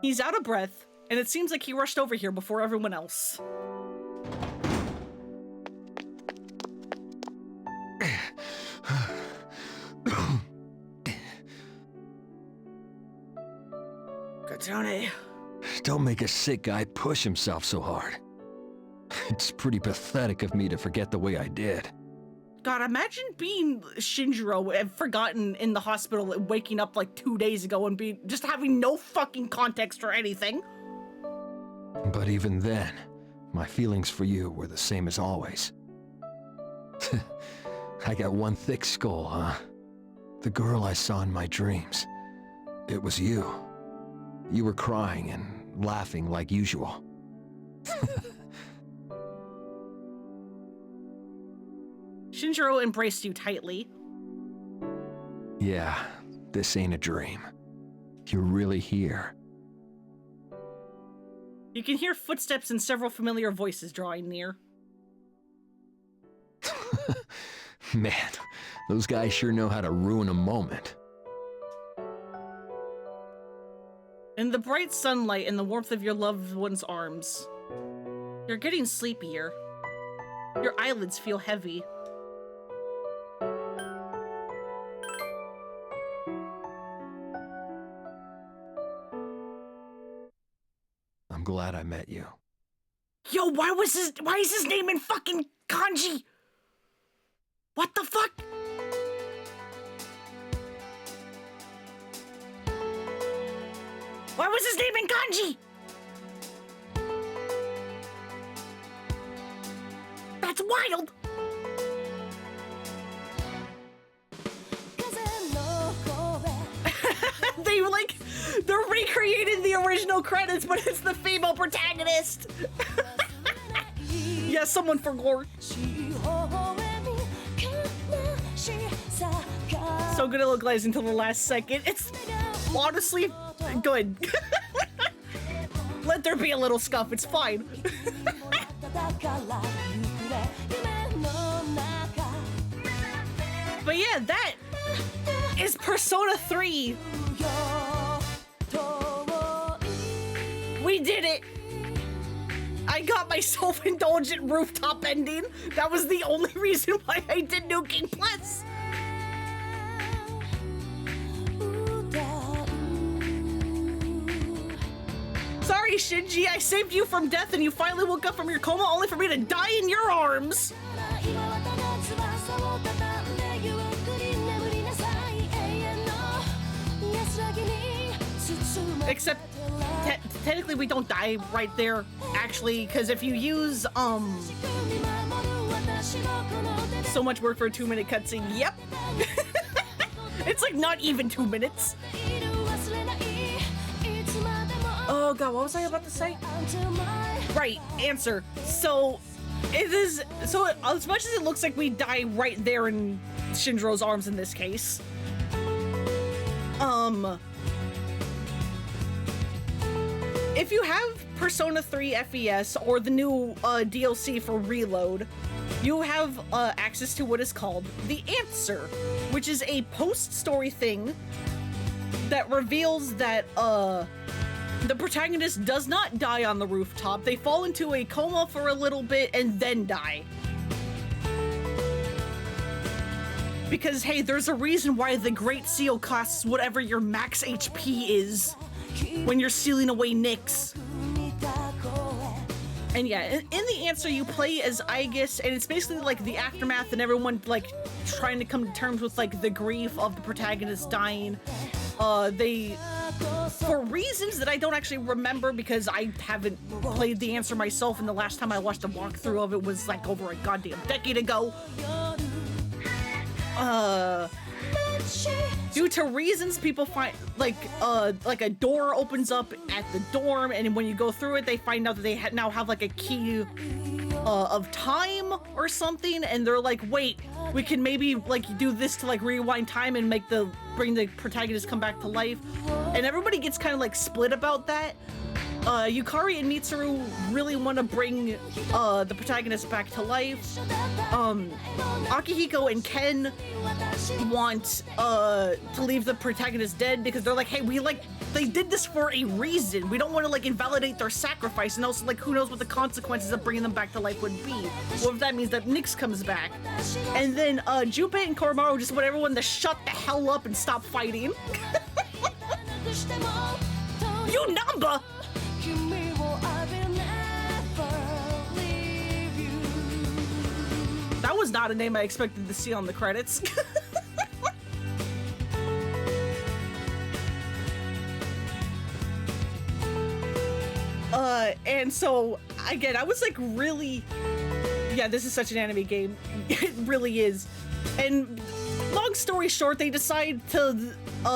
He's out of breath, and it seems like he rushed over here before everyone else. Katone. Don't make a sick guy push himself so hard. It's pretty pathetic of me to forget the way I did. God, imagine being Shinjiro and forgotten in the hospital, waking up 2 days ago and just having no fucking context for anything. But even then, my feelings for you were the same as always. I got one thick skull, huh? The girl I saw in my dreams. It was you. You were crying and laughing like usual. Shinjiro embraced you tightly. Yeah, this ain't a dream. You're really here. You can hear footsteps and several familiar voices drawing near. Man, those guys sure know how to ruin a moment. In the bright sunlight and the warmth of your loved one's arms, you're getting sleepier. Your eyelids feel heavy. I'm glad I met you. Yo, why is his name in fucking kanji? What the fuck? Why was his name in kanji? That's wild. They're recreating the original credits, but it's the female protagonist. Yeah, someone forgot. So good at localizing until the last second. It's honestly good. Let there be a little scuff, it's fine. But yeah, that is Persona 3. We did it. I got my self-indulgent rooftop ending. That was the only reason why I did New Game Plus. Sorry, Shinji, I saved you from death and you finally woke up from your coma only for me to die in your arms. Except, technically we don't die right there, actually, because if you use, so much work for a 2-minute cutscene, yep. It's like not even 2 minutes. Oh god, what was I about to say? Right, answer. So, as much as it looks like we die right there in Shinjiro's arms in this case, if you have Persona 3 FES or the new DLC for Reload, you have access to what is called the Answer, which is a post-story thing that reveals that the protagonist does not die on the rooftop. They fall into a coma for a little bit and then die. Because, hey, there's a reason why the Great Seal costs whatever your max HP is when you're sealing away Nyx. And yeah, in the Answer, you play as Aegis, and it's basically like the aftermath and everyone like trying to come to terms with like the grief of the protagonist dying. They, for reasons that I don't actually remember because I haven't played the Answer myself, and the last time I watched a walkthrough of it was like over a goddamn decade ago. Due to reasons, people find like a door opens up at the dorm, and when you go through it, they find out that they now have like a key of time or something, and they're like, wait, we can maybe like do this to like rewind time and bring the protagonist come back to life, and everybody gets kind of like split about that. Yukari and Mitsuru really want to bring the protagonist back to life. Akihiko and Ken want to leave the protagonist dead because they're like, hey, they did this for a reason. We don't want to like invalidate their sacrifice, and also like who knows what the consequences of bringing them back to life would be. What if that means that Nyx comes back? And then Junpei and Koromaru just want everyone to shut the hell up and stop fighting. You number! That was not a name I expected to see on the credits. And so, again, I was like really... Yeah, this is such an anime game. It really is. And long story short, they decide to...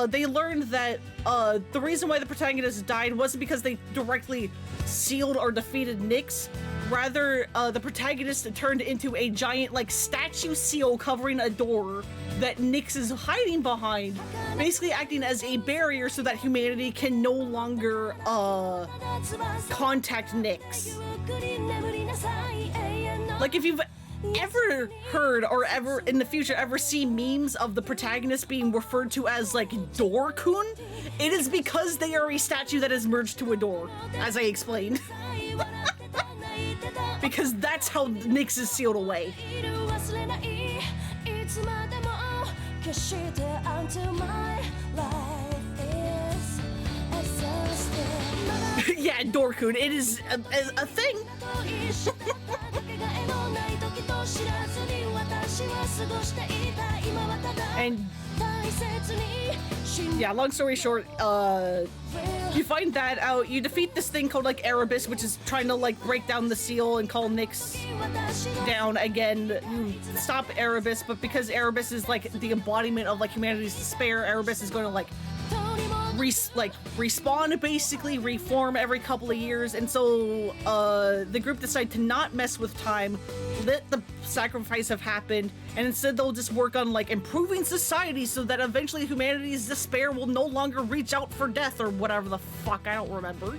they learned that the reason why the protagonist died wasn't because they directly sealed or defeated Nyx. Rather, the protagonist turned into a giant, like, statue seal covering a door that Nyx is hiding behind, basically acting as a barrier so that humanity can no longer, contact Nyx. Like, if you've ever heard or ever in the future ever see memes of the protagonist being referred to as like Door-kun, it is because they are a statue that is merged to a door, as I explained. Because that's how Nyx is sealed away. Yeah, Door-kun, it is a thing. And yeah, long story short, you find that out, you defeat this thing called like Erebus, which is trying to like break down the seal and call Nyx down again. You stop Erebus, but because Erebus is like the embodiment of like humanity's despair, Erebus is going to like respawn, basically reform every couple of years, and so the group decide to not mess with time, let the sacrifice have happened, and instead they'll just work on like improving society so that eventually humanity's despair will no longer reach out for death or whatever the fuck, I don't remember.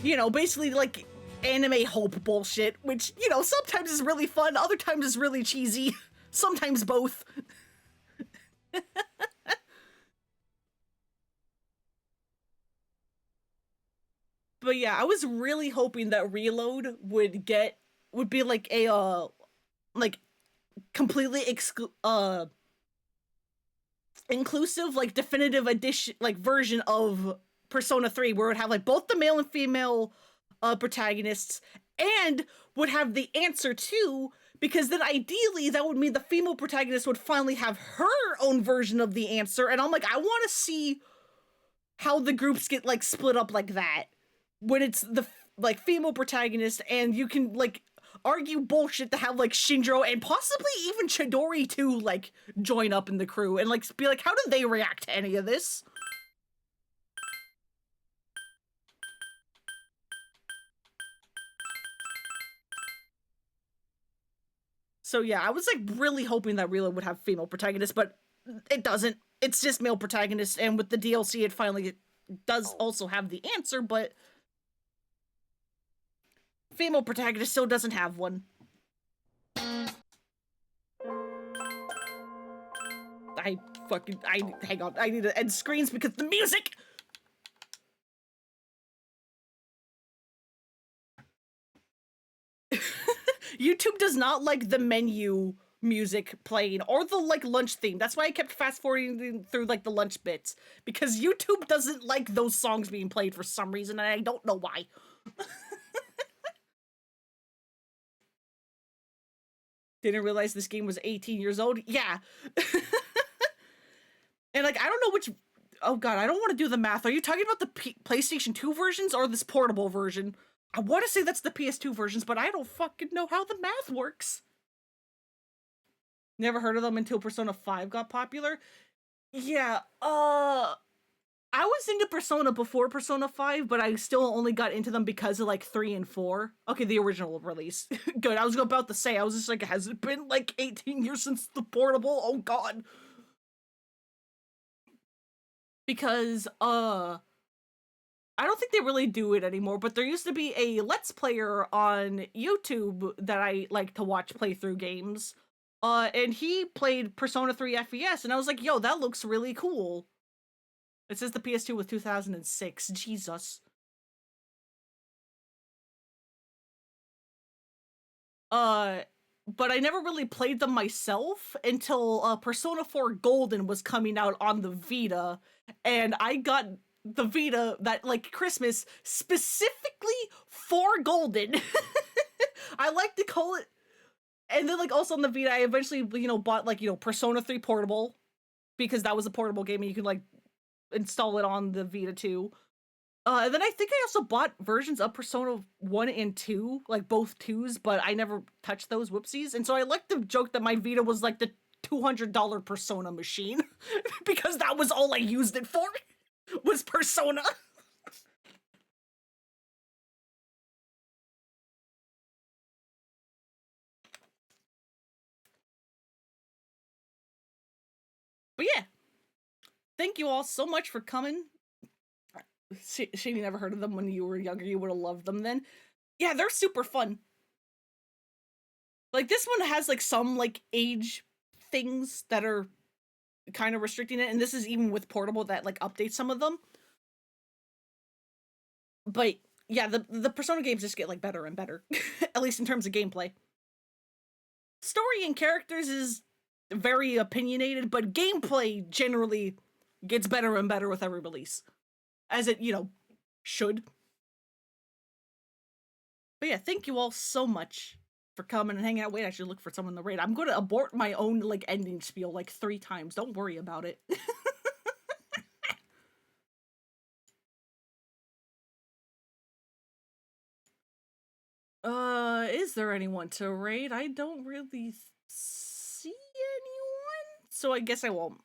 You know, basically like anime hope bullshit, which, you know, sometimes is really fun, other times is really cheesy, sometimes both. But yeah, I was really hoping that Reload would be like a like completely inclusive, like definitive edition, like version of Persona 3 where it would have like both the male and female protagonists, and would have the answer too, because then ideally that would mean the female protagonist would finally have her own version of the answer, and I'm like, I want to see how the groups get like split up like that when it's the like female protagonist, and you can like argue bullshit to have like Shinjiro and possibly even Chidori too like join up in the crew and like be like, how do they react to any of this? So yeah, I was like really hoping that Reload would have female protagonists, but it doesn't. It's just male protagonists, and with the DLC it finally does also have the answer, but female protagonist still doesn't have one. Hang on, I need to end screens because the music! YouTube does not like the menu music playing or the like lunch theme. That's why I kept fast forwarding through like the lunch bits, because YouTube doesn't like those songs being played for some reason, and I don't know why. Didn't realize this game was 18 years old. Yeah. And like, I don't know which, oh god, I don't want to do the math. Are you talking about the PlayStation 2 versions or this portable version? I want to say that's the PS2 versions, but I don't fucking know how the math works. Never heard of them until Persona 5 got popular. Yeah, I was into Persona before Persona 5, but I still only got into them because of like 3 and 4. Okay, the original release. Good, I was about to say, I was just like, has it been like 18 years since the portable? Oh god. Because, I don't think they really do it anymore, but there used to be a Let's Player on YouTube that I like to watch play through games. And he played Persona 3 FES, and I was like, yo, that looks really cool. It says the PS2 was 2006. Jesus. But I never really played them myself until Persona 4 Golden was coming out on the Vita, and I got the Vita that like Christmas specifically for Golden. I like to call it. And then like also on the Vita, I eventually, you know, bought like, you know, Persona 3 Portable, because that was a portable game and you could like install it on the Vita too. And then I think I also bought versions of Persona 1 and 2, like both 2s, but I never touched those, whoopsies. And so I like to joke that my Vita was like the $200 Persona machine, because that was all I used it for, was Persona. But yeah, thank you all so much for coming. Shady never heard of them when you were younger. You would have loved them then. Yeah, they're super fun. Like, this one has, like, some, like, age things that are kind of restricting it, and this is even with Portable that, like, updates some of them. But, yeah, the Persona games just get, like, better and better, at least in terms of gameplay. Story and characters is very opinionated, but gameplay generally gets better and better with every release. As it, you know, should. But yeah, thank you all so much for coming and hanging out. Wait, I should look for someone in the raid. I'm going to abort my own, like, ending spiel, like, 3 times. Don't worry about it. Is there anyone to raid? I don't really see anyone, so I guess I won't.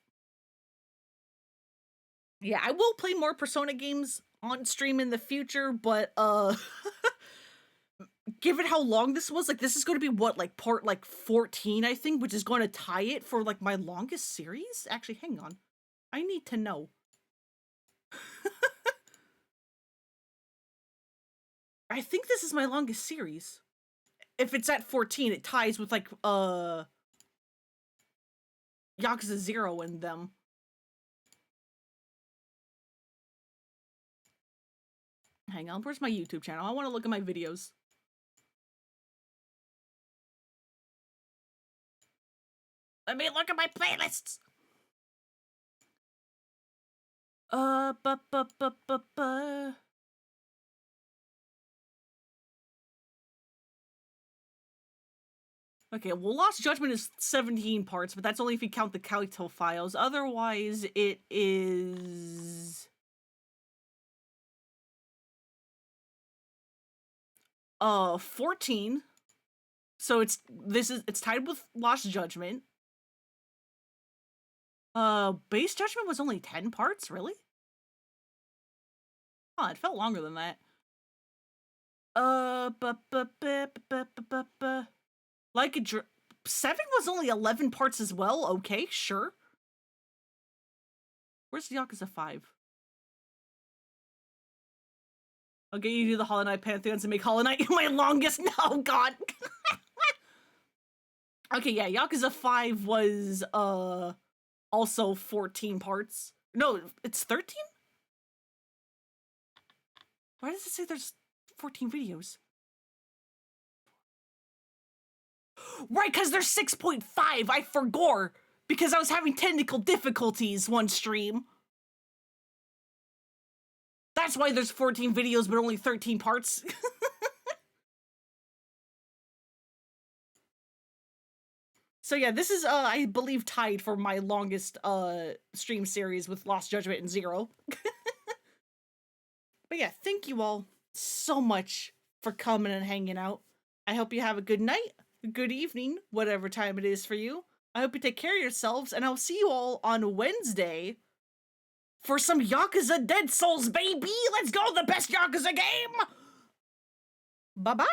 Yeah, I will play more Persona games on stream in the future, but given how long this was, like this is going to be what, like part like 14, I think, which is going to tie it for like my longest series? Actually, hang on. I need to know. I think this is my longest series. If it's at 14, it ties with like Yakuza 0 and them. Hang on, where's my YouTube channel? I want to look at my videos. Let me look at my playlists. Okay, well, Lost Judgment is 17 parts, but that's only if you count the Kaito files. Otherwise, it is 14. So it's tied with Lost Judgment. Base Judgment was only 10 parts, really? Oh, it felt longer than that. Like a 7 was only 11 parts as well. Okay, sure. Where's Yakuza 5? I'll get you to do the Hollow Knight Pantheons and make Hollow Knight my longest. No, God. Okay, yeah, Yakuza 5 was also 14 parts. No, it's 13? Why does it say there's 14 videos? Right, because there's 6.5. I forgot. Because I was having technical difficulties one stream. That's why there's 14 videos, but only 13 parts. So yeah, this is, I believe, tied for my longest stream series with Lost Judgment and 0. But yeah, thank you all so much for coming and hanging out. I hope you have a good night, a good evening, whatever time it is for you. I hope you take care of yourselves, and I'll see you all on Wednesday for some Yakuza Dead Souls, baby! Let's go, the best Yakuza game! Bye-bye!